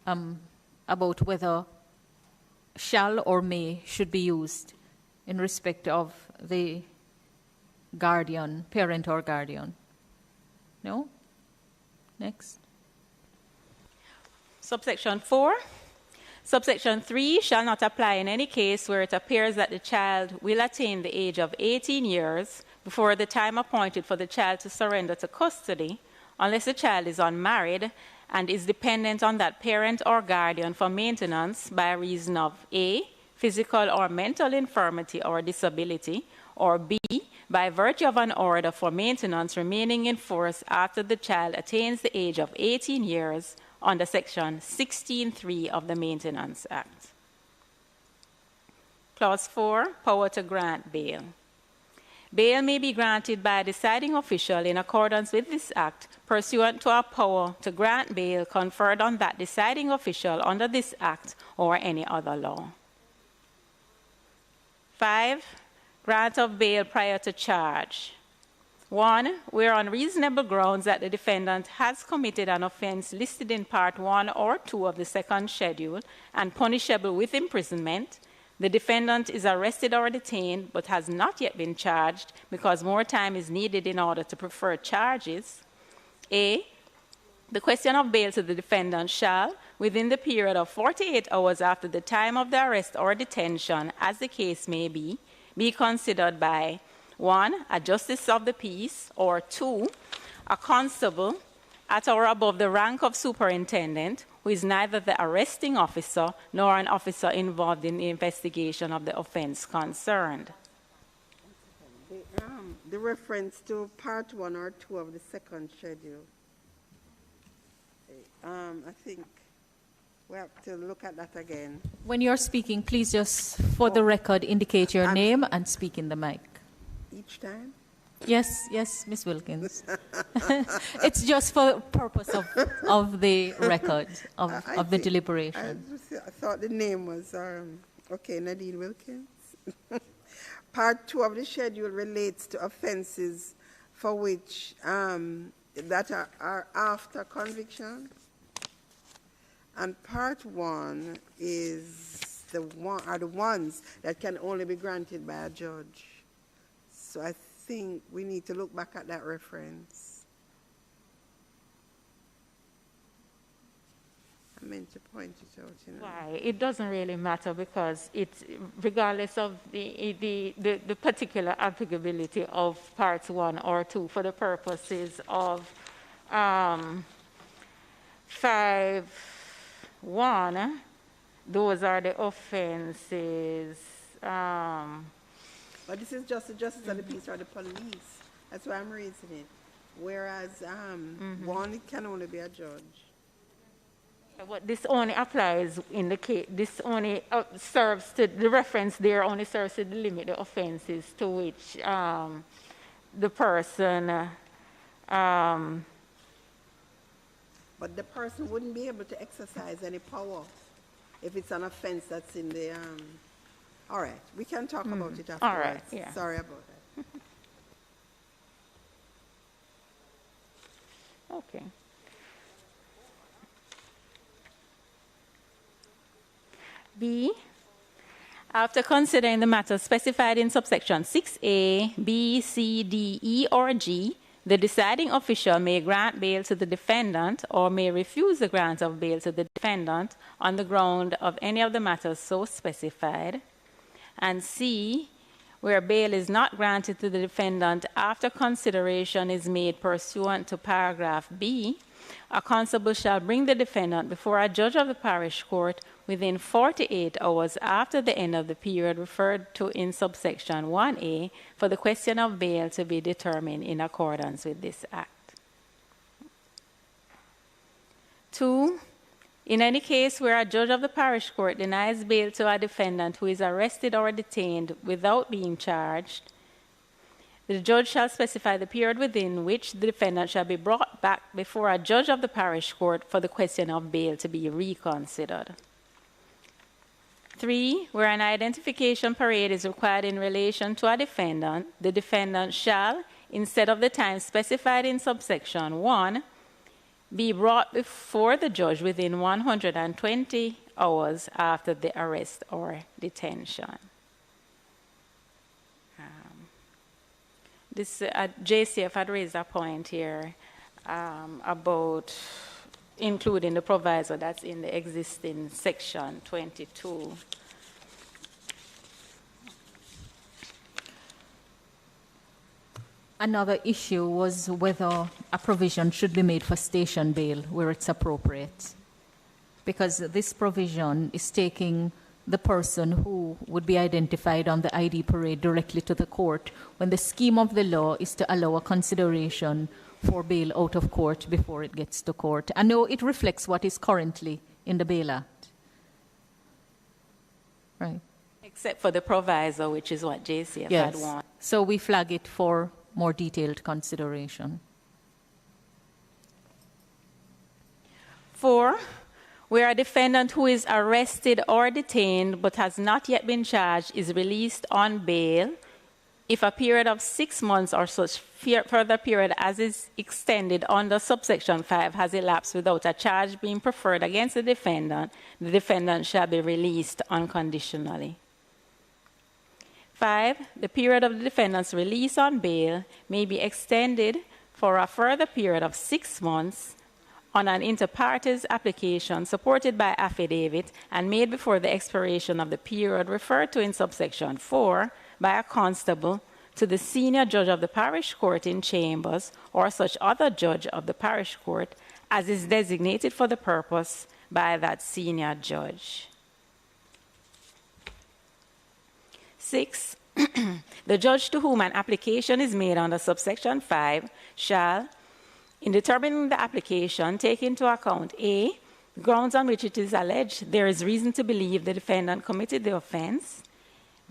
about whether shall or may should be used in respect of the guardian, parent or guardian? No? Next. Subsection 4. Subsection 3 shall not apply in any case where it appears that the child will attain the age of 18 years before the time appointed for the child to surrender to custody, unless the child is unmarried and is dependent on that parent or guardian for maintenance by reason of A, physical or mental infirmity or disability, or B, by virtue of an order for maintenance remaining in force after the child attains the age of 18 years under Section 16(3) of the Maintenance Act. Clause 4, power to grant bail. Bail may be granted by a deciding official in accordance with this Act pursuant to a power to grant bail conferred on that deciding official under this Act or any other law. 5, grant of bail prior to charge. 1, where on reasonable grounds that the defendant has committed an offense listed in Part 1 or 2 of the second schedule and punishable with imprisonment, the defendant is arrested or detained but has not yet been charged because more time is needed in order to prefer charges. A, the question of bail to the defendant shall, within the period of 48 hours after the time of the arrest or detention, as the case may be considered by 1, a justice of the peace, or 2, a constable at or above the rank of superintendent, who is neither the arresting officer nor an officer involved in the investigation of the offense concerned. The reference to Part 1 or 2 of the second schedule, I think we have to look at that again. When you're speaking, please just, for the record, indicate your name and speak in the mic. Each time? Yes, Ms. Wilkins. It's just for purpose of the record, of the deliberation. I thought the name was, okay, Nadine Wilkins. Part 2 of the schedule relates to offenses for which, that are after conviction. And Part 1 is are the ones that can only be granted by a judge. So I think we need to look back at that reference. I meant to point it out. Why? It doesn't really matter because it's regardless of the particular applicability of Parts 1 or 2 for the purposes of 5(1), those are the offenses. But this is just the justice of the peace or the police. That's why I'm raising it. Whereas 1, it can only be a judge. But this only applies in the case, this only serves to, the reference there only serves to delimit the offenses to which the person. But the person wouldn't be able to exercise any power if it's an offense that's in the. All right, we can talk about it afterwards. All right, yeah. Sorry about that. Okay. B, after considering the matters specified in subsection 6A, B, C, D, E, or G, the deciding official may grant bail to the defendant or may refuse the grant of bail to the defendant on the ground of any of the matters so specified. And C, where bail is not granted to the defendant after consideration is made pursuant to paragraph B, a constable shall bring the defendant before a judge of the parish court within 48 hours after the end of the period referred to in subsection 1A for the question of bail to be determined in accordance with this Act. 2, in any case where a judge of the parish court denies bail to a defendant who is arrested or detained without being charged, the judge shall specify the period within which the defendant shall be brought back before a judge of the parish court for the question of bail to be reconsidered. 3, where an identification parade is required in relation to a defendant, the defendant shall, instead of the time specified in subsection 1, be brought before the judge within 120 hours after the arrest or detention. JCF had raised a point here about including the proviso that's in the existing section 22. Another issue was whether a provision should be made for station bail where it's appropriate. Because this provision is taking the person who would be identified on the ID parade directly to the court, when the scheme of the law is to allow a consideration for bail out of court before it gets to court. And no, it reflects what is currently in the Bail Act. Right. Except for the proviso, which is what JCF had wanted. So we flag it for more detailed consideration. 4, where a defendant who is arrested or detained but has not yet been charged is released on bail, if a period of 6 months or such further period as is extended under subsection 5 has elapsed without a charge being preferred against the defendant shall be released unconditionally. 5, the period of the defendant's release on bail may be extended for a further period of 6 months on an inter partes application supported by affidavit and made before the expiration of the period referred to in subsection 4 by a constable to the senior judge of the parish court in chambers or such other judge of the parish court as is designated for the purpose by that senior judge. 6, the judge to whom an application is made under subsection 5 shall, in determining the application, take into account A, the grounds on which it is alleged there is reason to believe the defendant committed the offense,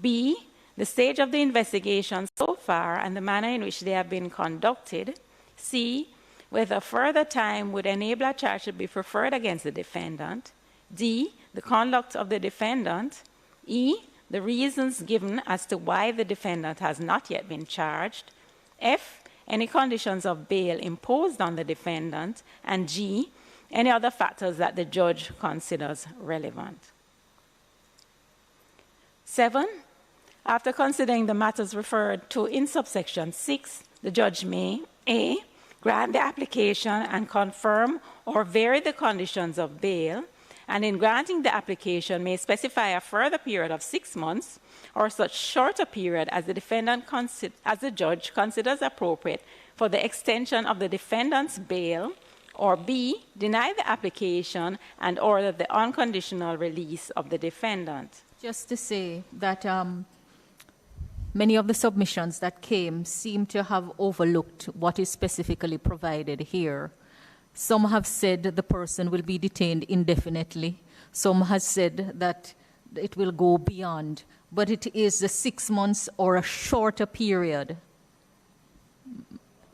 B, the stage of the investigation so far and the manner in which they have been conducted, C, whether further time would enable a charge to be preferred against the defendant, D, the conduct of the defendant, E, the reasons given as to why the defendant has not yet been charged, F, any conditions of bail imposed on the defendant, and G, any other factors that the judge considers relevant. 7, after considering the matters referred to in subsection 6, the judge may A, grant the application and confirm or vary the conditions of bail, and in granting the application may specify a further period of 6 months or such shorter period as the judge considers appropriate for the extension of the defendant's bail, or B, deny the application and order the unconditional release of the defendant. Just to say that many of the submissions that came seem to have overlooked what is specifically provided here. Some have said the person will be detained indefinitely. Some have said that it will go beyond, but it is the 6 months or a shorter period.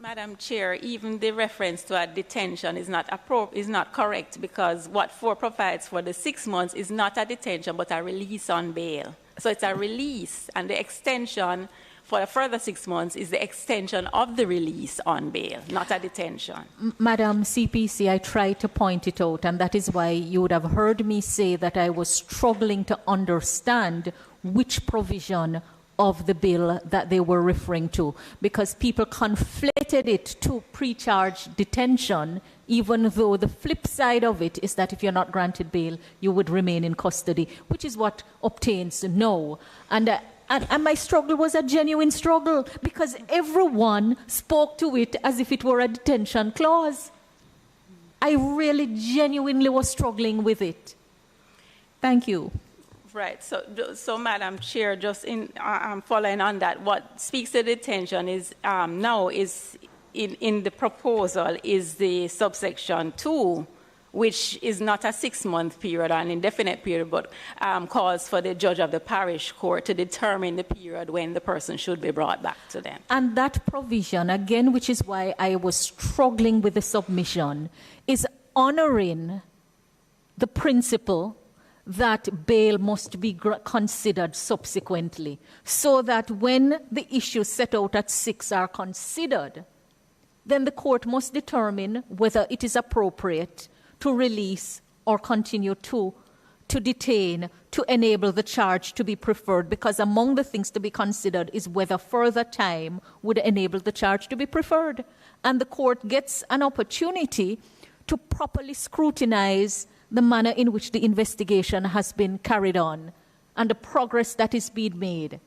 Madam Chair, even the reference to a detention is not correct, because what 4 provides for the 6 months is not a detention but a release on bail. So it's a release, and the extension for a further 6 months is the extension of the release on bail, not a detention. Madam CPC, I tried to point it out, and that is why you would have heard me say that I was struggling to understand which provision of the bill that they were referring to, because people conflated it to pre-charge detention, even though the flip side of it is that if you're not granted bail, you would remain in custody, which is what obtains no. And my struggle was a genuine struggle, because everyone spoke to it as if it were a detention clause. I really genuinely was struggling with it. Thank you. Right. So Madam Chair, just in following on that, what speaks to detention is now is in the proposal is the subsection 2, which is not a 6-month period or an indefinite period, but calls for the judge of the parish court to determine the period when the person should be brought back to them. And that provision, again, which is why I was struggling with the submission, is honoring the principle that bail must be considered subsequently, so that when the issues set out at 6 are considered, then the court must determine whether it is appropriate to release or continue to detain to enable the charge to be preferred, because among the things to be considered is whether further time would enable the charge to be preferred. And the court gets an opportunity to properly scrutinize the manner in which the investigation has been carried on and the progress that is being made,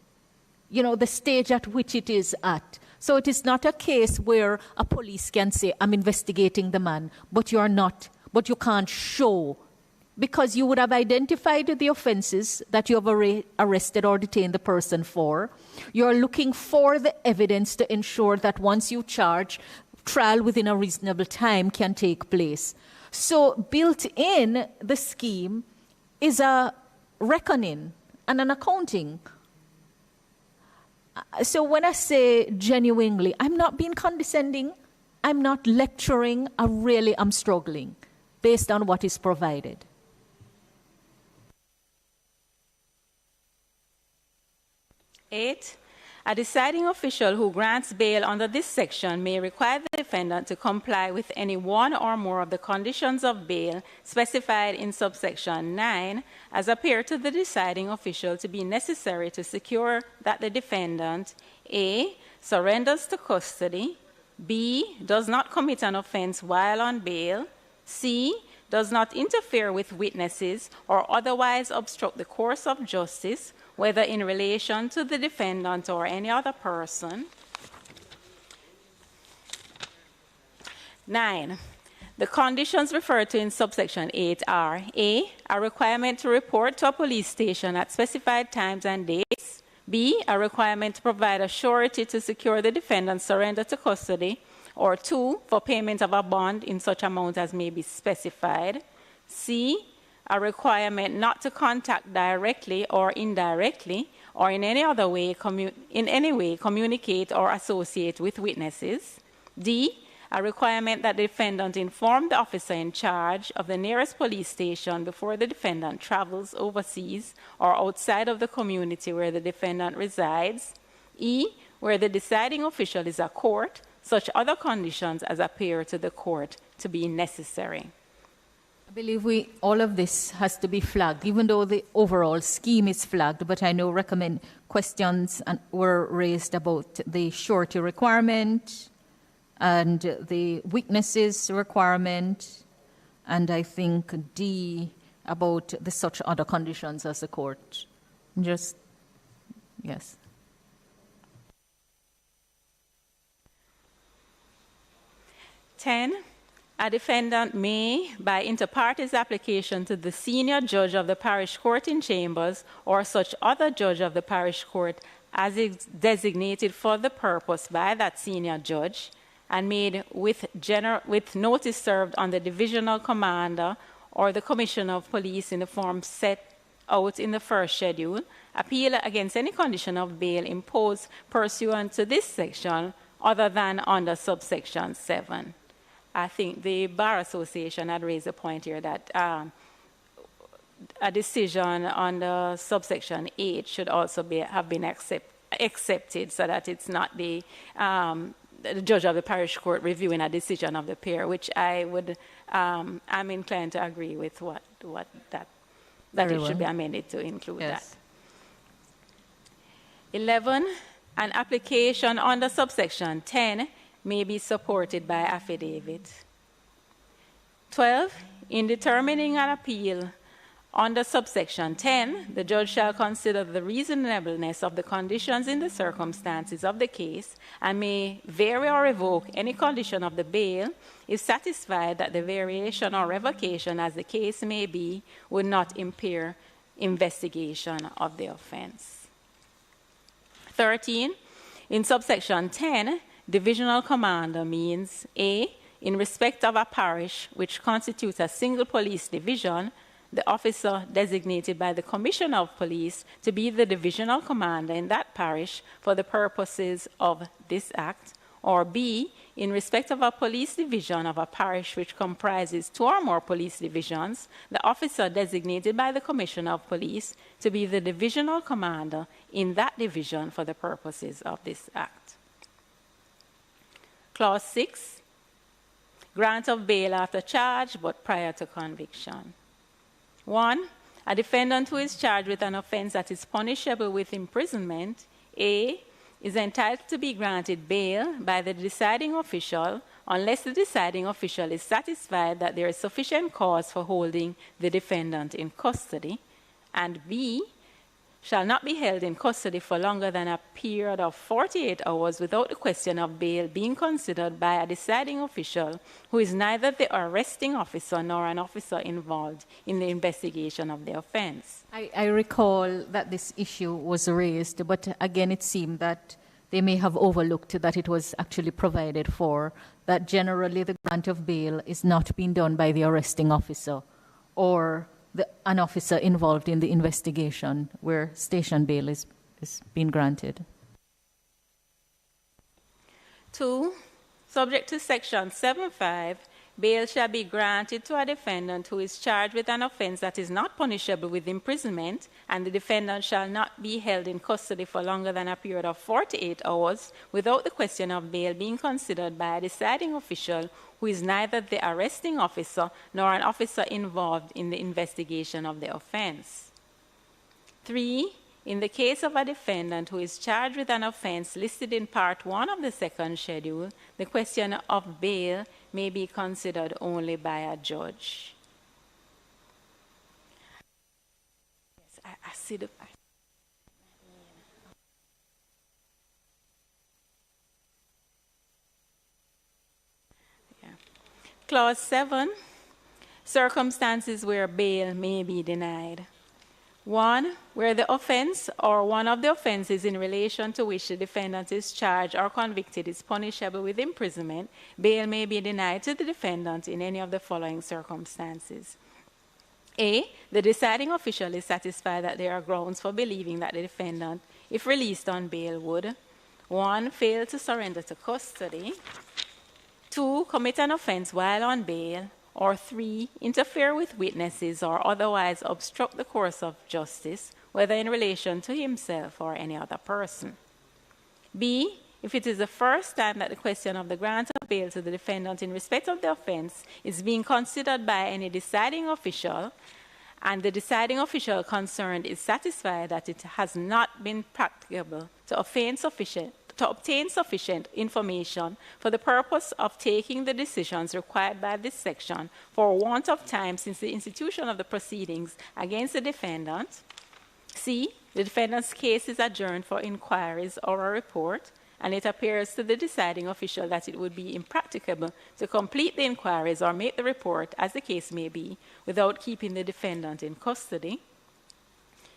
the stage at which it is at, So it is not a case where a police can say, I'm investigating the man, but you can't show, because you would have identified the offenses that you have arrested or detained the person for. You're looking for the evidence to ensure that once you charge, trial within a reasonable time can take place. So built in the scheme is a reckoning and an accounting. So when I say genuinely, I'm not being condescending, I'm not lecturing, I'm struggling based on what is provided. Eight, a deciding official who grants bail under this section may require the defendant to comply with any one or more of the conditions of bail specified in subsection 9 as appear to the deciding official to be necessary to secure that the defendant A. surrenders to custody, B. does not commit an offense while on bail, C. does not interfere with witnesses or otherwise obstruct the course of justice, whether in relation to the defendant or any other person. 9. The conditions referred to in subsection 8 are A. a requirement to report to a police station at specified times and dates, B. a requirement to provide a surety to secure the defendant's surrender to custody, or 2. for payment of a bond in such amount as may be specified, C. a requirement not to contact directly or indirectly or in any other way communicate or associate with witnesses. D. a requirement that the defendant inform the officer in charge of the nearest police station before the defendant travels overseas or outside of the community where the defendant resides. E. where the deciding official is a court, such other conditions as appear to the court to be necessary. I believe all of this has to be flagged, even though the overall scheme is flagged, but I know questions were raised about the surety requirement and the witnesses requirement, and I think D about the such other conditions as the court. Yes. A defendant may, by inter partes application to the senior judge of the parish court in chambers or such other judge of the parish court as is designated for the purpose by that senior judge and made with notice served on the divisional commander or the commissioner of police in the form set out in the first schedule, appeal against any condition of bail imposed pursuant to this section other than under subsection 7. I think the Bar Association had raised a point here that a decision under subsection 8 should also have been accepted so that it's not the judge of the parish court reviewing a decision of the peer, which I'm inclined to agree with that it should be amended to include that. 11, an application under subsection 10 may be supported by affidavit. 12, in determining an appeal under subsection 10, the judge shall consider the reasonableness of the conditions in the circumstances of the case and may vary or revoke any condition of the bail if satisfied that the variation or revocation, as the case may be, would not impair investigation of the offense. 13, in subsection 10, divisional commander means A, in respect of a parish which constitutes a single police division, the officer designated by the commissioner of police to be the divisional commander in that parish for the purposes of this act, or B, in respect of a police division of a parish which comprises 2 or more police divisions, the officer designated by the commissioner of police to be the divisional commander in that division for the purposes of this act. Clause 6, grant of bail after charge but prior to conviction. 1, a defendant who is charged with an offense that is punishable with imprisonment, A, is entitled to be granted bail by the deciding official unless the deciding official is satisfied that there is sufficient cause for holding the defendant in custody, and B, shall not be held in custody for longer than a period of 48 hours without the question of bail being considered by a deciding official who is neither the arresting officer nor an officer involved in the investigation of the offense. I recall that this issue was raised, but again it seemed that they may have overlooked that it was actually provided for, that generally the grant of bail is not being done by the arresting officer or an officer involved in the investigation where station bail is being granted. 2, subject to Section 7.5, bail shall be granted to a defendant who is charged with an offense that is not punishable with imprisonment, and the defendant shall not be held in custody for longer than a period of 48 hours without the question of bail being considered by a deciding official who is neither the arresting officer nor an officer involved in the investigation of the offense. 3, in the case of a defendant who is charged with an offense listed in Part 1 of the second schedule, the question of bail may be considered only by a judge. Yes, I see the... Clause 7, circumstances where bail may be denied. 1, where the offense or one of the offenses in relation to which the defendant is charged or convicted is punishable with imprisonment, bail may be denied to the defendant in any of the following circumstances. A, the deciding official is satisfied that there are grounds for believing that the defendant, if released on bail, would 1, fail to surrender to custody, 2, commit an offense while on bail, or 3, interfere with witnesses or otherwise obstruct the course of justice, whether in relation to himself or any other person. B, if it is the first time that the question of the grant of bail to the defendant in respect of the offense is being considered by any deciding official, and the deciding official concerned is satisfied that it has not been practicable to obtain sufficient information for the purpose of taking the decisions required by this section for want of time since the institution of the proceedings against the defendant. C, the defendant's case is adjourned for inquiries or a report, and it appears to the deciding official that it would be impracticable to complete the inquiries or make the report, as the case may be, without keeping the defendant in custody.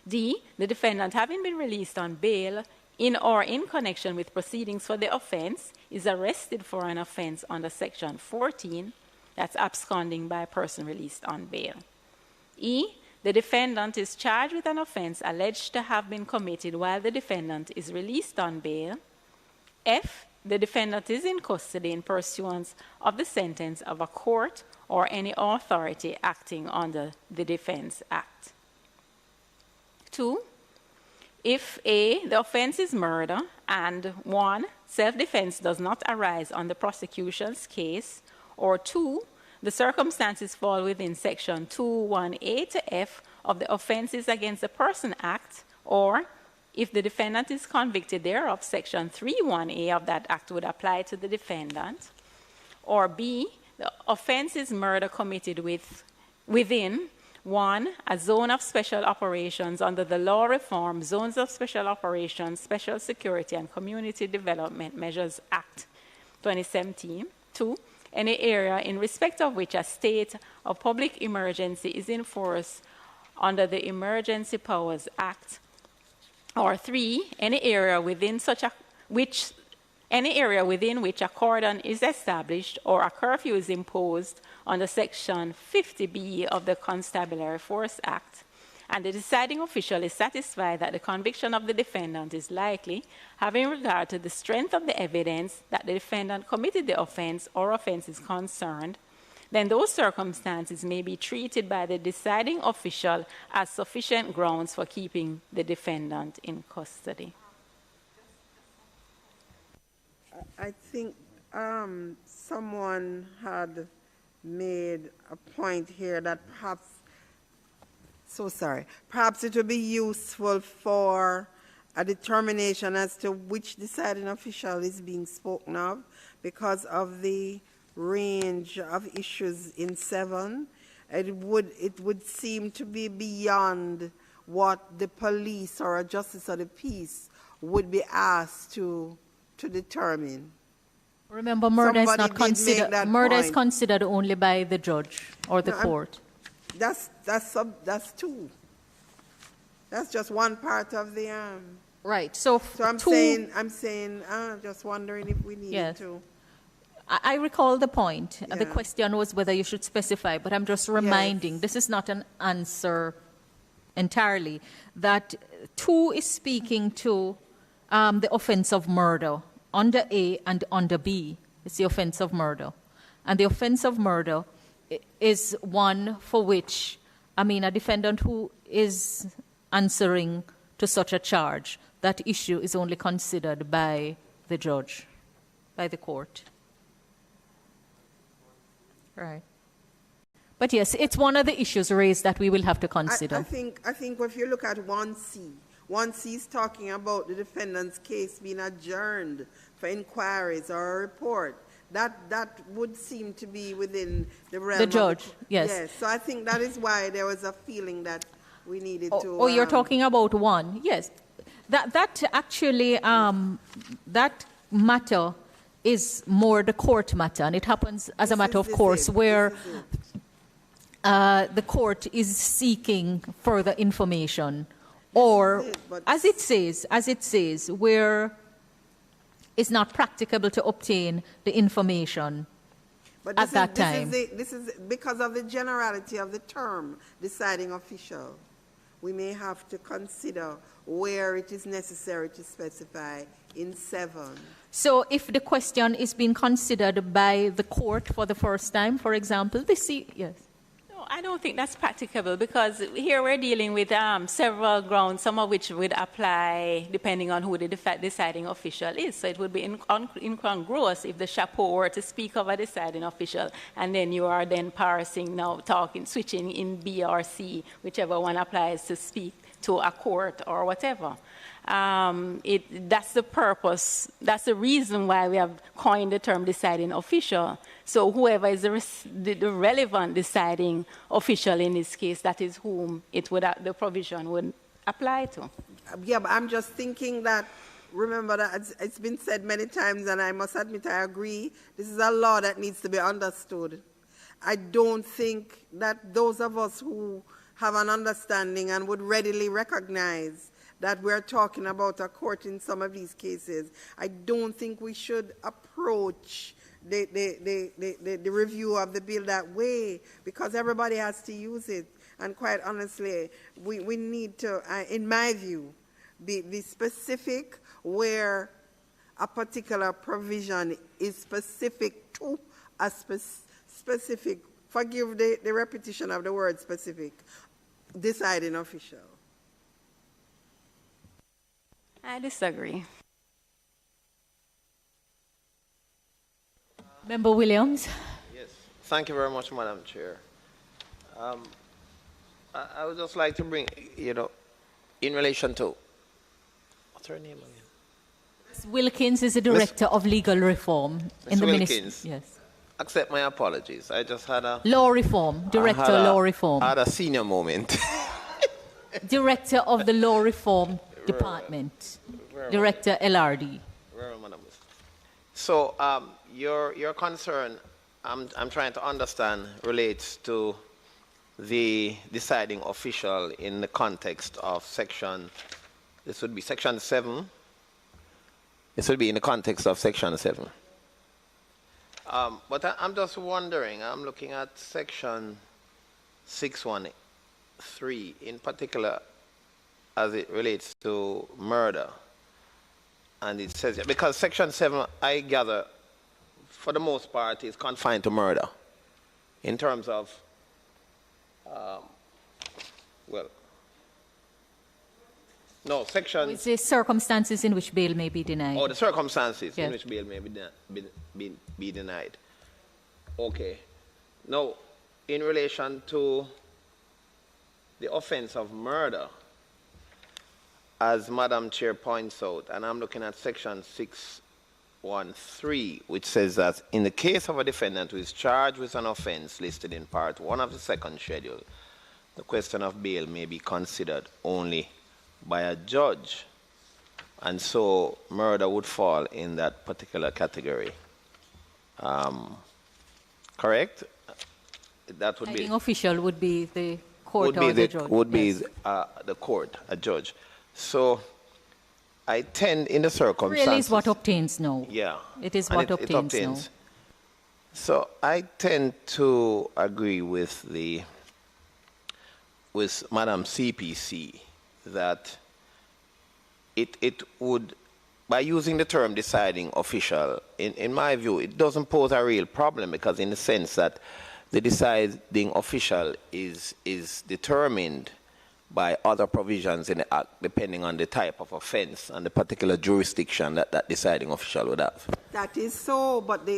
D, the defendant, having been released on bail in or in connection with proceedings for the offense, is arrested for an offense under Section 14, that's absconding by a person released on bail. E, the defendant is charged with an offense alleged to have been committed while the defendant is released on bail. F, the defendant is in custody in pursuance of the sentence of a court or any authority acting under the Defense Act. 2, if A, the offense is murder, and 1, self-defense does not arise on the prosecution's case, or 2, the circumstances fall within Section 2(1)(a) to F of the Offenses Against the Person Act, or if the defendant is convicted thereof, Section 3(1)(a) of that act would apply to the defendant, or B, the offense is murder committed within 1, a zone of special operations under the Law Reform Zones of Special Operations, Special Security and Community Development Measures Act 2017. 2, any area in respect of which a state of public emergency is in force under the Emergency Powers Act. Or 3, any area within which a cordon is established or a curfew is imposed under Section 50B of the Constabulary Force Act, and the deciding official is satisfied that the conviction of the defendant is likely, having regard to the strength of the evidence that the defendant committed the offense or offenses concerned, then those circumstances may be treated by the deciding official as sufficient grounds for keeping the defendant in custody. I think someone had made a point here that perhaps it would be useful for a determination as to which deciding official is being spoken of because of the range of issues in 7. It would seem to be beyond what the police or a justice of the peace would be asked to determine. Remember, murder is not considered. Murder is considered only by the judge or the court. That's two. That's just one part of the right. So I'm saying, just wondering if we need to. I recall the point. Yeah. The question was whether you should specify, but I'm just reminding. This is not an answer entirely. That 2 is speaking to the offense of murder. Under A and under B, it's the offense of murder. And the offense of murder is one for which, a defendant who is answering to such a charge, that issue is only considered by the judge, by the court. Right. But yes, it's one of the issues raised that we will have to consider. I think if you look at 1C, 1C is talking about the defendant's case being adjourned for inquiries or a report. That would seem to be within the realm the judge, yes. Yes, so I think that is why there was a feeling that we needed to... Oh, you're talking about 1. Yes. That actually, that matter is more the court matter, and it happens as a matter of course where the court is seeking further information, or as it says, where it's not practicable to obtain the information at that time. This is because of the generality of the term deciding official. We may have to consider where it is necessary to specify in 7. So if the question is being considered by the court for the first time, for example, yes. No, I don't think that's practicable, because here we're dealing with several grounds, some of which would apply depending on who the deciding official is. So it would be incongruous if the chapeau were to speak of a deciding official, and then you are then parsing now, switching in B or C, whichever one applies to speak to a court or whatever. That's the purpose, that's the reason why we have coined the term deciding official. So whoever is the relevant deciding official in this case, that is whom the provision would apply to. Yeah, but I'm just thinking that, remember that it's been said many times, and I must admit I agree, this is a law that needs to be understood. I don't think that those of us who have an understanding and would readily recognize that we're talking about a court in some of these cases, I don't think we should approach the review of the bill that way, because everybody has to use it. And quite honestly, we need to, in my view, be specific where a particular provision is specific to a specific, forgive the repetition of the word specific, deciding official. I disagree. Member Williams. Yes, thank you very much, Madam Chair. I would just like to bring, in relation to, what's her name again? Ms. Wilkins is the Director of Legal Reform in the Ministry. Yes. Accept my apologies. I just had a... Law Reform, Director of Law Reform. I had a senior moment. Director of the Law Reform Department, Director LRD. So your concern, I'm trying to understand, relates to the deciding official in the context of this would be section 7. This would be in the context of section 7. But I'm just wondering, I'm looking at section 613 in particular, as it relates to murder. And it says, because section 7, I gather, for the most part, is confined to murder in terms of, section... It's the circumstances in which bail may be denied. Oh, the circumstances in which bail may be denied. Okay. Now, in relation to the offense of murder, as Madam Chair points out, and I'm looking at section 613, which says that in the case of a defendant who is charged with an offense listed in part 1 of the second schedule, the question of bail may be considered only by a judge, and so murder would fall in that particular category. Correct? That would Deciding be official would be the court or the judge. Would be yes. the court, a judge. So I tend, in the circumstances, really is what obtains now. Yeah, it is and what obtains now. So I tend to agree with Madam CPC that it would, by using the term deciding official, in my view, it doesn't pose a real problem, because in the sense that the deciding official is determined by other provisions in the Act, depending on the type of offense and the particular jurisdiction that deciding official would have. That is so, but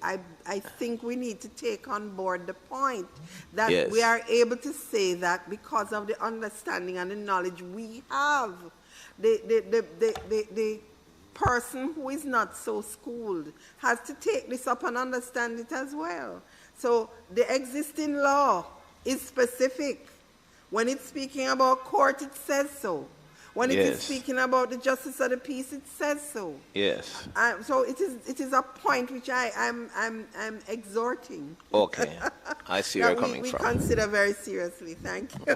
I think we need to take on board the point that yes. we are able to say that because of the understanding and the knowledge we have, the person who is not so schooled has to take this up and understand it as well. So the existing law is specific. When it's speaking about court, it says so. When it is speaking about the justice of the peace, it says so. Yes. So it is a point which I'm exhorting. Okay, I see where you're coming from. We consider very seriously. Thank you.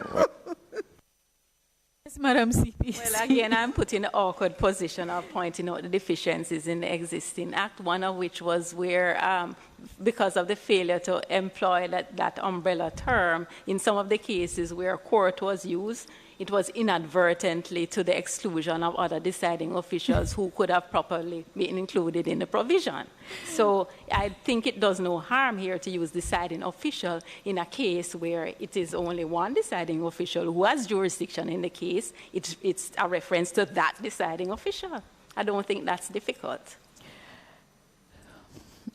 Yes, Madam CPC. Well, again, I'm put in an awkward position of pointing out the deficiencies in the existing Act, one of which was where, because of the failure to employ that umbrella term, in some of the cases where court was used, it was inadvertently to the exclusion of other deciding officials who could have properly been included in the provision. So I think it does no harm here to use deciding official in a case where it is only one deciding official who has jurisdiction in the case. It's a reference to that deciding official. I don't think that's difficult.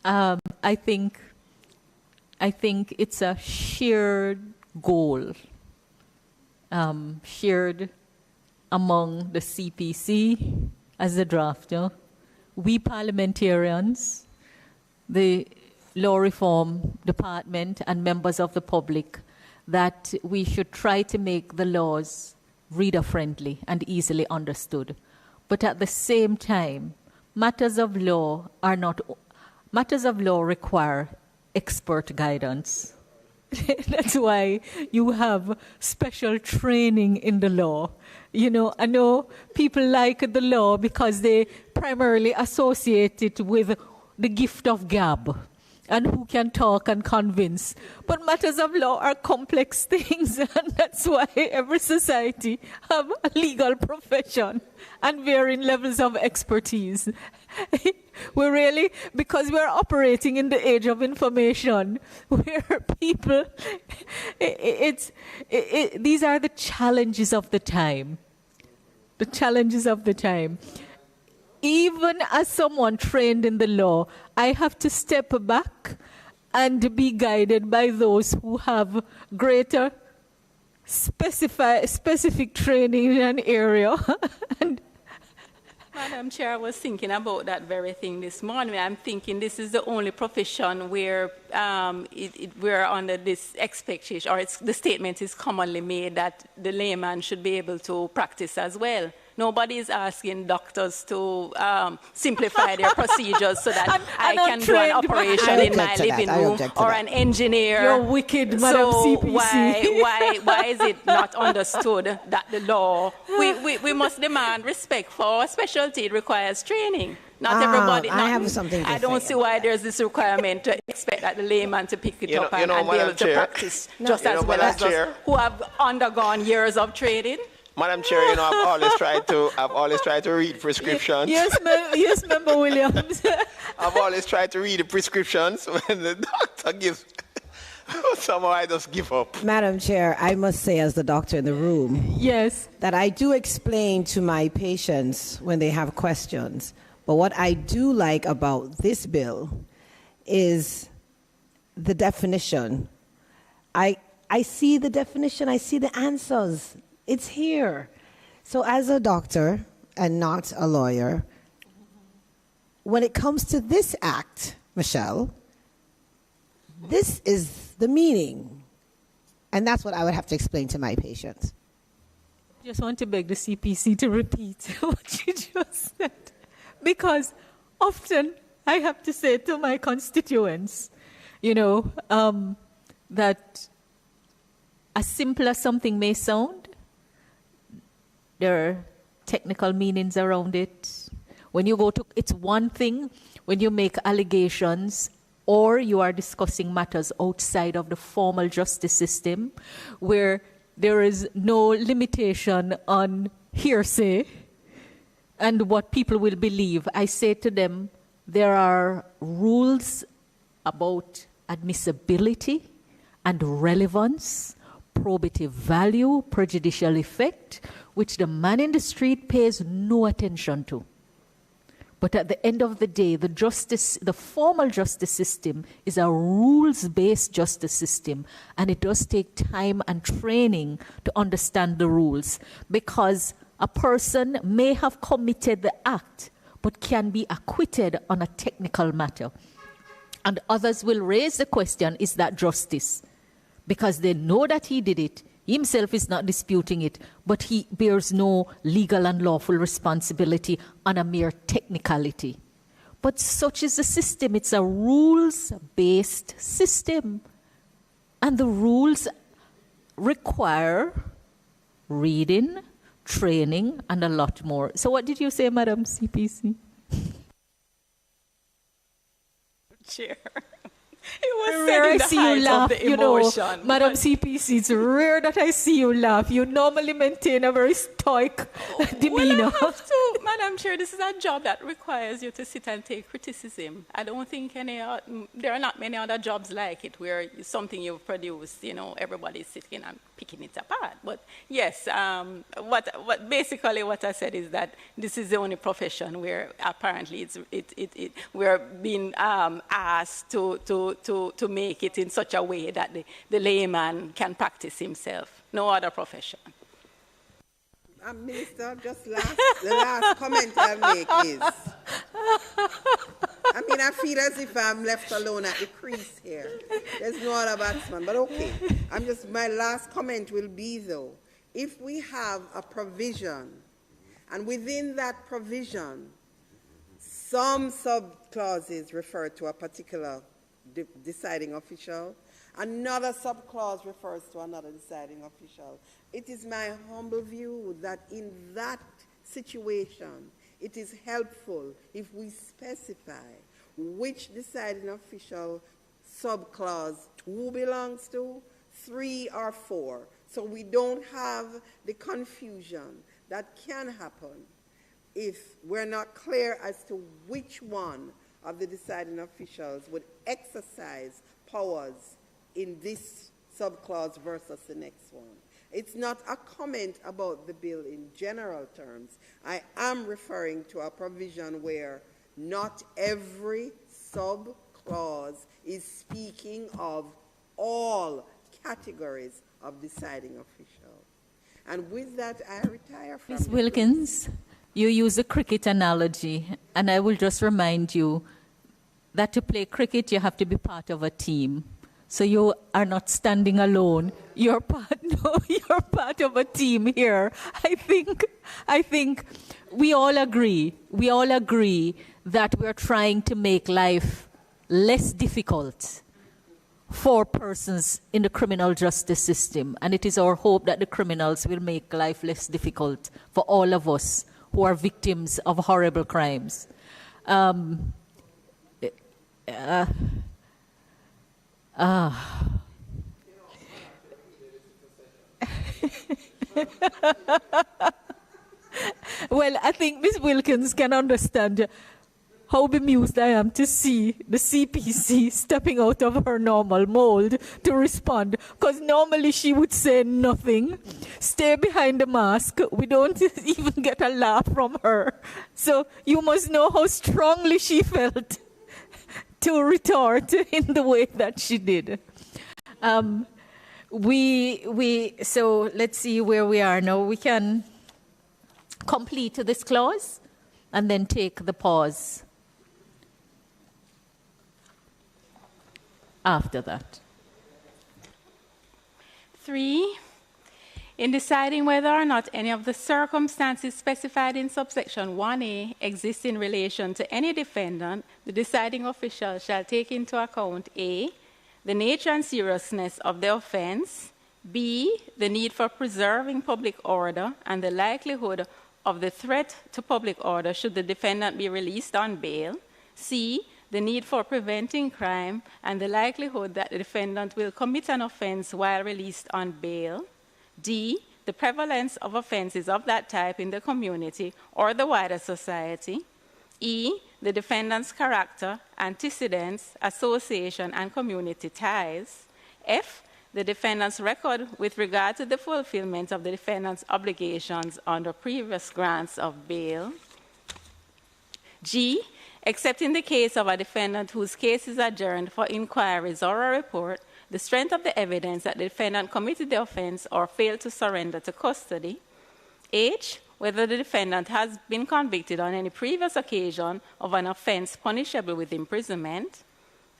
I think it's a shared goal. Shared among the CPC as the drafter, we parliamentarians, the Law Reform Department, and members of the public, that we should try to make the laws reader-friendly and easily understood. But at the same time, matters of law require expert guidance. That's why you have special training in the law. You know, I know people like the law because they primarily associate it with the gift of gab and who can talk and convince. But matters of law are complex things, and that's why every society have a legal profession and varying levels of expertise. We're really, because we're operating in the age of information, where people, these are the challenges of the time. The challenges of the time. Even as someone trained in the law, I have to step back and be guided by those who have greater specific training in an area. And Madam Chair, I was thinking about that very thing this morning. I'm thinking this is the only profession where we're under this expectation, or the statement is commonly made that the layman should be able to practice as well. Nobody is asking doctors to simplify their procedures so that I can do an operation in my living room, or an engineer. You're wicked, Madam CPC. Why is it not understood that the law, we must demand respect for our specialty. It requires training. Not everybody. I have something to I don't see why there's this requirement to expect that the layman to pick it up and be able to practice just as well as those who have undergone years of training. Madam Chair, you know, I've always tried to read prescriptions. Yes, Member Williams. I've always tried to read the prescriptions when the doctor gives. Somehow I just give up. Madam Chair, I must say, as the doctor in the room, yes, that I do explain to my patients when they have questions. But what I do like about this bill is the definition. I see the definition. I see the answers. It's here. So as a doctor and not a lawyer, when it comes to this act, Michelle, this is the meaning. And that's what I would have to explain to my patients. I just want to beg the CPC to repeat what you just said. Because often I have to say to my constituents, that as simple as something may sound, there are technical meanings around it. When you go to, it's one thing when you make allegations or you are discussing matters outside of the formal justice system where there is no limitation on hearsay and what people will believe. I say to them, there are rules about admissibility and relevance, probative value, prejudicial effect, which the man in the street pays no attention to. But at the end of the day, the formal justice system is a rules-based justice system, and it does take time and training to understand the rules, because a person may have committed the act, but can be acquitted on a technical matter. And others will raise the question, is that justice? Because they know that he did it. Himself is not disputing it, but he bears no legal and lawful responsibility on a mere technicality. But such is the system. It's a rules-based system. And the rules require reading, training, and a lot more. So what did you say, Madam CPC? Chair. It was rare I said see in the you height laugh, of the emotion. Madam CPC, it's rare that I see you laugh. You normally maintain a very stoic demeanor. Well, I have to, Madam Chair, this is a job that requires you to sit and take criticism. I don't think there are not many other jobs like it where something you've produced, everybody's sitting and picking it apart. But yes, basically what I said is that this is the only profession where apparently we're being asked to make it in such a way that the layman can practice himself. No other profession. Minister, just the last comment I'll make is, I feel as if I'm left alone at the crease here. There's no other batsman, but okay. My last comment will be though, if we have a provision, and within that provision, some sub-clauses refer to a particular deciding official, another subclause refers to another deciding official. It is my humble view that in that situation, it is helpful if we specify which deciding official subclause 2 belongs to, 3 or 4, so we don't have the confusion that can happen if we're not clear as to which one of the deciding officials would exercise powers in this subclause versus the next one. It's not a comment about the bill in general terms. I am referring to a provision where not every subclause is speaking of all categories of deciding official. And with that, I retire from Ms. Wilkins, you use a cricket analogy, and I will just remind you that to play cricket, you have to be part of a team. So you are not standing alone. You're part of a team here. I think we all agree. We all agree that we're trying to make life less difficult for persons in the criminal justice system. And it is our hope that the criminals will make life less difficult for all of us who are victims of horrible crimes. Well, I think Ms. Wilkins can understand how bemused I am to see the CPC stepping out of her normal mold to respond, because normally she would say nothing, stay behind the mask. We don't even get a laugh from her. So you must know how strongly she felt to retort in the way that she did. So let's see where we are now. We can complete this clause and then take the pause after that. 3, in deciding whether or not any of the circumstances specified in subsection 1A exist in relation to any defendant, the deciding official shall take into account A, the nature and seriousness of the offense, B, the need for preserving public order and the likelihood of the threat to public order should the defendant be released on bail, C, the need for preventing crime and the likelihood that the defendant will commit an offense while released on bail, D, the prevalence of offenses of that type in the community or the wider society, E, the defendant's character, antecedents, association, and community ties, F, the defendant's record with regard to the fulfillment of the defendant's obligations under previous grants of bail, G, except in the case of a defendant whose case is adjourned for inquiries or a report, the strength of the evidence that the defendant committed the offense or failed to surrender to custody, H, whether the defendant has been convicted on any previous occasion of an offense punishable with imprisonment,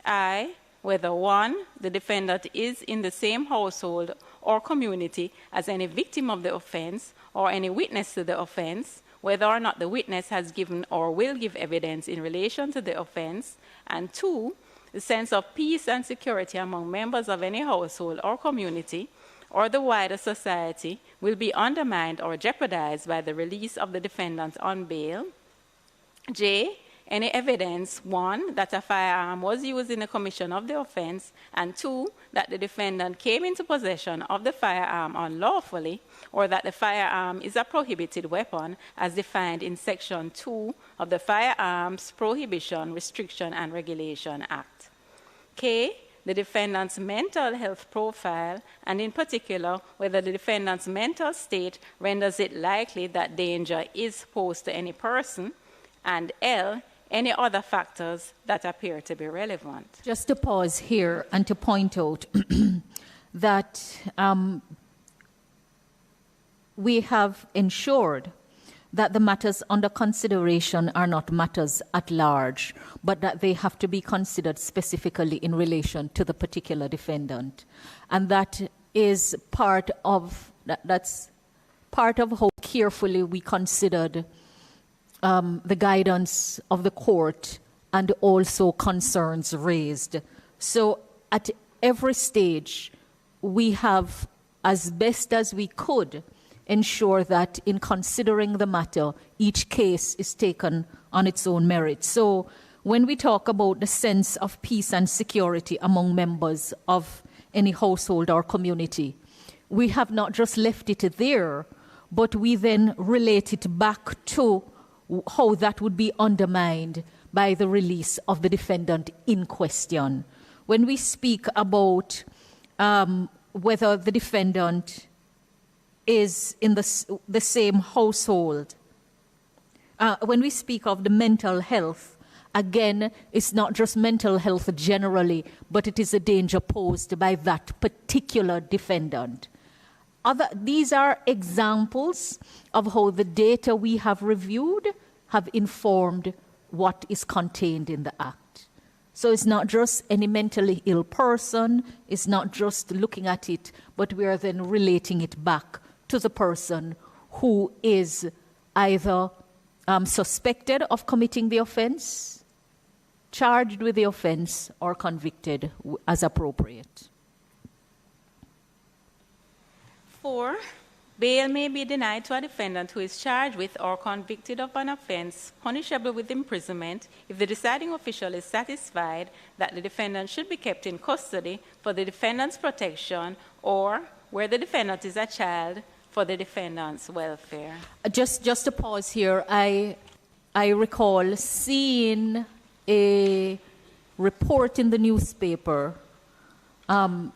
I, whether 1, the defendant is in the same household or community as any victim of the offense or any witness to the offense, whether or not the witness has given or will give evidence in relation to the offense, and 2, the sense of peace and security among members of any household or community or the wider society will be undermined or jeopardized by the release of the defendant on bail. J, any evidence, 1, that a firearm was used in the commission of the offense, and 2, that the defendant came into possession of the firearm unlawfully, or that the firearm is a prohibited weapon as defined in Section 2 of the Firearms Prohibition, Restriction, and Regulation Act. K, the defendant's mental health profile, and in particular, whether the defendant's mental state renders it likely that danger is posed to any person, and L, any other factors that appear to be relevant. Just to pause here and to point out that we have ensured that the matters under consideration are not matters at large, but that they have to be considered specifically in relation to the particular defendant. And that is part of, that's part of how carefully we considered the guidance of the court and also concerns raised. So at every stage, we have, as best as we could, ensure that in considering the matter, each case is taken on its own merit. So when we talk about the sense of peace and security among members of any household or community, we have not just left it there, but we then relate it back to how that would be undermined by the release of the defendant in question. When we speak about whether the defendant is in the same household, when we speak of the mental health, again, it's not just mental health generally, but it is a danger posed by that particular defendant. These are examples of how the data we have reviewed have informed what is contained in the Act. So it's not just any mentally ill person, it's not just looking at it, but we are then relating it back to the person who is either suspected of committing the offense, charged with the offense, or convicted as appropriate. 4, bail may be denied to a defendant who is charged with or convicted of an offense punishable with imprisonment if the deciding official is satisfied that the defendant should be kept in custody for the defendant's protection, or where the defendant is a child, for the defendant's welfare. Just to pause here, I recall seeing a report in the newspaper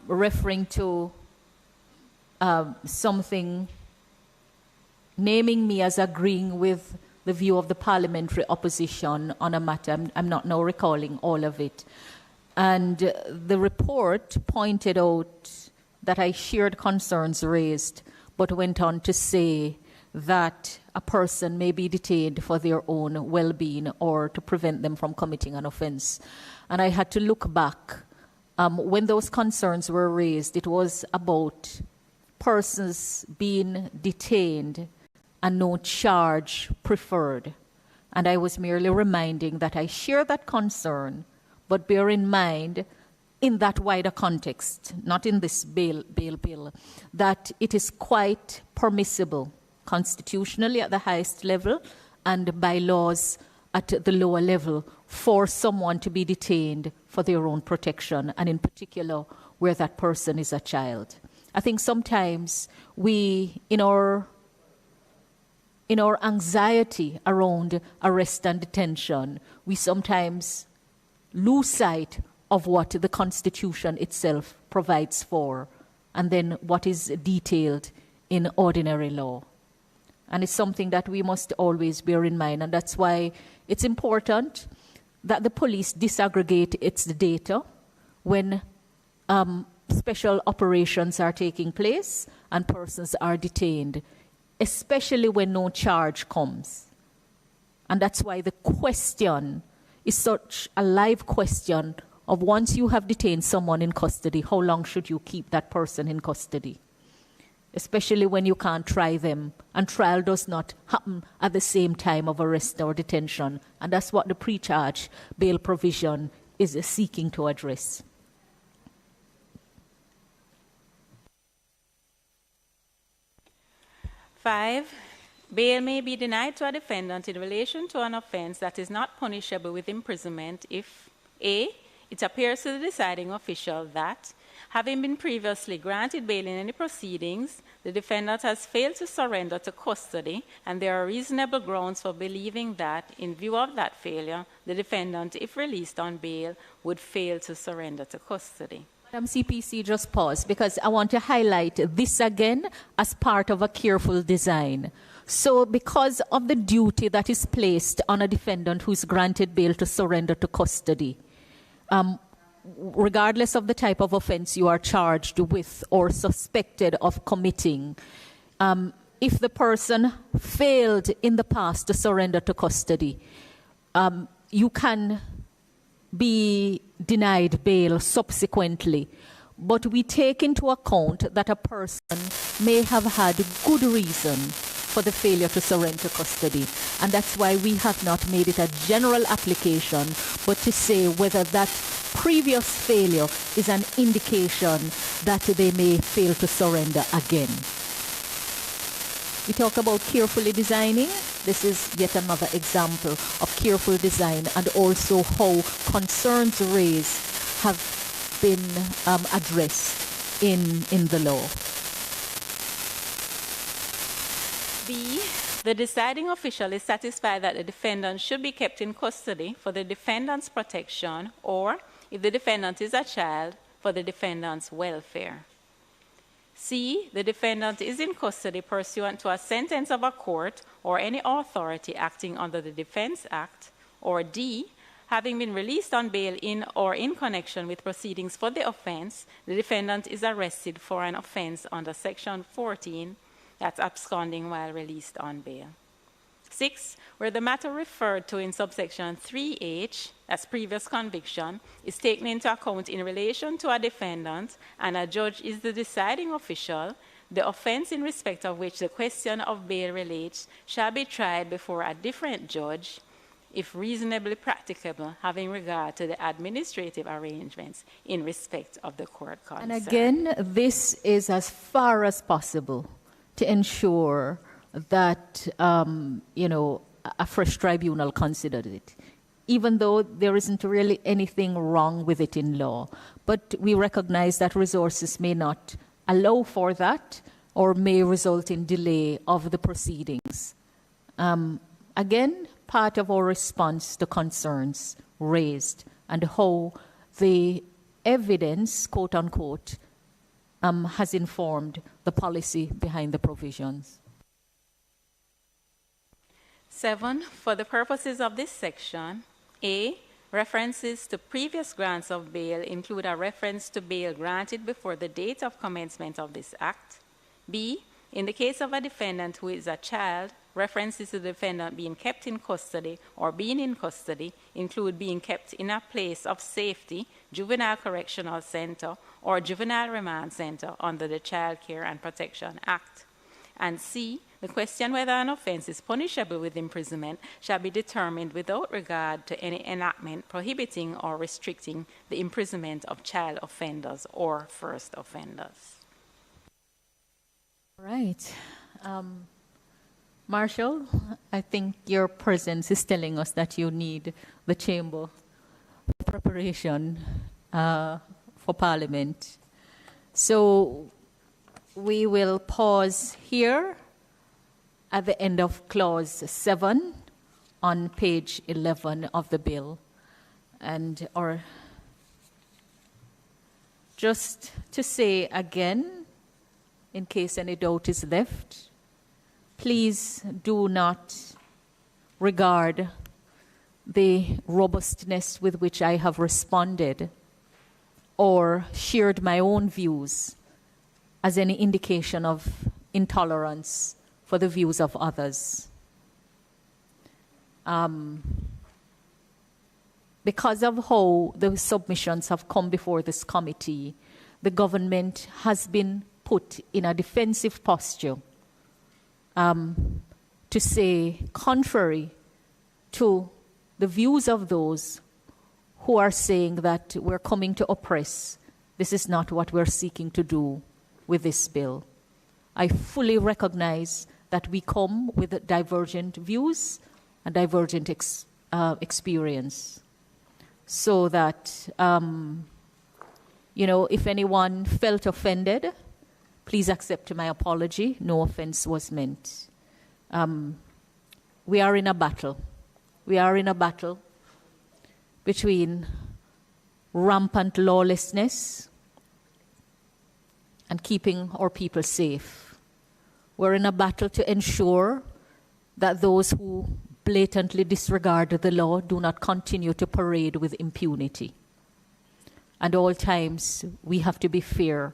referring to something naming me as agreeing with the view of the parliamentary opposition on a matter. I'm not now recalling all of it. And the report pointed out that I shared concerns raised, but went on to say that a person may be detained for their own well-being or to prevent them from committing an offense. And I had to look back. When those concerns were raised, it was about persons being detained and no charge preferred. And I was merely reminding that I share that concern, but bear in mind, in that wider context, not in this bail bill, that it is quite permissible constitutionally at the highest level and by laws at the lower level for someone to be detained for their own protection, and in particular where that person is a child. I think sometimes we, in our anxiety around arrest and detention, we sometimes lose sight of what the Constitution itself provides for, and then what is detailed in ordinary law. And it's something that we must always bear in mind, and that's why it's important that the police disaggregate its data when special operations are taking place and persons are detained, especially when no charge comes. And that's why the question is such a live question of, once you have detained someone in custody, how long should you keep that person in custody? Especially when you can't try them, and trial does not happen at the same time of arrest or detention. And that's what the pre-charge bail provision is seeking to address. Five, bail may be denied to a defendant in relation to an offense that is not punishable with imprisonment if A, it appears to the deciding official that, having been previously granted bail in any proceedings, the defendant has failed to surrender to custody, and there are reasonable grounds for believing that, in view of that failure, the defendant, if released on bail, would fail to surrender to custody. Madam CPC, just pause, because I want to highlight this again as part of a careful design. So because of the duty that is placed on a defendant who is granted bail to surrender to custody, regardless of the type of offense you are charged with or suspected of committing, if the person failed in the past to surrender to custody, you can be denied bail subsequently. But we take into account that a person may have had good reason for the failure to surrender custody. And that's why we have not made it a general application, but to say whether that previous failure is an indication that they may fail to surrender again. We talk about carefully designing. This is yet another example of careful design, and also how concerns raised have been addressed in the law. B, the deciding official is satisfied that the defendant should be kept in custody for the defendant's protection, or, if the defendant is a child, for the defendant's welfare. C, the defendant is in custody pursuant to a sentence of a court or any authority acting under the Defense Act. Or D, having been released on bail in or in connection with proceedings for the offense, the defendant is arrested for an offense under Section 14, that's absconding while released on bail. 6, where the matter referred to in subsection 3H, as previous conviction, is taken into account in relation to a defendant and a judge is the deciding official, the offense in respect of which the question of bail relates shall be tried before a different judge, if reasonably practicable, having regard to the administrative arrangements in respect of the court concerned. And again, this is as far as possible to ensure that, a fresh tribunal considered it, even though there isn't really anything wrong with it in law. But we recognize that resources may not allow for that or may result in delay of the proceedings. Again, part of our response to concerns raised and how the evidence, quote unquote, has informed the policy behind the provisions. 7, for the purposes of this section, A, references to previous grants of bail include a reference to bail granted before the date of commencement of this act. B, in the case of a defendant who is a child, references to the defendant being kept in custody or being in custody include being kept in a place of safety juvenile correctional center, or juvenile remand center under the Child Care and Protection Act. And C, the question whether an offense is punishable with imprisonment shall be determined without regard to any enactment prohibiting or restricting the imprisonment of child offenders or first offenders. All right. Marshall, I think your presence is telling us that you need the chamber preparation for Parliament. So we will pause here at the end of clause 7 on page 11 of the bill. And or just to say again, in case any doubt is left, please do not regard the robustness with which I have responded or shared my own views as any indication of intolerance for the views of others. Because of how the submissions have come before this committee, the government has been put in a defensive posture to say, contrary to the views of those who are saying that we're coming to oppress, this is not what we're seeking to do with this bill. I fully recognize that we come with divergent views and divergent experience. So that, if anyone felt offended, please accept my apology. No offense was meant. We are in a battle. We are in a battle between rampant lawlessness and keeping our people safe. We're in a battle to ensure that those who blatantly disregard the law do not continue to parade with impunity. At all times, we have to be fair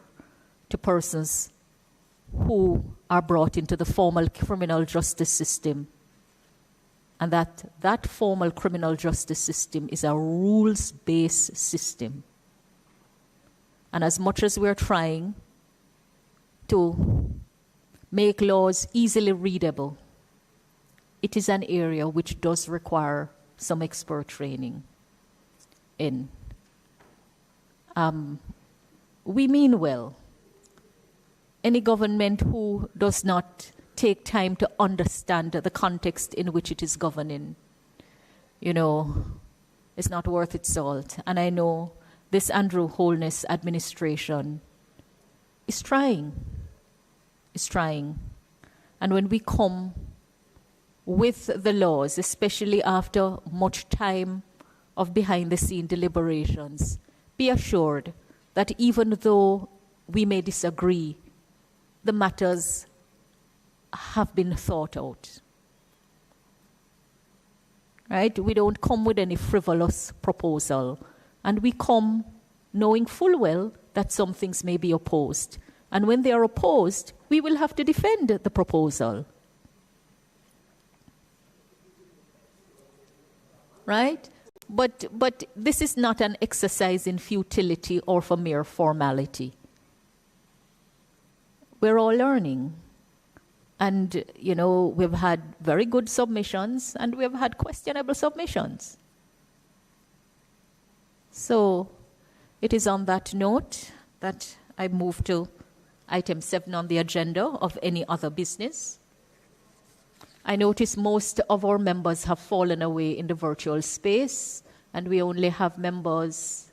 to persons who are brought into the formal criminal justice system, and that formal criminal justice system is a rules-based system. And as much as we're trying to make laws easily readable, it is an area which does require some expert training in. We mean well. Any government who does not take time to understand the context in which it is governing, is not worth its salt. And I know this Andrew Holness administration is trying. And when we come with the laws, especially after much time of behind-the-scene deliberations, be assured that even though we may disagree, the matters have been thought out. Right? We don't come with any frivolous proposal, and we come knowing full well that some things may be opposed. And when they are opposed, we will have to defend the proposal. Right? But this is not an exercise in futility or for mere formality. We're all learning. And, we've had very good submissions and we've had questionable submissions. So it is on that note that I move to item 7 on the agenda of any other business. I notice most of our members have fallen away in the virtual space, and we only have members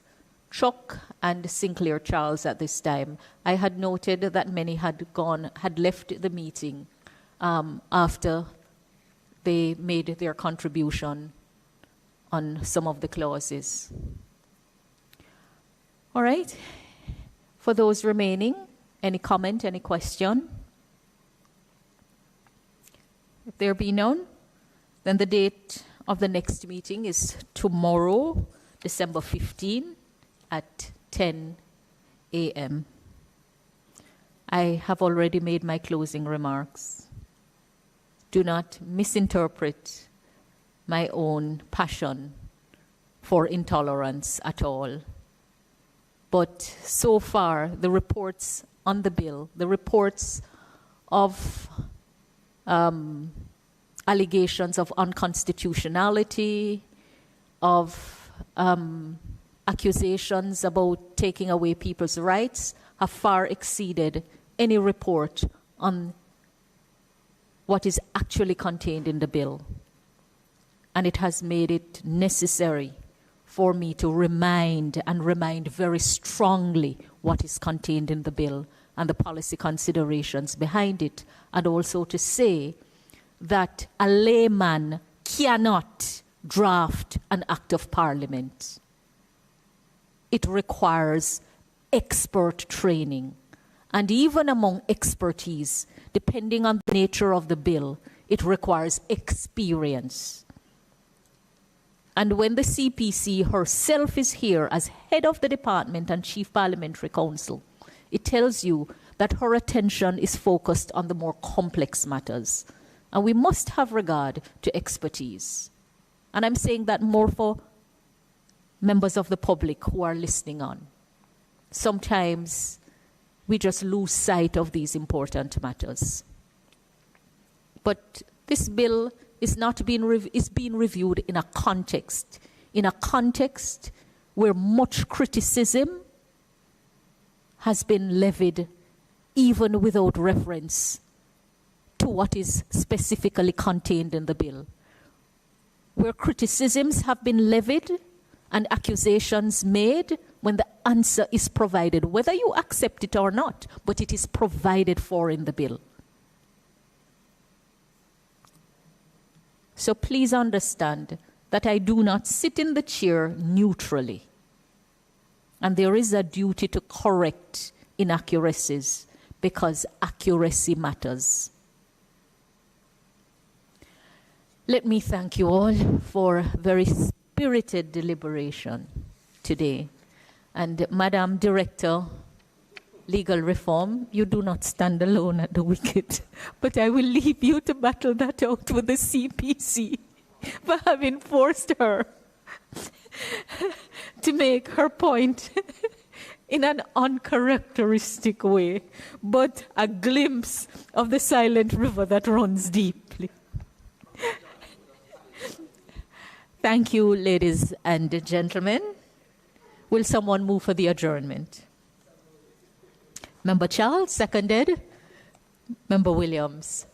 Chuck and Sinclair Charles at this time. I had noted that many had left the meeting after they made their contribution on some of the clauses. All right. For those remaining, any comment, any question? If there be none, then the date of the next meeting is tomorrow, December 15, at 10 a.m. I have already made my closing remarks. Do not misinterpret my own passion for intolerance at all. But so far, the reports on the bill, the reports of allegations of unconstitutionality, of accusations about taking away people's rights, have far exceeded any report on what is actually contained in the bill. And it has made it necessary for me to remind very strongly what is contained in the bill and the policy considerations behind it, and also to say that a layman cannot draft an act of parliament. It requires expert training. And even among expertise, depending on the nature of the bill, it requires experience. And when the CPC herself is here as head of the department and chief parliamentary counsel, it tells you that her attention is focused on the more complex matters. And we must have regard to expertise. And I'm saying that more for members of the public who are listening on. Sometimes we just lose sight of these important matters. But this bill is being reviewed in a context where much criticism has been levied, even without reference to what is specifically contained in the bill. Where criticisms have been levied and accusations made, when the answer is provided, whether you accept it or not, but it is provided for in the bill. So please understand that I do not sit in the chair neutrally. And there is a duty to correct inaccuracies because accuracy matters. Let me thank you all for very spirited deliberation today. And Madam Director, Legal Reform, you do not stand alone at the wicket, but I will leave you to battle that out with the CPC for having forced her to make her point in an uncharacteristic way, but a glimpse of the silent river that runs deeply. Thank you, ladies and gentlemen. Will someone move for the adjournment? Member Charles, seconded. Member Williams.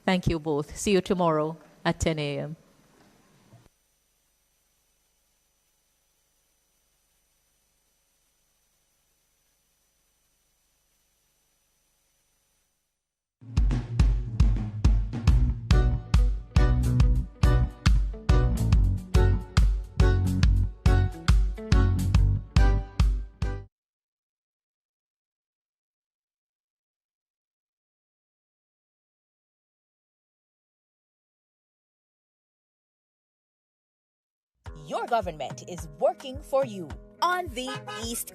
Thank you both. See you tomorrow at 10 a.m. Your government is working for you. On the East